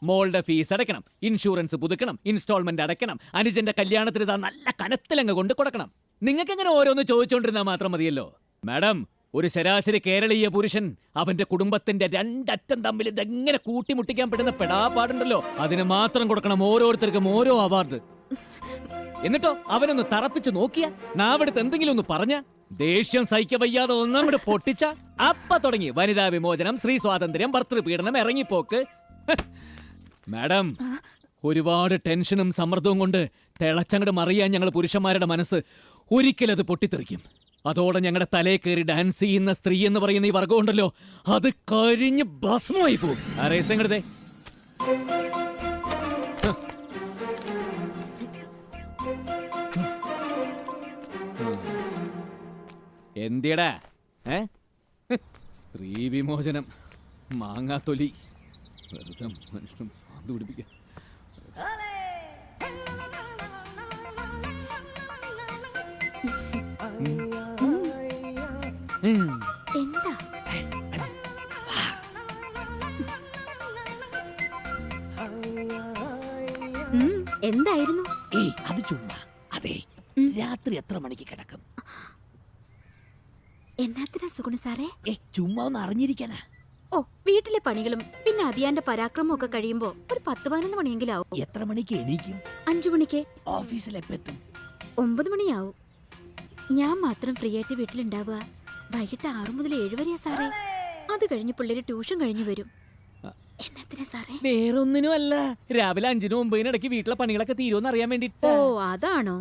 മോളുടെ ഫീസ് അടയ്ക്കണം, ഇൻഷുറൻസ് പുതുക്കണം, ഇൻസ്റ്റാൾമെന്റ് അടയ്ക്കണം, അനുജന്റെ കല്യാണത്തിന് താൻ നല്ല കനത്തിലങ്ങ് കൊണ്ട് കൊടുക്കണം. നിങ്ങൾക്ക് എങ്ങനെ ഓരോന്ന് ചോദിച്ചോണ്ടിരുന്നാൽ മാത്രം മതിയല്ലോ. മാഡം, ഒരു ശരാശരി കേരളീയ പുരുഷൻ അവന്റെ കുടുംബത്തിന്റെ രണ്ടറ്റം തമ്മിൽ ഇതെങ്ങനെ കൂട്ടിമുട്ടിക്കാൻ പെടുന്ന പെടാപ്പാടുണ്ടല്ലോ. അതിന് മാത്രം കൊടുക്കണം ഓരോരുത്തർക്കും ഓരോ അവാർഡ്. എന്നിട്ടോ അവനൊന്ന് തറപ്പിച്ച് നോക്കിയ, നാവെടുത്ത് എന്തെങ്കിലും ഒന്ന് പറഞ്ഞ, ദേഷ്യം സഹിക്ക വയ്യാതെ ഒന്നങ്ങോട്ട് പൊട്ടിച്ച, അപ്പ തുടങ്ങി വനിതാ വിമോചനം, സ്ത്രീ സ്വാതന്ത്ര്യം, ഭർത്തൃപീഡനം, ഇറങ്ങിപ്പോക്ക്. മാഡം, ഒരുപാട് ടെൻഷനും സമ്മർദ്ദവും കൊണ്ട് തിളച്ചങ്ങട് മറിയാൻ ഞങ്ങൾ പുരുഷന്മാരുടെ മനസ്സ് ഒരിക്കലത് പൊട്ടിത്തെറിക്കും. അതോടെ ഞങ്ങളുടെ തലയിൽ കയറി ഡാൻസ് ചെയ്യുന്ന സ്ത്രീ എന്ന് പറയുന്ന ഈ വർഗം ഉണ്ടല്ലോ, അത് കരിഞ്ഞ് ഭസ്മമായി പോകും. ആരേസങ്ങടേ എന്തിയടാ സ്ത്രീ വിമോചനം, മാങ്ങാത്തൊലി, വെറുതെ മനുഷ്യനും അത് പിടിപ്പിക്കാം. എന്താ എന്തായിരുന്നു? ഏയ് അത് ചുമ്മാ. അതെ, രാത്രി എത്ര മണിക്ക് കിടക്കും? എന്നാത്തിനാ സുഗുണ സാറേ? ചുമ്മാ ഒന്ന് അറിഞ്ഞിരിക്കാനാ. ഓ, വീട്ടിലെ പണികളും പിന്നെ അതിയാന്റെ പരാക്രമം ഒക്കെ കഴിയുമ്പോ ഒരു 10-11 മണിയെങ്കിലും ആവും. എത്ര മണിക്ക് എണീക്കും? 5 മണിക്ക്. ഓഫീസിൽ എപ്പെത്തും? 9 മണിയാവും. ഞാൻ മാത്രം ഫ്രീ ആയിട്ട് വീട്ടിലുണ്ടാവുക വൈകിട്ട് 6 മുതൽ 7 വരെയാ സാറേ. അത് കഴിഞ്ഞ് പിള്ളേര് ട്യൂഷൻ കഴിഞ്ഞു വരും. എന്നാത്തിനാ സാറേ? വേറൊന്നിനും അല്ല, രാവിലെ 5-നും 9-നും ഇടയ്ക്ക് വീട്ടിലെ പണികളൊക്കെ തീരുമെന്ന് അറിയാൻ വേണ്ടിട്ട്. ഓ, അതാണോ?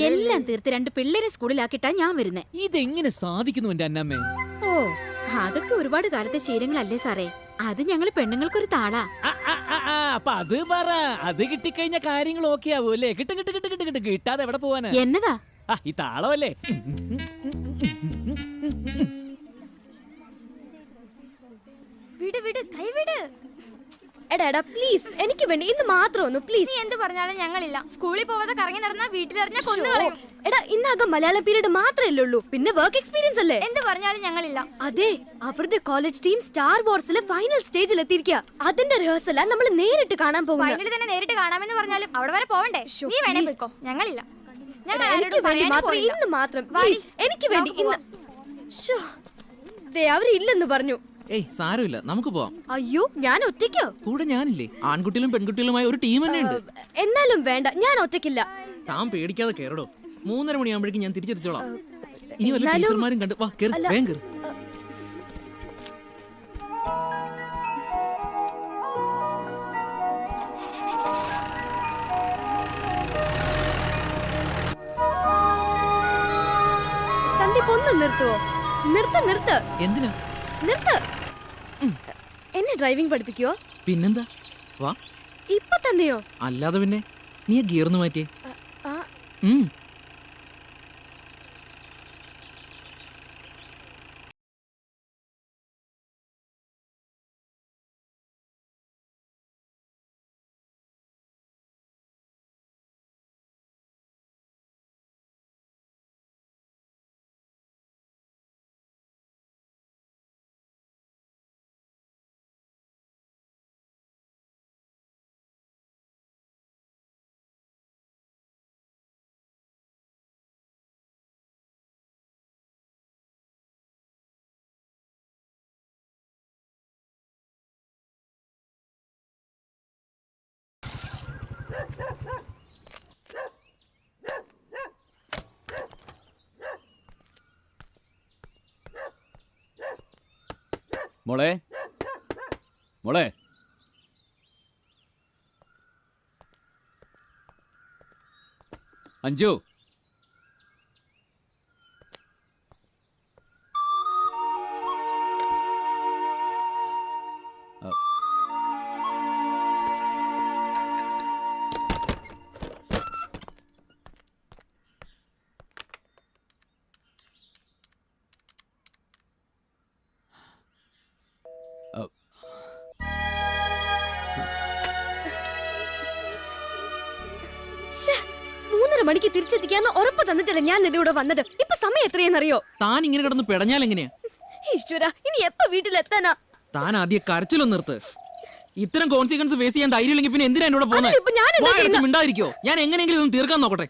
എല്ലാം തീർത്ത് 2 പിള്ളേരെ സ്കൂളിലാക്കിട്ടാ ഞാൻ വരുന്നേ. ഇതെങ്ങനെ സാധിക്കുന്നു എന്റെ അന്നമ്മേ? ഓ, അതൊക്കെ ഒരുപാട് കാലത്തെ ശീലങ്ങളല്ലേ സാറേ. അത് ഞങ്ങൾ പെണ്ണുങ്ങൾക്കൊരു താളാ. അപ്പൊ അത് പറ. അത് കിട്ടിക്കഴിഞ്ഞ കാര്യങ്ങൾ ഓക്കെ ആവൂ അല്ലേ? കിട്ടും കിട്ടും കിട്ടും കിട്ടും കിട്ടും. കിട്ടാതെ എവിടെ പോവാനാ? എന്നതാ ഈ താളമല്ലേ? വിട് വിട്, കൈവിട്. എടാ പ്ലീസ്, എനിക്ക് വേണ്ടി ഇന്ന് മാത്രം ഒന്ന് പ്ലീസ്. നീ എന്ത് പറഞ്ഞാലും ഞങ്ങളില്ല. സ്കൂളിൽ പോവാതെ കറങ്ങി നടന്നാ വീട്ടിലിറങ്ങാ കൊന്നുകളയും. എടാ, ഇന്നാകെ മലയാളം പീരീഡ് മാത്രമല്ലേ ഉള്ളൂ, പിന്നെ വർക്ക് എക്സ്പീരിയൻസ് അല്ലേ? എന്ത് പറഞ്ഞാലും ഞങ്ങളില്ല. അതെ, അവരുടെ കോളേജ് ടീം സ്റ്റാർ വാർസിലെ ഫൈനൽ സ്റ്റേജിൽ എത്തിയിരിക്കുക. അതിന്റെ റിഹേഴ്സലാ നമ്മൾ നേരിട്ട് കാണാൻ പോകുന്നത്. ഫൈനലിൽ തന്നെ നേരിട്ട് കാണാമെന്ന് പറഞ്ഞാലും അവിടെ വരെ പോവണ്ടേ? നീ വേണേ പോയിക്കോ, ഞങ്ങളില്ല. എനിക്ക് വേണ്ടി മാത്രം ഇന്ന് മാത്രം പ്ലീസ്, എനിക്ക് വേണ്ടി ഇന്ന്. അവരില്ലെന്ന് പറഞ്ഞു. ഏയ് സാരമില്ല, നമുക്ക് പോവാം. അയ്യോ, ഞാൻ ഒറ്റയ്ക്കോ? കൂടെ ഞാനില്ലേ? ആൺകുട്ടികളും പെൺകുട്ടികളുമായ ഒരു ടീം തന്നെ ഉണ്ട്. എന്നാലും വേണ്ട, ഞാൻ ഒറ്റയ്ക്കില്ല. താൻ പേടിക്കാതെ കേറടോ. 3:30 മണിയാകുമ്പോഴേക്കും ഞാൻ തിരിച്ചെത്തിച്ചോളാം. ഇനി വല്ല എന്നാലും- ടീച്ചർമാരും കണ്ടു വാ കേറ് അല്ല, വേഗം കേറ് സന്ദീപ് ഒന്ന് നിർത്തുവോ? നിർത്ത് എന്തിനാ നിർത്ത്. എന്നെ ഡ്രൈവിംഗ് പഠിപ്പിക്കുവോ? പിന്നെന്താ വാ ഇപ്പൊ തന്നെയോ? അല്ലാതെ പിന്നെ നീ ഗിയർന്ന് മാറ്റിയേ ആ, ഉം. മോളെ മോളെ അഞ്ജു ശ്ശേ, 3:30 മണിക്ക് തിരിച്ചെത്തിക്കാന്ന് ഉറപ്പ് തന്നിട്ടല്ല ഞാൻ നിന്റെ കൂടെ വന്നത്. ഇപ്പൊ സമയം എത്രയെന്നറിയോ? താൻ ഇങ്ങനെ കിടന്ന് പിടഞ്ഞാൽ എങ്ങനെയാ? ഈശ്വര, ഇനി എപ്പ വീട്ടിലെത്താനാ? താൻ ആദ്യം കരച്ചിലൊന്ന് നിർത്ത്. ഇത്തരം കോൺസിക്വൻസ് ഫേസ് ചെയ്യാൻ ധൈര്യമില്ലെങ്കിൽ പിന്നെ എന്തിനാ എന്നോട് പോകുന്നത്? അതിനിപ്പോ ഞാൻ എന്താ ചെയ്യുന്നെ? മിണ്ടായിരിക്കോ? ഞാൻ എങ്ങനെയെങ്കിലും ഇതൊന്ന് തീർക്കാൻ നോക്കട്ടെ.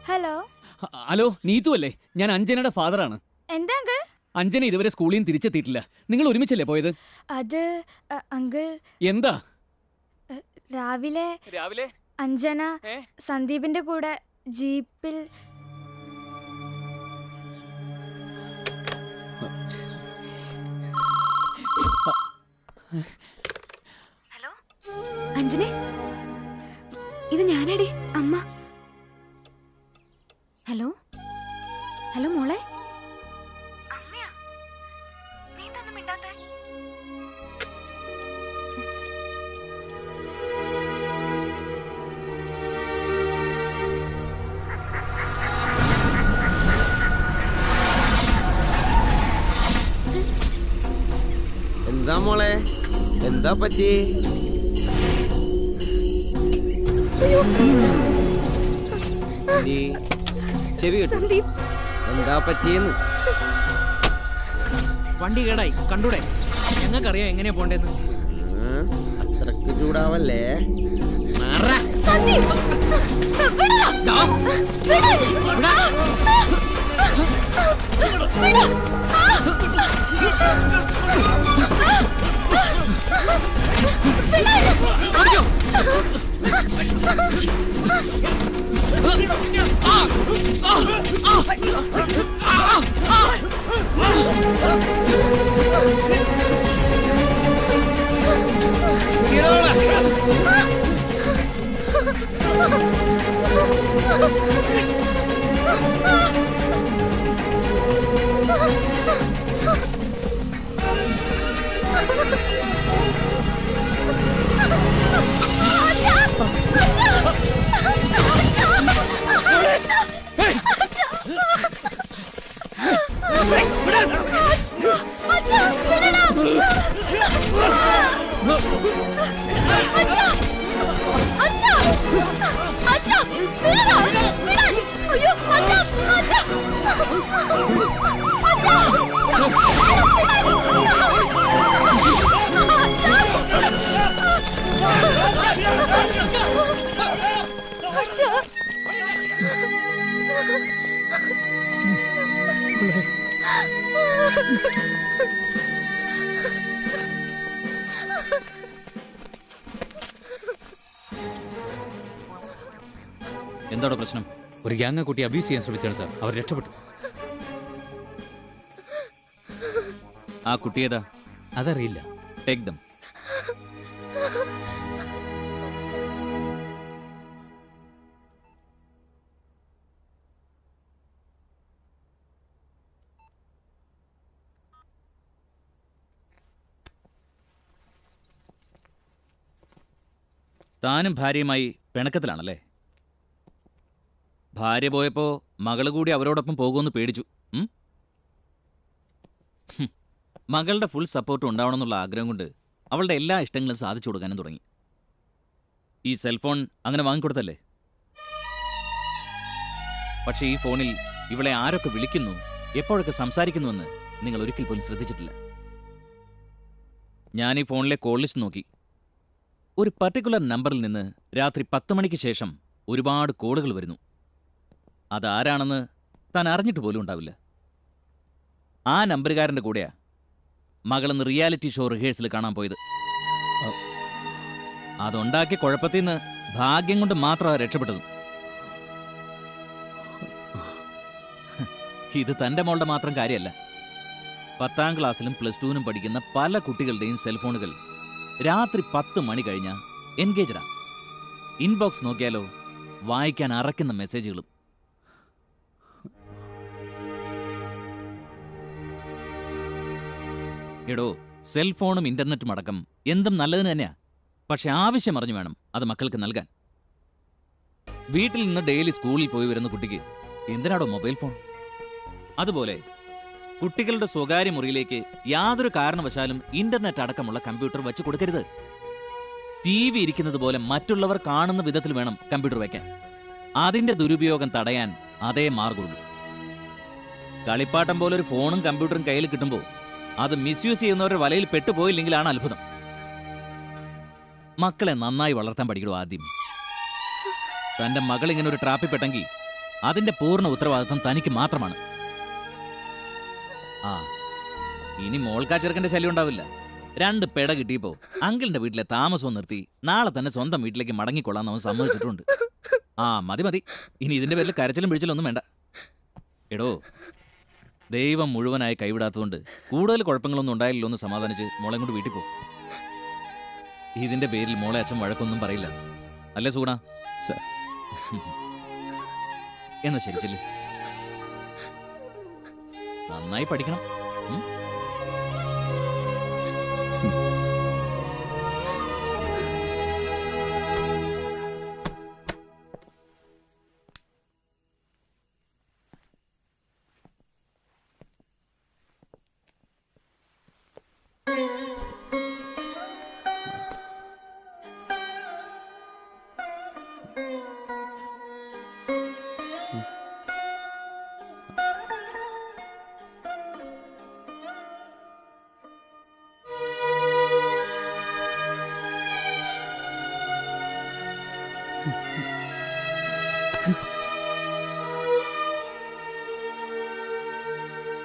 ഹലോ, ഹലോ നീതു അല്ലേ? ഞാൻ അഞ്ജനയുടെ ഫാദറാണ്. എന്താ അങ്കിൾ? അഞ്ജന ഇതുവരെ സ്കൂളിൽ നിന്ന് തിരിച്ചെത്തിയിട്ടില്ല. നിങ്ങൾ ഒരുമിച്ചല്ലേ പോയത്? അത് അങ്കിൾ, എന്താ രാവിലെ രാവിലെ അഞ്ജന സന്ദീപിന്റെ കൂടെ ജീപ്പിൽ. ഹലോ അഞ്ജനെ, ഇത് ഞാനാടി അമ്മ. ഹലോ ഹലോ മോളെ. എന്താ മോളെ, എന്താ പറ്റി? ചെവി കേട്ടോ? സന്ദീപ്, എന്താ പറ്റിയെന്ന്? വണ്ടി കേടായി കണ്ടൂടെ? ഞങ്ങൾക്കറിയാം എങ്ങനെയാ പോണ്ടേന്ന്. അത്രക്ക് ചൂടാവല്ലേ? സന്ദീപ്, വിടടാ. ദാ, വിട്. വിടാ. വിട്. ഓടിക്കോ. എന്താണോ പ്രശ്നം? ഒരു ഗ്യാങ് കുട്ടി അബ്യൂസ് ചെയ്യാൻ ശ്രമിച്ചാണ് സാർ. അവർ രക്ഷപ്പെട്ടു. ആ കുട്ടിയേതാ? അതറിയില്ല. Take them. താനും ഭാര്യയുമായി പിണക്കത്തിലാണല്ലേ? ഭാര്യ പോയപ്പോ മകള് കൂടി അവരോടൊപ്പം പോകുമെന്ന് പേടിച്ചു. മകളുടെ ഫുൾ സപ്പോർട്ട് ഉണ്ടാവണമെന്നുള്ള ആഗ്രഹം കൊണ്ട് അവളുടെ എല്ലാ ഇഷ്ടങ്ങളും സാധിച്ചു കൊടുക്കാനും തുടങ്ങി. ഈ സെൽഫോൺ അങ്ങനെ വാങ്ങിക്കൊടുത്തല്ലേ? പക്ഷേ ഈ ഫോണിൽ ഇവളെ ആരൊക്കെ വിളിക്കുന്നു, എപ്പോഴൊക്കെ സംസാരിക്കുന്നുവെന്ന് നിങ്ങൾ ഒരിക്കൽ പോലും ശ്രദ്ധിച്ചിട്ടില്ല. ഞാൻ ഈ ഫോണിലെ കോൾ ലിസ്റ്റ് നോക്കി. ഒരു പർട്ടിക്കുലർ നമ്പറിൽ നിന്ന് രാത്രി 10 മണിക്ക് ശേഷം ഒരുപാട് കോളുകൾ വരുന്നു. അതാരാണെന്ന് താൻ അറിഞ്ഞിട്ട് പോലും ഉണ്ടാവില്ല. ആ നമ്പറുകാരൻ്റെ കൂടെയാ മകളെന്ന് റിയാലിറ്റി ഷോ റിഹേഴ്സൽ കാണാൻ പോയത്. അതുണ്ടാക്കിയ കുഴപ്പത്തിൽ നിന്ന് ഭാഗ്യം കൊണ്ട് മാത്രമാണ് രക്ഷപ്പെട്ടത്. ഇത് തൻ്റെ മോളുടെ മാത്രം കാര്യമല്ല. 10ാം ക്ലാസ്സിലും +2നും പഠിക്കുന്ന പല കുട്ടികളുടെയും സെൽഫോണുകൾ രാത്രി 10 മണി കഴിഞ്ഞാൽ എൻഗേജഡാ. ഇൻബോക്സ് നോക്കിയാലോ, വായിക്കാൻ അറക്കുന്ന മെസ്സേജുകളും. എടോ, സെൽഫോണും ഇന്റർനെറ്റും അടക്കം എന്തും നല്ലതിന് തന്നെയാ. പക്ഷെ ആവശ്യം അറിഞ്ഞു വേണം അത് മക്കൾക്ക് നൽകാൻ. വീട്ടിൽ നിന്ന് ഡെയിലി സ്കൂളിൽ പോയി വരുന്ന കുട്ടിക്ക് എന്തിനാടോ മൊബൈൽ ഫോൺ? അതുപോലെ കുട്ടികളുടെ സ്വകാര്യ മുറിയിലേക്ക് യാതൊരു കാരണവശാലും ഇന്റർനെറ്റ് അടക്കമുള്ള കമ്പ്യൂട്ടർ വെച്ച് കൊടുക്കരുത്. TV ഇരിക്കുന്നത് പോലെ മറ്റുള്ളവർ കാണുന്ന വിധത്തിൽ വേണം കമ്പ്യൂട്ടർ വയ്ക്കാൻ. അതിന്റെ ദുരുപയോഗം തടയാൻ അതേ മാർഗമുള്ളൂ. കളിപ്പാട്ടം പോലെ ഒരു ഫോണും കമ്പ്യൂട്ടറും കയ്യിൽ കിട്ടുമ്പോൾ അത് മിസ്യൂസ് ചെയ്യുന്നവരുടെ വലയിൽ പെട്ടുപോയില്ലെങ്കിലാണ് അത്ഭുതം. മക്കളെ നന്നായി വളർത്താൻ പഠിക്കണോ ആദ്യം. തന്റെ മകൾ ഇങ്ങനെ ഒരു ട്രാപ്പിൽ പെട്ടെങ്കിൽ അതിന്റെ പൂർണ്ണ ഉത്തരവാദിത്വം തനിക്ക് മാത്രമാണ്. ആ, ഇനി മോൾക്കാ ചെറുക്കന്റെ ശല്യം ഉണ്ടാവില്ല. 2 പെട കിട്ടിയപ്പോ അങ്കിളിന്റെ വീട്ടിലെ താമസവും നിർത്തി നാളെ തന്നെ സ്വന്തം വീട്ടിലേക്ക് മടങ്ങിക്കൊള്ളാന്ന് അവൻ സമ്മതിച്ചിട്ടുണ്ട്. ആ, മതി. ഇനി ഇതിന്റെ പേരിൽ കരച്ചിലും പിടിച്ചിലും ഒന്നും വേണ്ട. എടോ, ദൈവം മുഴുവനായി കൈവിടാത്തതുകൊണ്ട് കൂടുതൽ കുഴപ്പങ്ങളൊന്നും ഉണ്ടായില്ലല്ലോ എന്ന് സമാധാനിച്ച് മോളെ കൊണ്ട് വീട്ടിൽ പോ. ഇതിന്റെ പേരിൽ മോളെ അച്ഛൻ വഴക്കൊന്നും പറയില്ല. അല്ലേ സൂണ? എന്നാ ശരി, ചെല്ലു. നന്നായി പഠിക്കണം.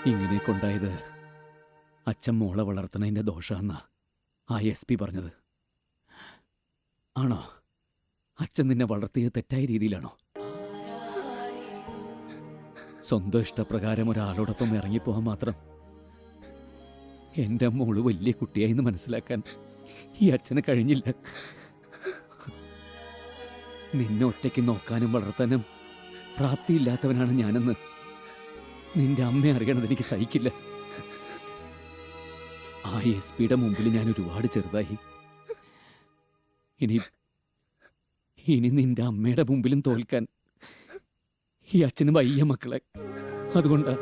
ഇങ്ങനെ കൊണ്ടായത് അച്ഛൻ മോളെ വളർത്തണതിൻ്റെ ദോഷമെന്നാ ആ SP പറഞ്ഞത്. ആണോ? അച്ഛൻ നിന്നെ വളർത്തിയത് തെറ്റായ രീതിയിലാണോ? സ്വന്തം ഇഷ്ടപ്രകാരം ഒരാളോടൊപ്പം ഇറങ്ങിപ്പോകാൻ മാത്രം എൻ്റെ മോള് വലിയ കുട്ടിയായിന്ന് മനസ്സിലാക്കാൻ ഈ അച്ഛന് കഴിഞ്ഞില്ല. നിന്നെ ഒറ്റയ്ക്ക് നോക്കാനും വളർത്താനും പ്രാപ്തിയില്ലാത്തവനാണ് ഞാനെന്ന് നിന്റെ അമ്മ അറിയണത് എനിക്ക് സഹിക്കില്ല. ആ SP-യുടെ മുമ്പിൽ ഞാൻ ഒരുപാട് ചെറുതായി. ഇനി നിന്റെ അമ്മയുടെ മുമ്പിലും തോൽക്കാൻ ഈ അച്ഛന് വയ്യ മക്കളെ. അതുകൊണ്ടാ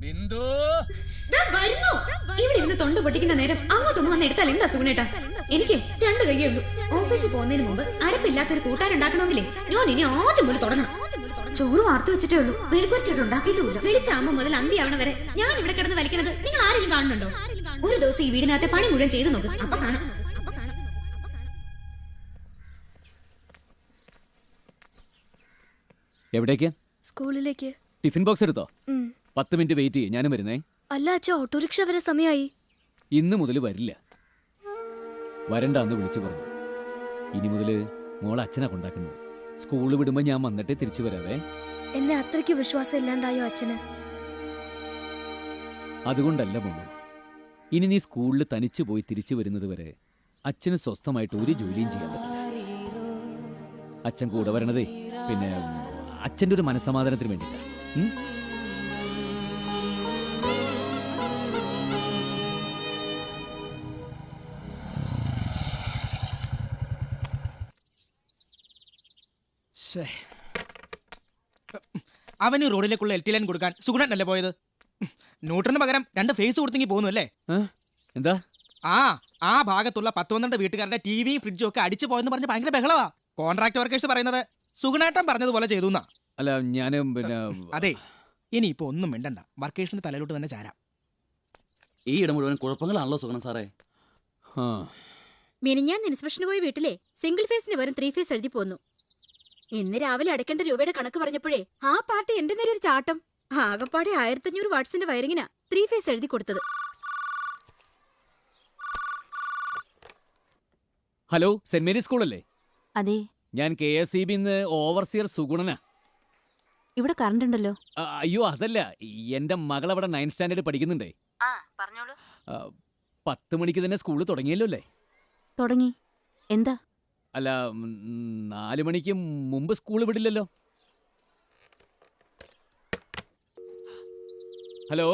ബിന്ദു ഇവിടെ ഇരുന്ന് തൊണ്ട പൊട്ടിക്കുന്ന നേരം അങ്ങോട്ടൊന്ന് വന്ന് എടുത്താൽ എന്താ സുഗുണേട്ടാ? എനിക്ക് 2 കൈയേ ഉള്ളൂ. ഓഫീസിൽ പോകുന്നതിന് മുമ്പ് അരപ്പില്ലാത്തൊരു കൂട്ടാനുണ്ടാക്കണമെങ്കിലേ ഞാൻ ഇനി ആദ്യം മുതൽ തുടങ്ങണം. ചോറ് വാർത്ത വെച്ചിട്ടേ ഉള്ളൂ. വെളുക്കുറ്റിട്ട് ഉണ്ടാക്കിയിട്ടുമില്ല. വെളിച്ചാകുമ്പോ മുതൽ അന്തിയാവണ വരെ ഞാൻ ഇവിടെ കിടന്ന് വലിക്കണത് നിങ്ങൾ ആരെങ്കിലും കാണുന്നുണ്ടോ? ഒരു ദിവസം ഈ വീടിനകത്തെ പണി മുഴുവൻ ചെയ്തു നോക്ക്. അപ്പൊ കാണാം. എവിടേക്ക്? സ്കൂളിലേക്ക്. ടിഫിൻ ബോക്സ് എടുത്തോ? 10 മിനിറ്റ് വെയിറ്റ് ചെയ്യ്, ഞാനും വരുന്നേ. അല്ല അച്ഛ, ഓട്ടോറിക്ഷ വരെ സമയമായി. ഇന്ന് മുതൽ വരില്ല. വരണ്ടാന്ന് വിളിച്ചു പറഞ്ഞു. ഇനി മുതൽ മോളെ അച്ഛനാ കൊണ്ടാക്കുന്നത്. സ്കൂൾ വിടുമ്പോ ഞാൻ വന്നിട്ടേ തിരിച്ചു വരാവേ. എന്നെ അത്രയ്ക്ക് വിശ്വാസം ഇല്ലാണ്ടായോ അച്ഛന്? അതുകൊണ്ടല്ല മോളു. ഇനി നീ സ്കൂളിൽ തനിച്ചു പോയി തിരിച്ചു വരുന്നത് വരെ അച്ഛന് സ്വസ്ഥമായിട്ട് ഒരു ജോലിയും ചെയ്യാൻ പറ്റില്ല. അച്ഛൻ കൂടെ വരണതേ പിന്നെ അച്ഛൻ്റെ ഒരു മനസ്സമാധാനത്തിന് വേണ്ടിയിട്ടാ. അവന് റോഡിലേക്കുള്ള LT ലൈൻ കൊടുക്കാൻ സുഗുണനല്ലേ പോയത്? ന്യൂട്രന് പകരം 2 ഫേസ് കൊടുത്തെങ്കിൽ പോകുന്നു അല്ലേ? എന്താ? ആ ഭാഗത്തുള്ള 10-12 വീട്ടുകാരുടെ ടിവിയും ഫ്രിഡ്ജും ഒക്കെ അടിച്ചു പോയെന്ന് പറഞ്ഞ് ഭയങ്കര ബഹളവാ. കോൺട്രാക്ട് വർക്കേഴ്സ് പറയുന്നത് സുഗുണേട്ടൻ പറഞ്ഞതുപോലെ ചെയ്തു എന്നാ. അല്ല ഞാനും പിന്നെ അതെ, ഇനിയിപ്പോ ഒന്നും മിണ്ടണ്ട. വർക്കേഴ്സിന്റെ തലയിലോട്ട് തന്നെ ചാരാം. ഈ ഇടം മുഴുവൻ കുഴപ്പങ്ങളാണല്ലോ സുഗണ സാറേ. മിനിഞ്ഞാൻ ഇൻസ്പെക്ഷന് പോയി വീട്ടിലെ സിംഗിൾ ഫേസിന് വരും 3 ഫേസ് എഴുതി പോന്നു. ഇന്ന് രാവിലെ അടയ്ക്കേണ്ട രൂപയുടെ കണക്ക് പറഞ്ഞപ്പോഴേ ആ പാർട്ടി എന്റെ നേരെ ഒരു ചാട്ടം. ആകപ്പാടെ 1500 വാട്ട്സിന്റെ വയറിങ്ങിനാ 3 ഫേസ് എഴുതി കൊടുത്തത്. ഹലോ, സെന്റ് മേരീസ് സ്കൂളല്ലേ? അതെ. ഞാൻ KSEB ഓവർസിയർ സുഗുണനാ. ഇവിടെ കറണ്ട് ഉണ്ടല്ലോ. അയ്യോ അതല്ല, എന്റെ മകൾ അവിടെ 9th സ്റ്റാൻഡേർഡ് പഠിക്കുന്നുണ്ടേ. 10 മണിക്ക് തന്നെ സ്കൂൾ തുടങ്ങിയല്ലോ അല്ലേ? തുടങ്ങി. എന്താ? അല്ല 4 മണിക്ക് മുമ്പ് സ്കൂൾ വിടില്ലല്ലോ. ഹലോ,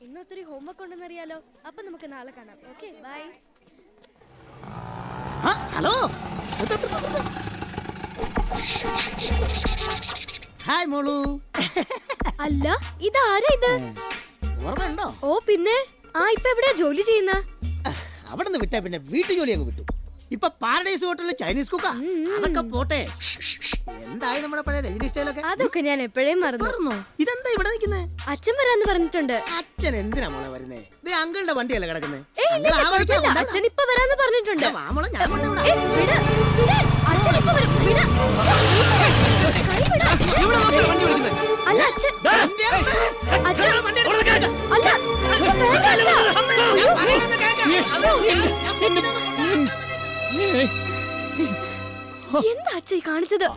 ഇന്ന് ഒത്തിരി ഹോംവർക്ക് ഉണ്ടെന്നറിയാലോ. അപ്പൊ നമുക്ക് നാളെ കാണാം. Okay, by. ഹലോ, ഹായ് മോളു. അല്ല, ഇതാരാ ഇത്? ഓർമ്മയുണ്ടോ? ഓ പിന്നെ. ഇപ്പൊ എവിടെയാ ജോലി ചെയ്യുന്ന? അവിടെ നിന്ന് വിട്ടാ പിന്നെ വീട്ടു ജോലി അങ്ങ് വിട്ടു. ഇപ്പൊ പാരഡൈസ് ഹോട്ടലിൽ ചൈനീസ് കുക്കാ. അതൊക്കെ പോട്ടെ. എന്തായി നമ്മുടെ പഴയ രജനി സ്റ്റൈലൊക്കെ? അതൊക്കെ ഞാൻ എപ്പോഴേ മറന്നു. ഇതെന്താ ഇവിടെ നിൽക്കുന്നേ? അച്ഛൻ വരാന്ന് പറഞ്ഞിട്ടുണ്ട്. അച്ഛൻ എന്തിനാ മോളെ വരുന്നേ? അങ്കിളുടെ വണ്ടിയല്ലേ കിടക്കുന്നേ? അച്ഛൻ ഇപ്പൊ വരാന്ന് പറഞ്ഞിട്ടുണ്ട്. അല്ല അച്ഛൻ എന്താ അച്ഛൻ കാണിച്ചത്?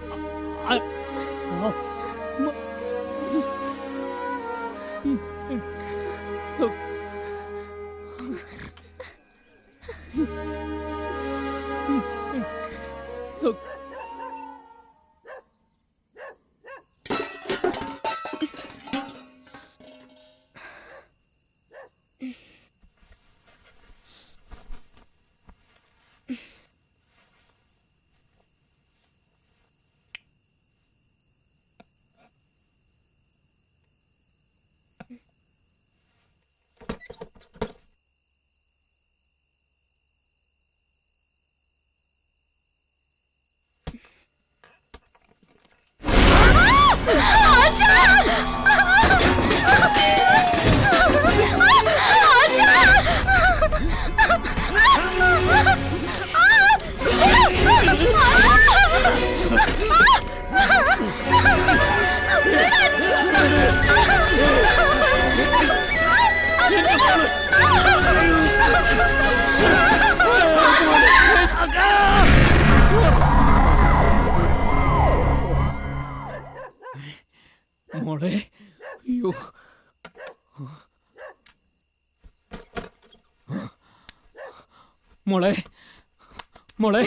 മോളെ, അയ്യോ മോളെ, മോളെ.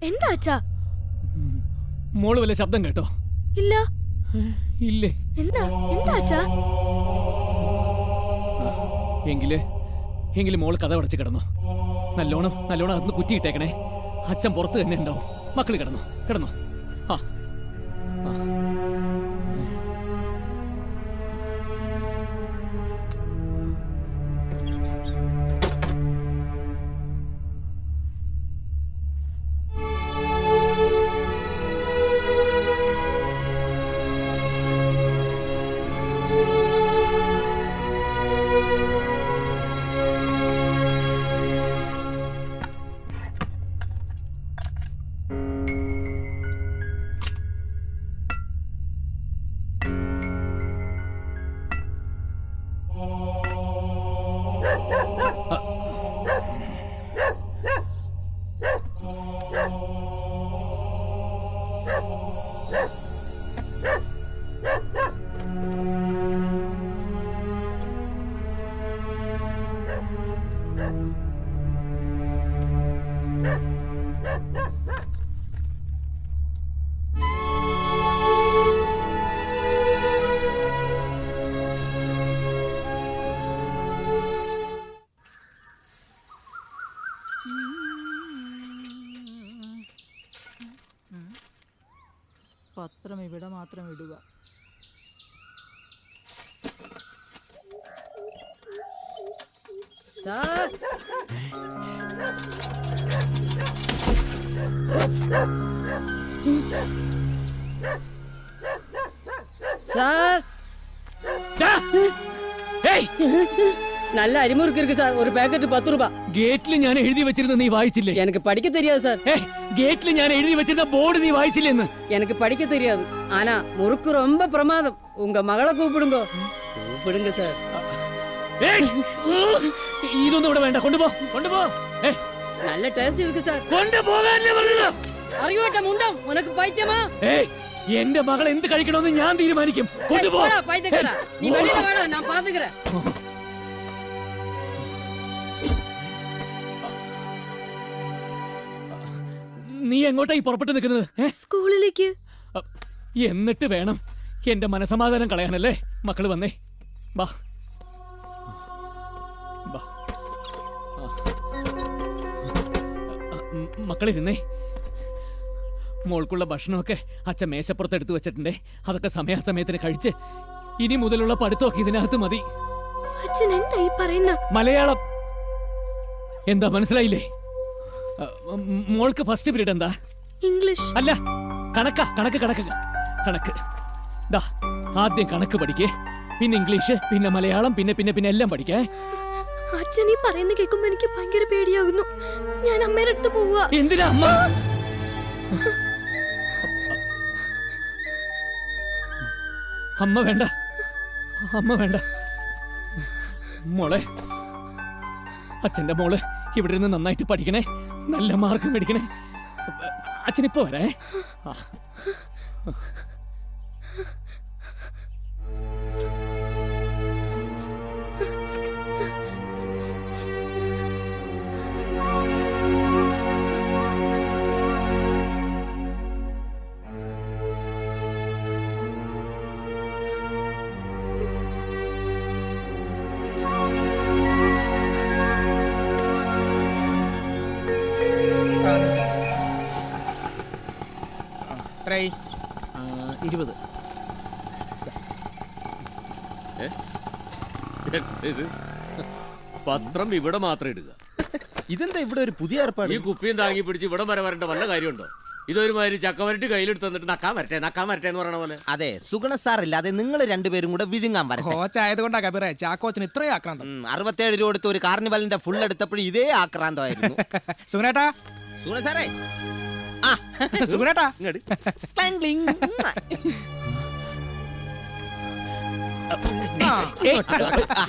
എന്താ അച്ഛാ? മോള് വല്ല ശബ്ദം കേട്ടോ? ഇല്ല. ഇല്ലേ? എന്താ അച്ഛാ? എങ്കില് മോള് കഥ അടച്ച് കിടന്നു. നല്ലോണം അതൊന്ന് കുറ്റിയിട്ടേക്കണേ. അച്ഛൻ പുറത്ത് തന്നെ ഉണ്ടാവും. മക്കള് കിടന്നോ. പത്രം ഇവിടെ മാത്രം ഇടുക. സാർ சார் நல்ல அரிமுறுக்கு இருக்கு சார். ஒரு பேக்கெட் 10 ரூபாய். ഗേറ്റിൽ ഞാൻ എഴുതി വെച്ചിരുന്ന നീ വായിച്ചില്ലേ? எனக்கு படிக்க தெரியாது சார். ഗേറ്റിൽ ഞാൻ എഴുതി വെച്ചിരുന്ന ബോർഡ് നീ വായിച്ചില്ലെന്ന്? எனக்கு படிக்க தெரியாது. ஆனா முறுக்கு ரொம்ப பிரமாதம். உங்க மகளை கூப்பிடுங்க. கூப்பிடுங்க சார். ഇതൊന്നും ഇവിടെ വേണ്ട. കൊണ്ടുപോ കൊണ്ടുപോ. நல்ல டேஸ்ட் இருக்கு சார். കൊണ്ടുപോകാനല്ലേ പറഞ്ഞത്? അറിയോട്ടെ മുണ്ടം. ഉനക്ക് പൈത്യമാ? എന്റെ മകൾ എന്ത് കഴിക്കണമെന്ന് ഞാൻ തീരുമാനിക്കും. കൊണ്ടുപോ. പൈത്യക്കാരാ നീ വെളിയിல വാടാ. ഞാൻ പാത്തുക്കறேன். നീ എങ്ങോട്ടായി പുറപ്പെട്ടു നിൽക്കുന്നത്? സ്കൂളിലേക്ക്. എന്നിട്ട് വേണം എന്റെ മനസമാധാനം കളയാനല്ലേ? മക്കള് വന്നേ. വാ വാ. മക്കളിരുന്നേ. മോൾക്കുള്ള ഭക്ഷണമൊക്കെ അച്ഛൻ മേശപ്പുറത്ത് എടുത്തു വെച്ചിട്ടുണ്ടേ. അതൊക്കെ സമയാസമയത്തിന് കഴിച്ച് ഇനി മുതലുള്ള പഠിത്തമൊക്കെ ഇതിനകത്ത് മതി. അച്ഛൻ എന്താ ഈ പറയുന്ന? മലയാളം എന്താ മനസ്സിലായില്ലേ? മോൾക്ക് ഫസ്റ്റ് പീരീഡ് എന്താ? ഇംഗ്ലീഷ്. അല്ല, കണക്കാ. കണക്ക് കണക്ക് കണക്ക്. ദാ ആദ്യം കണക്ക് പഠിക്കേ, പിന്നെ ഇംഗ്ലീഷ്, പിന്നെ മലയാളം, പിന്നെ പിന്നെ പിന്നെ എല്ലാം പഠിക്കേ. അച്ഛൻ ഈ പറയുന്ന കേൾക്കുമ്പോ എനിക്ക് ഭയങ്കര പേടിയാകുന്നു. ഞാൻ അമ്മയുടെ അടുത്ത് പോവാ. എന്തിനാ അമ്മ? അമ്മ വേണ്ട, അമ്മ വേണ്ട. മോളെ, അച്ഛന്റെ മോള് ഇവിടെ നിന്ന് നന്നായിട്ട് പഠിക്കണേ, നല്ല മാർക്ക് മേടിക്കണേ. അച്ഛനിപ്പോ വരേ. എത്രയായി? 20. പത്രം ഇവിടെ മാത്രം ഇടുക. ഇതെന്താ ഇവിടെ ഒരു പുതിയ ഏർപ്പാട്? ഈ കുപ്പിയും താങ്ങി പിടിച്ച് ഇവിടെ വരെ വരേണ്ട വല്ല കാര്യമുണ്ടോ? ഇതൊരുമാതിരി ചക്കവരട്ടി കയ്യിലെടുത്ത് തന്നിട്ട് നക്കാൻ വരട്ടെ എന്ന് പറയണ പോലെ. അതെ, സുഗുണ സാർ ഇല്ലാതെ നിങ്ങൾ രണ്ടുപേരും കൂടെ വിഴുങ്ങാൻ വരട്ടെ. കോച്ചായതുകൊണ്ടാ കബീറേ ചാക്കോച്ചന് ഇത്രയും ആക്രാന്തം. 67 രൂപ കൊടുത്ത് ഒരു കാർണിവലിന്റെ ഫുൾ എടുത്തപ്പോഴും ഇതേ ആക്രാന്തമായിരുന്നു. സുഗുണേട്ടാ, സുഗുണ സാറേ, സുഗുണേട്ടാ,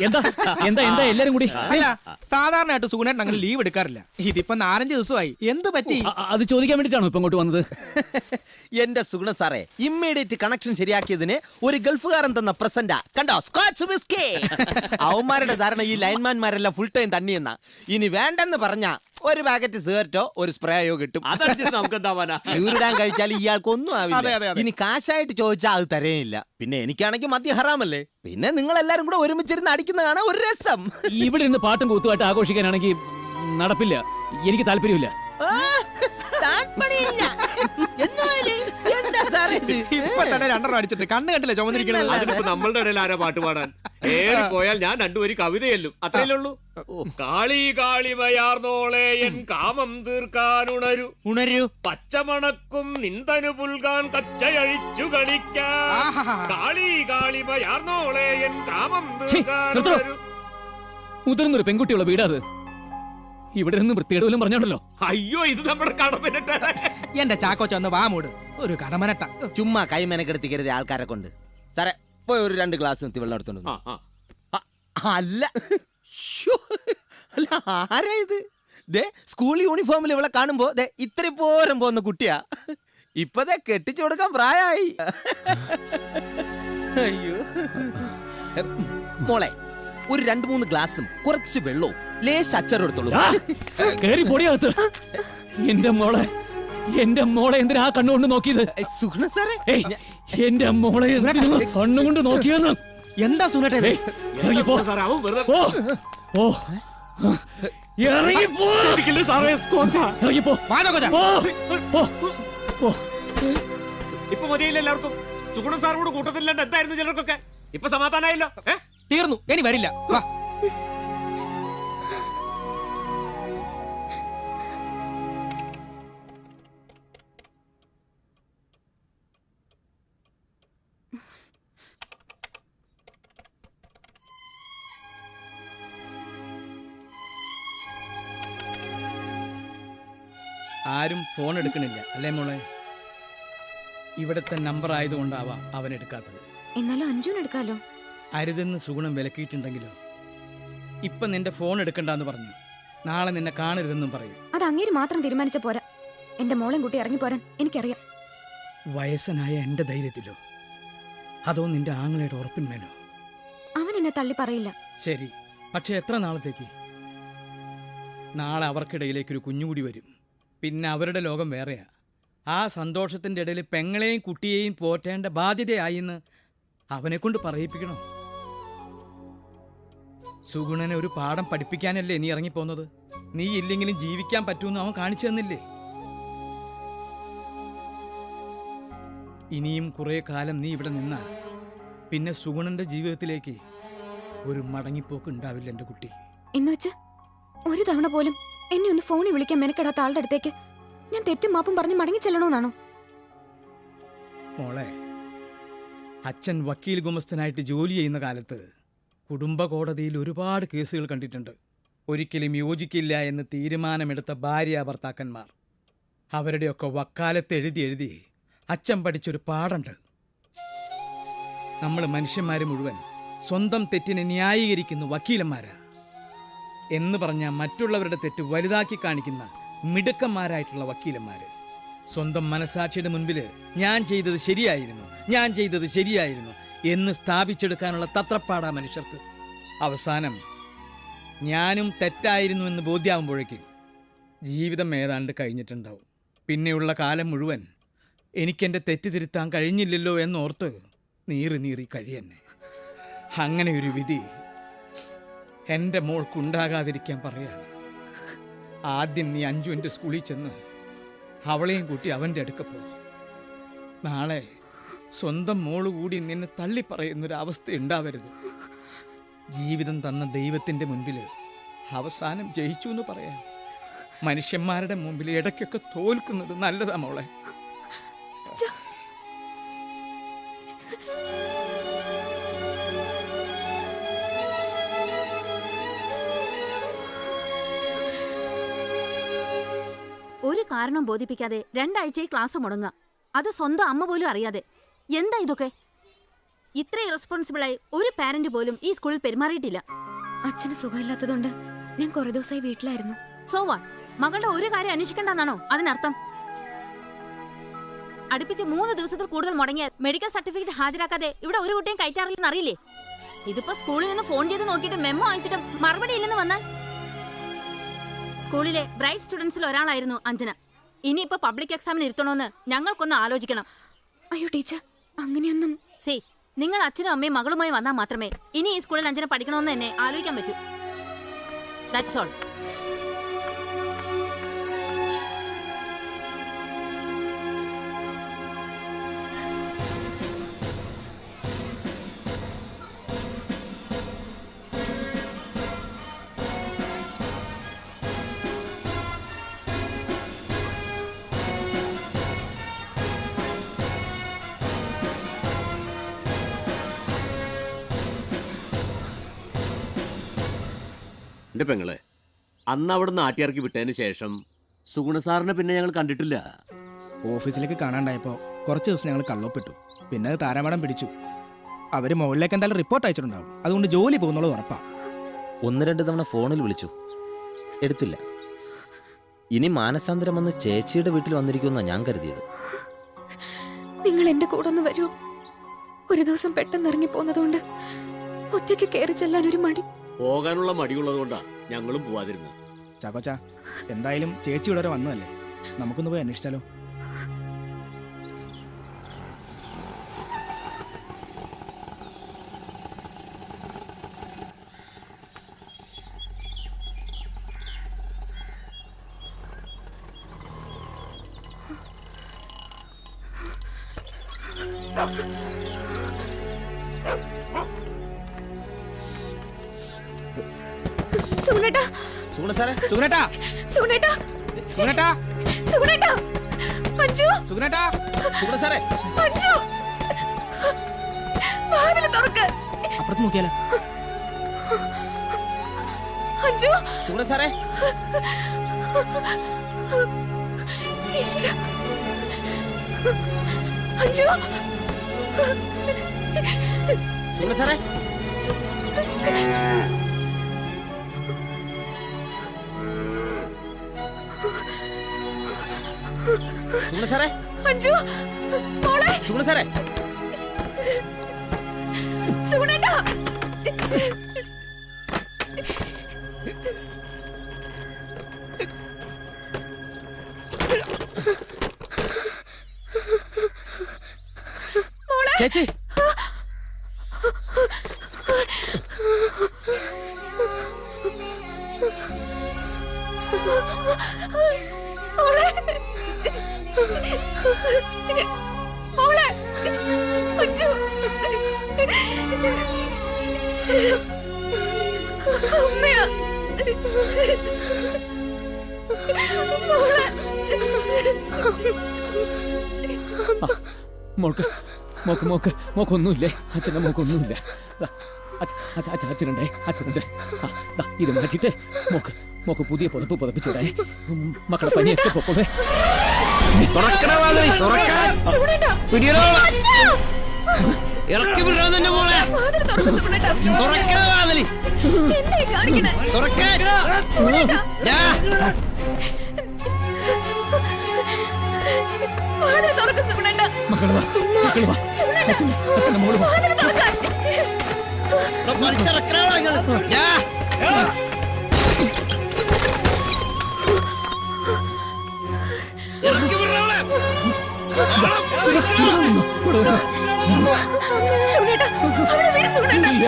എന്താ എന്താ എന്താ എല്ലാരും കൂടി? അല്ല, സാധാരണയായിട്ട് സുഗുണേട്ടൻ അങ്ങനെ ലീവ് എടുക്കാറില്ല. ഇതിപ്പോ 4-5 ദിവസമായി. എന്ത് പറ്റി? അത് ചോദിക്കാൻ വേണ്ടിട്ടാണോ ഇപ്പൊ ഇങ്ങോട്ട് വന്നത്? എന്റെ സുഗുണ സാറേ, ഇമ്മീഡിയറ്റ് കണക്ഷൻ ശരിയാക്കിയതിന് ഒരു ഗൾഫുകാരൻ തന്ന പ്രസന്റാ. കണ്ടോ, സ്കോച്ച് വിസ്കി. അവന്മാരുടെ ധാരണ ഈ ലൈൻമാൻമാരെല്ലാം ഫുൾ ടൈം തണ്ണിയെന്ന. ഇനി വേണ്ടെന്ന് പറഞ്ഞ ഒരു പാക്കറ്റ് സിഗരറ്റോ ഒരു സ്പ്രേയോ കിട്ടും. അതടിച്ചിട്ട് നമുക്ക് എന്താവാനാ? യൂറിടാൻ കഴിച്ചാൽ ഇയാൾക്കൊന്നും ആവില്ല. ഇനി കാശായിട്ട് ചോദിച്ചാൽ അത് തരേയില്ല. പിന്നെ എനിക്കാണെങ്കിൽ മദ്യ ഹറാമല്ലേ. പിന്നെ നിങ്ങൾ എല്ലാരും കൂടെ ഒരുമിച്ചിരുന്ന് അടിക്കുന്നതാണ് ഒരു രസം. ഇവിടെ ഇരുന്ന് പാട്ടും കൂത്തുമായിട്ട് ആഘോഷിക്കാനാണെങ്കിൽ നടപ്പില്ല. എനിക്ക് താല്പര്യമില്ല. ഇപ്പൊ തന്നെ 2 അടിച്ചിട്ട് കണ്ണ് കണ്ടില്ല ചുമന്നിരിക്കണത്. അതിനിപ്പോ നമ്മളുടെ ഇടയിൽ ആരാ പാട്ട് പാടാൻ? ഏറി പോയാൽ ഞാൻ 2 വരി കവിതയല്ലും, അത്രയല്ലേ ഉള്ളൂ. കാളി കാളിമയാർന്നോളെ എൻ കാമം തീർക്കാനുണരു ഉണരു പച്ചമണക്കും നിന്തനു പുൽകാൻ കച്ചയഴിച്ചു കളിക്കാൻ. കാളി കാളിമയാർന്നോളെ എൻ കാമം തീർക്കാനുണരു. മുതിർന്നൊരു പെൺകുട്ടിയുള്ള വീടാത്. ഇവിടെ നിന്ന് വൃത്തികേടുവല്ലോ പറഞ്ഞോണ്ടല്ലോ. അയ്യോ, ഇത് നമ്മുടെ കടമനട്ട. എന്റെ ചാക്കോച്ച ഒന്ന് വാമൂട്. ഒരു കടമനട്ട. ചുമ്മാ കൈമെനക്കെടുത്തിക്കരുത് ആൾക്കാരെ കൊണ്ട്. സാറേ, പോയി ഒരു 2 ഗ്ലാസ് നിർത്തി വെള്ളം എടുത്തോണ്ട്. അല്ല, അല്ല, ആരാ ഇത്? ദേ, സ്കൂൾ യൂണിഫോമിൽ ഇവളെ കാണുമ്പോ ദേ ഇത്ര പോരം പോകുന്ന കുട്ടിയാ. ഇപ്പതേ കെട്ടിച്ചു കൊടുക്കാൻ പ്രായമായി. അയ്യോ മോളെ, ഒരു 2-3 ഗ്ലാസും കുറച്ച് വെള്ളവും ലേശ അച്ചറെടുത്തോളൂ. കേറി പൊടിയകത്ത്. എന്റെ മോളെ എന്തിനാ ആ കണ്ണുകൊണ്ട് നോക്കിയത്? സുഗുണ സാറേ, എന്റെ മോളെ എന്തിനാ കണ്ണുകൊണ്ട് നോക്കിയെന്ന്? എന്താ സുനേട്ടേ? ഇറങ്ങിപ്പോ. സാറേ, അവൻ വെറുതെ ഓ ഓ ഇറങ്ങിപ്പോ. സാറേ, സ്കോച്ചാ. ഇറങ്ങിപ്പോ. പോ. പോ. ഇപ്പൊ മതിയില്ല എല്ലാവർക്കും. സുഗുണ സാറിനോട് കൂട്ടത്തില്ലാണ്ട് എന്തായിരുന്നു ചിലർക്കൊക്കെ? ഇപ്പൊ സമാധാനായല്ലോ. തീർന്നു, ഇനി വരില്ല. വാ. ആരും ഫോൺ എടുക്കണില്ല അല്ലേ മോളെ? ഇവിടുത്തെ നമ്പർ ആയതുകൊണ്ടാവാം അവൻ എടുക്കാത്തത്. എന്നാലും അഞ്ജുന് എടുക്കാലോ. അരുതെന്ന് സുഗുണം വിലക്കിയിട്ടുണ്ടെങ്കിലോ? ഇപ്പൊ നിന്റെ ഫോൺ എടുക്കണ്ടെന്ന് പറഞ്ഞു, നാളെ നിന്നെ കാണരുതെന്നും പറയും. അത് അങ്ങേര് മാത്രം തീരുമാനിച്ച പോരാ. എന്റെ മോളെയും കൂട്ടി ഇറങ്ങിപ്പോരാൻ എനിക്കറിയാം. വയസ്സനായ എന്റെ ധൈര്യത്തിലോ അതോ നിന്റെ ആങ്ങളയുടെ ഉറപ്പിന്മേലോ? അവൻ എന്നെ തള്ളി പറയില്ല. ശരി, പക്ഷെ എത്ര നാളത്തേക്ക്? നാളെ അവർക്കിടയിലേക്കൊരു കുഞ്ഞുകൂടി വരും. പിന്നെ അവരുടെ ലോകം വേറെയാ. ആ സന്തോഷത്തിൻ്റെ ഇടയിൽ പെങ്ങളെയും കുട്ടിയെയും പോറ്റേണ്ട ബാധ്യതയായിന്ന് അവനെ കൊണ്ട് പറയിപ്പിക്കണോ? സുഗുണനെ ഒരു പാഠം പഠിപ്പിക്കാനല്ലേ നീ ഇറങ്ങിപ്പോന്നത്? നീ ഇല്ലെങ്കിലും ജീവിക്കാൻ പറ്റുമെന്ന് അവൻ കാണിച്ചു തന്നില്ലേ? ഇനിയും കുറെ കാലം നീ ഇവിടെ നിന്നാ പിന്നെ സുഗുണന്റെ ജീവിതത്തിലേക്ക് ഒരു മടങ്ങിപ്പോക്ക് ഉണ്ടാവില്ല എൻ്റെ കുട്ടി. എന്നുവെച്ച് ഒരു തവണ പോലും എന്നെ ഒന്ന് ഫോണിൽ വിളിക്കാൻ മെനക്കെടാത്ത ആളുടെ അടുത്തേക്ക് ഞാൻ തെറ്റും മാപ്പും പറഞ്ഞ് മടങ്ങി ചെല്ലണമെന്നാണോ? മോളെ, അച്ഛൻ വക്കീൽ ഗുമസ്തനായിട്ട് ജോലി ചെയ്യുന്ന കാലത്ത് കുടുംബ കോടതിയിൽ ഒരുപാട് കേസുകൾ കണ്ടിട്ടുണ്ട്. ഒരിക്കലും യോജിക്കില്ല എന്ന് തീരുമാനമെടുത്ത ഭാര്യ ഭർത്താക്കന്മാർ, അവരുടെയൊക്കെ വക്കാലത്ത് എഴുതി അച്ഛൻ പഠിച്ചൊരു പാടുണ്ട്. നമ്മൾ മനുഷ്യന്മാർ മുഴുവൻ സ്വന്തം തെറ്റിനെ ന്യായീകരിക്കുന്ന വക്കീലന്മാരാ എന്ന് പറഞ്ഞാൽ മറ്റുള്ളവരുടെ തെറ്റ് വലുതാക്കി കാണിക്കുന്ന മിടുക്കന്മാരായിട്ടുള്ള വക്കീലന്മാർ. സ്വന്തം മനസാക്ഷിയുടെ മുൻപിൽ ഞാൻ ചെയ്തത് ശരിയായിരുന്നു എന്ന് സ്ഥാപിച്ചെടുക്കാനുള്ള തത്രപ്പാടാ മനുഷ്യർക്ക്. അവസാനം ഞാനും തെറ്റായിരുന്നു എന്ന് ബോധ്യമാകുമ്പോഴേക്കും ജീവിതം ഏതാണ്ട് കഴിഞ്ഞിട്ടുണ്ടാവും. പിന്നെയുള്ള കാലം മുഴുവൻ എനിക്കെൻ്റെ തെറ്റ് തിരുത്താൻ കഴിഞ്ഞില്ലല്ലോ എന്നോർത്ത് നീറി കഴിയന്നെ. അങ്ങനെ ഒരു വിധി എൻ്റെ മോൾക്കുണ്ടാകാതിരിക്കാൻ പറയാണ്. ആദ്യം നീ അഞ്ജുവിൻ്റെ സ്കൂളിൽ ചെന്ന് അവളെയും കൂട്ടി അവൻ്റെ അടുക്കപ്പോ. നാളെ സ്വന്തം മോള് കൂടി നിന്നെ തള്ളി പറയുന്നൊരവസ്ഥ ഉണ്ടാവരുത്. ജീവിതം തന്ന ദൈവത്തിൻ്റെ മുൻപിൽ അവസാനം ജയിച്ചു എന്ന് പറയാം. മനുഷ്യന്മാരുടെ മുമ്പിൽ ഇടയ്ക്കൊക്കെ തോൽക്കുന്നത് നല്ലതാ മോളെ. ഒരു കാരണം ബോധിപ്പിക്കാതെ 2 ആഴ്ചയായി ക്ലാസ് മുടങ്ങുക. അത് സ്വന്തം അമ്മ പോലും അറിയാതെ. എന്താ ഇതൊക്കെ? ഇത്ര ഇറസ്പോൺസിബിളായി ഒരു പാരന്റ് പോലും ഈ സ്കൂളിൽ പെരുമാറിയിട്ടില്ല. അച്ഛന് സുഖമില്ലാത്തതുകൊണ്ട് ഞാൻ കുറെ ദിവസമായി വീട്ടിലായിരുന്നു. So what? മകളുടെ ഒരു കാര്യം അന്വേഷിക്കണ്ടെന്നാണോ അതിനർത്ഥം? അടുപ്പിച്ച് 3 ദിവസത്തിൽ കൂടുതൽ മുടങ്ങിയാൽ മെഡിക്കൽ സർട്ടിഫിക്കറ്റ് ഹാജരാക്കാതെ ഇവിടെ ഒരു കുട്ടിയും കയറ്റാറില്ലെന്ന് അറിയില്ലേ? ഇതിപ്പോ സ്കൂളിൽ നിന്ന് ഫോൺ ചെയ്ത് നോക്കിയിട്ട് മെമ്മോ അയച്ചിട്ട് മറുപടി ഇല്ലെന്ന് വന്നാൽ? സ്കൂളിലെ ബ്രൈറ്റ് സ്റ്റുഡൻസിൽ ഒരാളായിരുന്നു അഞ്ജന. ഇനിയിപ്പോ പബ്ലിക് എക്സാമിന് ഇരുത്തണോന്ന് ഞങ്ങൾക്കൊന്ന് ആലോചിക്കണം. അയ്യോ ടീച്ചർ, അങ്ങനെയൊന്നും. നിങ്ങൾ അച്ഛനും അമ്മയും മകളുമായി വന്നാൽ മാത്രമേ ഇനി ഈ സ്കൂളിൽ അഞ്ജന പഠിക്കണമെന്ന് തന്നെ ആലോചിക്കാൻ പറ്റൂ. That's all. എന്റെ പെങ്ങളെ, അന്ന് അവിടെ നിന്ന് ആട്ടിയിറക്കി വിട്ടതിന് ശേഷം സുഗുണ സാറിനെ പിന്നെ ഞങ്ങൾ കണ്ടിട്ടില്ല. ഓഫീസിലേക്ക് കാണാണ്ടായപ്പോൾ കുറച്ച് ദിവസം ഞങ്ങൾ കള്ളൊപ്പിട്ടു. പിന്നെ അത് താരാമടം പിടിച്ചു. അവർ മുകളിലേക്ക് എന്തായാലും റിപ്പോർട്ട് അയച്ചിട്ടുണ്ടാവും. അതുകൊണ്ട് ജോലി പോകുന്നുള്ളത് ഉറപ്പാ. 1-2 തവണ ഫോണിൽ വിളിച്ചു, എടുത്തില്ല. ഇനി മാനസാന്തരം വന്ന് ചേച്ചിയുടെ വീട്ടിൽ വന്നിരിക്കുമെന്നാണ് ഞാൻ കരുതിയത്. നിങ്ങൾ എന്റെ കൂടെ ഒന്ന് വരുമോ? ഒരു ദിവസം പെട്ടെന്ന് ഇറങ്ങി പോകുന്നതുകൊണ്ട് ഒറ്റയ്ക്ക് കയറി ചെല്ലാൻ ഒരു മടി. പോകാനുള്ള മടിയുള്ളത് കൊണ്ടാ ഞങ്ങളും പോവാതിരുന്നത്. ചാക്കോച്ച, എന്തായാലും ചേച്ചി ഇവിടെ വരെ വന്നതല്ലേ, നമുക്കൊന്ന് പോയി അന്വേഷിച്ചാലോ? സുഗുണേട്ടാ, സുഗുണ സാറേ, സുഗുണേട്ടാ, സുഗുണേട്ടാ, സുഗുണേട്ടാ, സുഗുണേട്ടാ, അഞ്ജു, സുഗുണേട്ടാ, സുഗുണ സാറേ, അഞ്ജു, വാതില് തുറക്ക്. അപ്പുറത്ത് നോക്കിയാലോ? അഞ്ജു, സുഗുണ സാറേ, ഈശ്വരാ. അഞ്ജു, സുഗുണ സാറേ, സുഗുണ സാറേ, അഞ്ജു, മോളെ, സുഗുണ സാറേ, സുഗുണേട്ടാ. ചേച്ചി, മോളെ, മോളെ, അഞ്ജു, അമ്മയാ, മോളെ. മോക്കൊന്നുമില്ലേ? അച്ഛൻ്റെ മോക്കൊന്നുമില്ല. അച്ഛനുണ്ടേ, അച്ഛനുണ്ട്. ഇത് മാറ്റിയിട്ട് മോക്ക് പുതിയ പുതപ്പ് പുതപ്പിച്ചിടേ. മക്കളെ പനിയൊക്കെ പൊക്കോളെ. ഇറക്കി വിടാന്നെ മോളെ. വാതില് തുറക്ക് സുഗുണേട്ടാ. തുറക്കാ വാതില്. എന്തായി കാണിക്കണേ? തുറക്കാൻ. സുഗുണേട്ടാ. വാതില് തുറക്ക് സുഗുണേട്ടാ. മക്കളെ വാ, മക്കളെ വാ. സുഗുണേട്ടാ, അച്ഛൻ്റെ മോള് വാ. വാതില് തുറക്കാൻ. ഇറക്കി വിടാവളെ. സുഗുണേട്ടാ, അവിടെ വീട് സുഗുണേട്ടാ. ഇല്ല.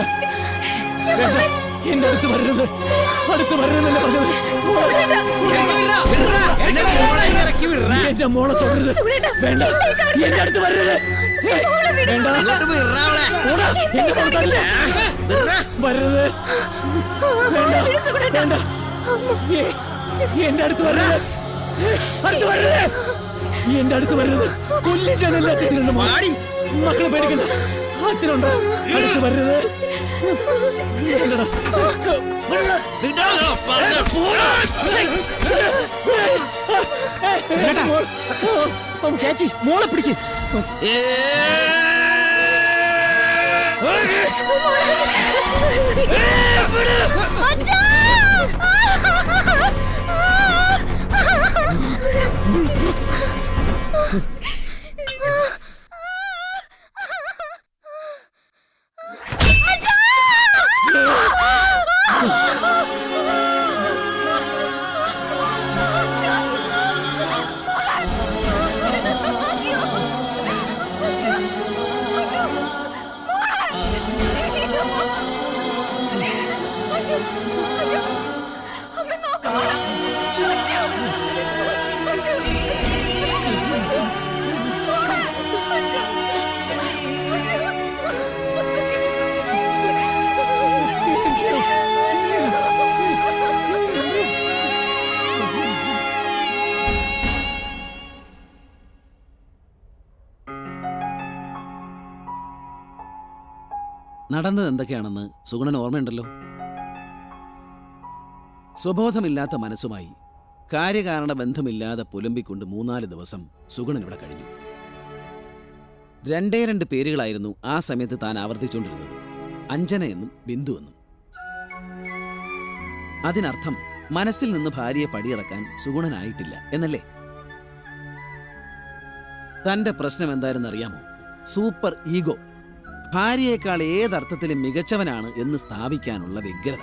വേണ്ട, എന്റെ അടുത്ത് വരരുത്, അടുത്ത് വരരുതല്ലേ പറഞ്ഞത്. ഇറക്കി വിട. എന്റെ മോളെ തൊടരുത്. വേണ്ട, എന്റെ അടുത്ത് വരരുത്. വേണ്ട, വിടാവളെ. ഓടാ, എന്റെ മോളെ തൊടരുത്. വരരുത്. വേണ്ട, വേണ്ട. എന്റെ അടുത്ത് വരരുത്. അടുത്ത് വരരുത്. എന്റെ അടുത്ത് വരരുത്. കൊല്ലിട്ടാണല്ലേ അച്ഛനുണ്ട്. മക്കളെ പേടിക്കണ്ട, അച്ഛനുണ്ട്. അടുത്ത് വരരുത്. ചേച്ചി, മോളെ പിടിക്ക്. നടന്നത് എന്തൊക്കെയാണെന്ന് സുഗുണൻ ഓർമ്മയുണ്ടല്ലോ. സ്വബോധമില്ലാത്ത മനസ്സുമായി കാര്യകാരണ ബന്ധമില്ലാതെ പുലമ്പിക്കൊണ്ട് 3-4 ദിവസം സുഗുണൻ ഇവിടെ കഴിഞ്ഞു. 2 പേരുകളായിരുന്നു ആ സമയത്ത് താൻ ആവർത്തിച്ചുകൊണ്ടിരുന്നത്, അഞ്ജന എന്നും ബിന്ദു എന്നും. അതിനർത്ഥം മനസ്സിൽ നിന്ന് ഭാര്യയെ പടിയിറക്കാൻ സുഗുണനായിട്ടില്ല എന്നല്ലേ? തന്റെ പ്രശ്നം എന്തായിരുന്നറിയാമോ? Super ego. ഭാര്യയേക്കാൾ ഏതർത്ഥത്തിലും മികച്ചവനാണ് എന്ന് സ്ഥാപിക്കാനുള്ള വ്യഗ്രത.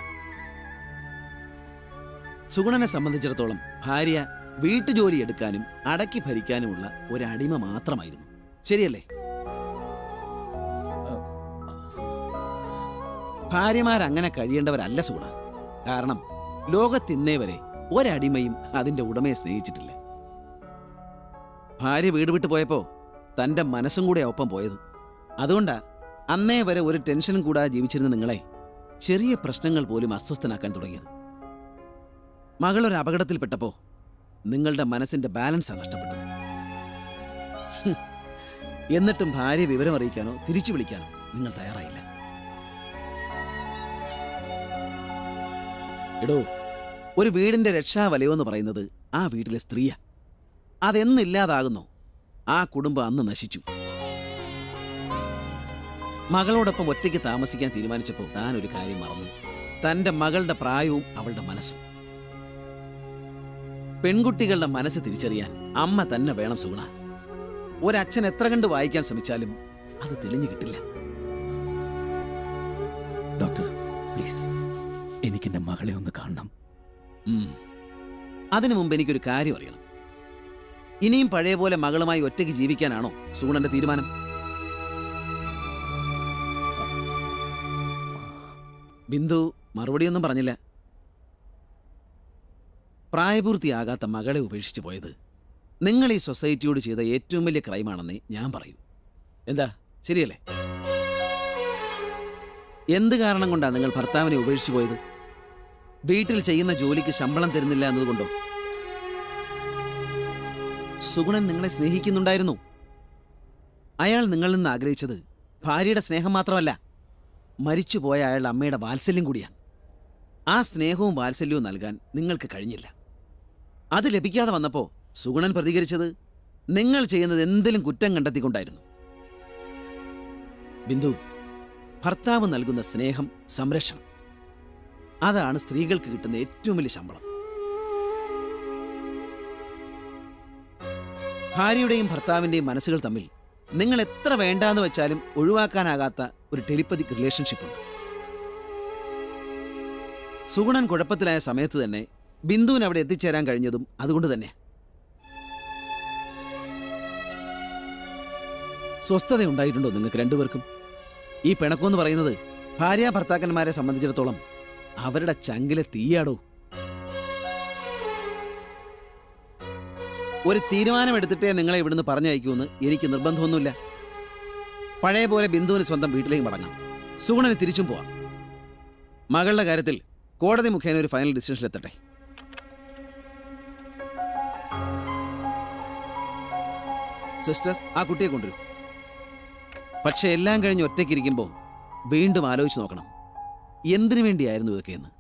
സുഗുണനെ സംബന്ധിച്ചിടത്തോളം ഭാര്യ വീട്ടുജോലി എടുക്കാനും അടക്കി ഭരിക്കാനുമുള്ള ഒരടിമ മാത്രമായിരുന്നു. ശരിയല്ലേ? ഭാര്യമാരങ്ങനെ കഴിയേണ്ടവരല്ല സുഗുണ. കാരണം ലോകത്തിന്നേ വരെ ഒരടിമയും അതിന്റെ ഉടമയെ സ്നേഹിച്ചിട്ടില്ല. ഭാര്യ വീട് വിട്ടു പോയപ്പോ തന്റെ മനസ്സും കൂടെ ഒപ്പം പോയത്. അതുകൊണ്ടാ അന്നേ വരെ ഒരു ടെൻഷനും കൂടാതെ ജീവിച്ചിരുന്ന നിങ്ങളെ ചെറിയ പ്രശ്നങ്ങൾ പോലും അസ്വസ്ഥനാക്കാൻ തുടങ്ങിയത്. മകളൊരു അപകടത്തിൽപ്പെട്ടപ്പോ നിങ്ങളുടെ മനസ്സിന്റെ ബാലൻസാണ് നഷ്ടപ്പെട്ടത്. എന്നിട്ടും ഭാര്യ വിവരം അറിയിക്കാനോ തിരിച്ചു വിളിക്കാനോ നിങ്ങൾ തയ്യാറായില്ല. എടോ, ഒരു വീടിന്റെ രക്ഷാവലയോ എന്ന് പറയുന്നത് ആ വീട്ടിലെ സ്ത്രീയാ. അതെന്നില്ലാതാകുന്നോ ആ കുടുംബം അന്ന് നശിച്ചു. മകളോടൊപ്പം ഒറ്റയ്ക്ക് താമസിക്കാൻ തീരുമാനിച്ചപ്പോൾ താൻ ഒരു കാര്യം മറന്നു. തന്റെ മകളുടെ പ്രായവും അവളുടെ മനസ്സും. പെൺകുട്ടികളുടെ മനസ്സ് തിരിച്ചറിയാൻ അമ്മ തന്നെ വേണം സുഗുണ. ഒരച്ഛൻ എത്ര കണ്ട് വായിക്കാൻ ശ്രമിച്ചാലും അത് തെളിഞ്ഞു കിട്ടില്ല. ഡോക്ടർ പ്ലീസ്, എനിക്കെന്റെ മകളെ ഒന്ന് കാണണം. അതിനു മുമ്പ് എനിക്കൊരു കാര്യം അറിയണം. ഇനിയും പഴയ പോലെ മകളുമായി ഒറ്റയ്ക്ക് ജീവിക്കാനാണോ സുഗുണന്റെ തീരുമാനം? ബിന്ദു മറുപടിയൊന്നും പറഞ്ഞില്ല. പ്രായപൂർത്തിയാകാത്ത മകളെ ഉപേക്ഷിച്ചു പോയത് നിങ്ങൾ ഈ സൊസൈറ്റിയോട് ചെയ്ത ഏറ്റവും വലിയ ക്രൈമാണെന്നേ ഞാൻ പറയൂ. എന്താ, ശരിയല്ലേ? എന്ത് കാരണം കൊണ്ടാണ് നിങ്ങൾ ഭർത്താവിനെ ഉപേക്ഷിച്ചു പോയത്? വീട്ടിൽ ചെയ്യുന്ന ജോലിക്ക് ശമ്പളം തരുന്നില്ല എന്നതുകൊണ്ടോ? സുഗുണൻ നിങ്ങളെ സ്നേഹിക്കുന്നുണ്ടായിരുന്നു. അയാൾ നിങ്ങളിൽ നിന്ന് ആഗ്രഹിച്ചത് ഭാര്യയുടെ സ്നേഹം മാത്രമല്ല, മരിച്ചുപോയ അയാളുടെ അമ്മയുടെ വാത്സല്യം കൂടിയാണ്. ആ സ്നേഹവും വാത്സല്യവും നൽകാൻ നിങ്ങൾക്ക് കഴിഞ്ഞില്ല. അത് ലഭിക്കാതെ വന്നപ്പോൾ സുഗുണൻ പ്രതികരിച്ചത് നിങ്ങൾ ചെയ്യുന്നത് എന്തെങ്കിലും കുറ്റം കണ്ടെത്തിക്കൊണ്ടായിരുന്നു. ബിന്ദു, ഭർത്താവ് നൽകുന്ന സ്നേഹം, സംരക്ഷണം, അതാണ് സ്ത്രീകൾക്ക് കിട്ടുന്ന ഏറ്റവും വലിയ ശമ്പളം. ഭാര്യയുടെയും ഭർത്താവിന്റെയും മനസ്സുകൾ തമ്മിൽ നിങ്ങൾ എത്ര വേണ്ടാന്ന് വെച്ചാലും ഒഴിവാക്കാനാകാത്ത ഒരു ടെലിപ്പതിക് റിലേഷൻഷിപ്പ് ഉണ്ട്. സുഗുണൻ കുഴപ്പത്തിലായ സമയത്ത് തന്നെ ബിന്ദുവിന് അവിടെ എത്തിച്ചേരാൻ കഴിഞ്ഞതും അതുകൊണ്ട് തന്നെ. സ്വസ്ഥതയുണ്ടായിട്ടുണ്ടോ നിങ്ങൾക്ക് രണ്ടുപേർക്കും? ഈ പിണക്കമെന്ന് പറയുന്നത് ഭാര്യ ഭർത്താക്കന്മാരെ സംബന്ധിച്ചിടത്തോളം അവരുടെ ചങ്കിലെ തീയാടോ. ഒരു തീരുമാനമെടുത്തിട്ടേ നിങ്ങളെ ഇവിടുന്ന് പറഞ്ഞയക്കൂന്ന് എനിക്ക് നിർബന്ധമൊന്നുമില്ല. പഴയ പോലെ ബിന്ദുവിന് സ്വന്തം വീട്ടിലേക്ക് മടങ്ങാം, സുഗുണന് തിരിച്ചും പോവാം. മകളുടെ കാര്യത്തിൽ കോടതി മുഖേന ഒരു ഫൈനൽ ഡിസിഷനിലെത്തട്ടെ. സിസ്റ്റർ, ആ കുട്ടിയെ കൊണ്ടുവരൂ. പക്ഷെ എല്ലാം കഴിഞ്ഞ് ഒറ്റയ്ക്കിരിക്കുമ്പോൾ വീണ്ടും ആലോചിച്ച് നോക്കണം, എന്തിനു വേണ്ടിയായിരുന്നു ഇതൊക്കെയെന്ന്.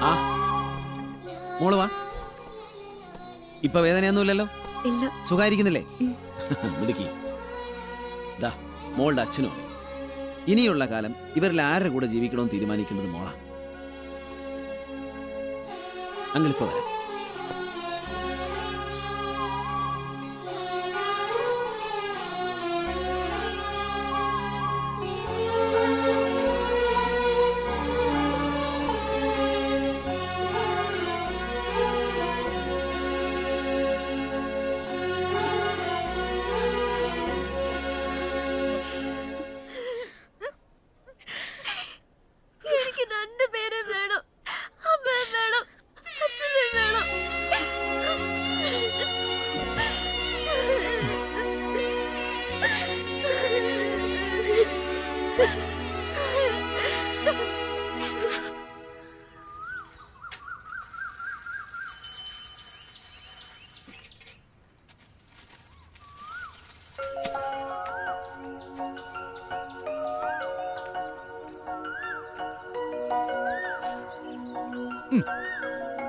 ആ മോള് വാ. ഇപ്പൊ വേദനയൊന്നുമില്ലല്ലോ? സുഖായിരിക്കുന്നില്ലേ? മിടുക്കി. ദാ മോളുടെ അച്ഛനും അല്ലേ. ഇനിയുള്ള കാലം ഇവരിൽ ആരുടെ കൂടെ ജീവിക്കണമെന്ന് തീരുമാനിക്കേണ്ടത് മോളാ. അങ്ങളിപ്പോ വരാം. എനിക്ക് രണ്ടുപേരെ വേണം. അമ്മയെ വേണം, അച്ഛനെ വേണം.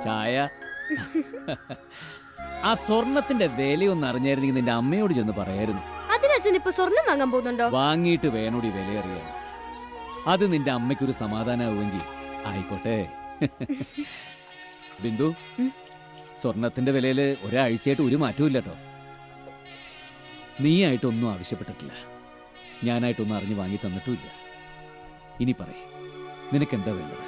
ചായ. ആ സ്വർണത്തിന്റെ വിലയൊന്ന് അറിഞ്ഞായിരുന്നെങ്കിൽ നിന്റെ അമ്മയോട് ചെന്ന് പറയായിരുന്നു. അതിനച്ഛൻ ഇപ്പൊ സ്വർണം വാങ്ങാൻ പോകുന്നുണ്ടോ? വാങ്ങിയിട്ട് വേണോടി വില അറിയാൻ. അത് നിന്റെ അമ്മയ്ക്കൊരു സമാധാനമാവുമെങ്കിൽ ആയിക്കോട്ടെ. ബിന്ദു, സ്വർണത്തിന്റെ വിലയില് ഒരാഴ്ചയായിട്ട് ഒരു മാറ്റവും ഇല്ല കേട്ടോ. നീയായിട്ടൊന്നും ആവശ്യപ്പെട്ടിട്ടില്ല, ഞാനായിട്ടൊന്നും അറിഞ്ഞു വാങ്ങി തന്നിട്ടുമില്ല. ഇനി പറയേ, നിനക്ക് എന്താ വേണ്ടത്?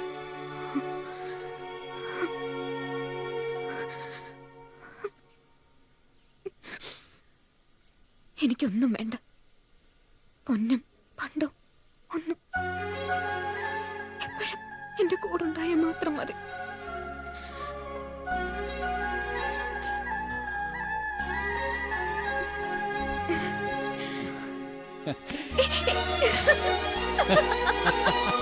എനിക്കൊന്നും വേണ്ട, പൊന്നും പണ്ടോ ഒന്നും. എപ്പോഴും എന്റെ കൂടെ ഉണ്ടായാൽ മാത്രം മതി. Ha ha ha!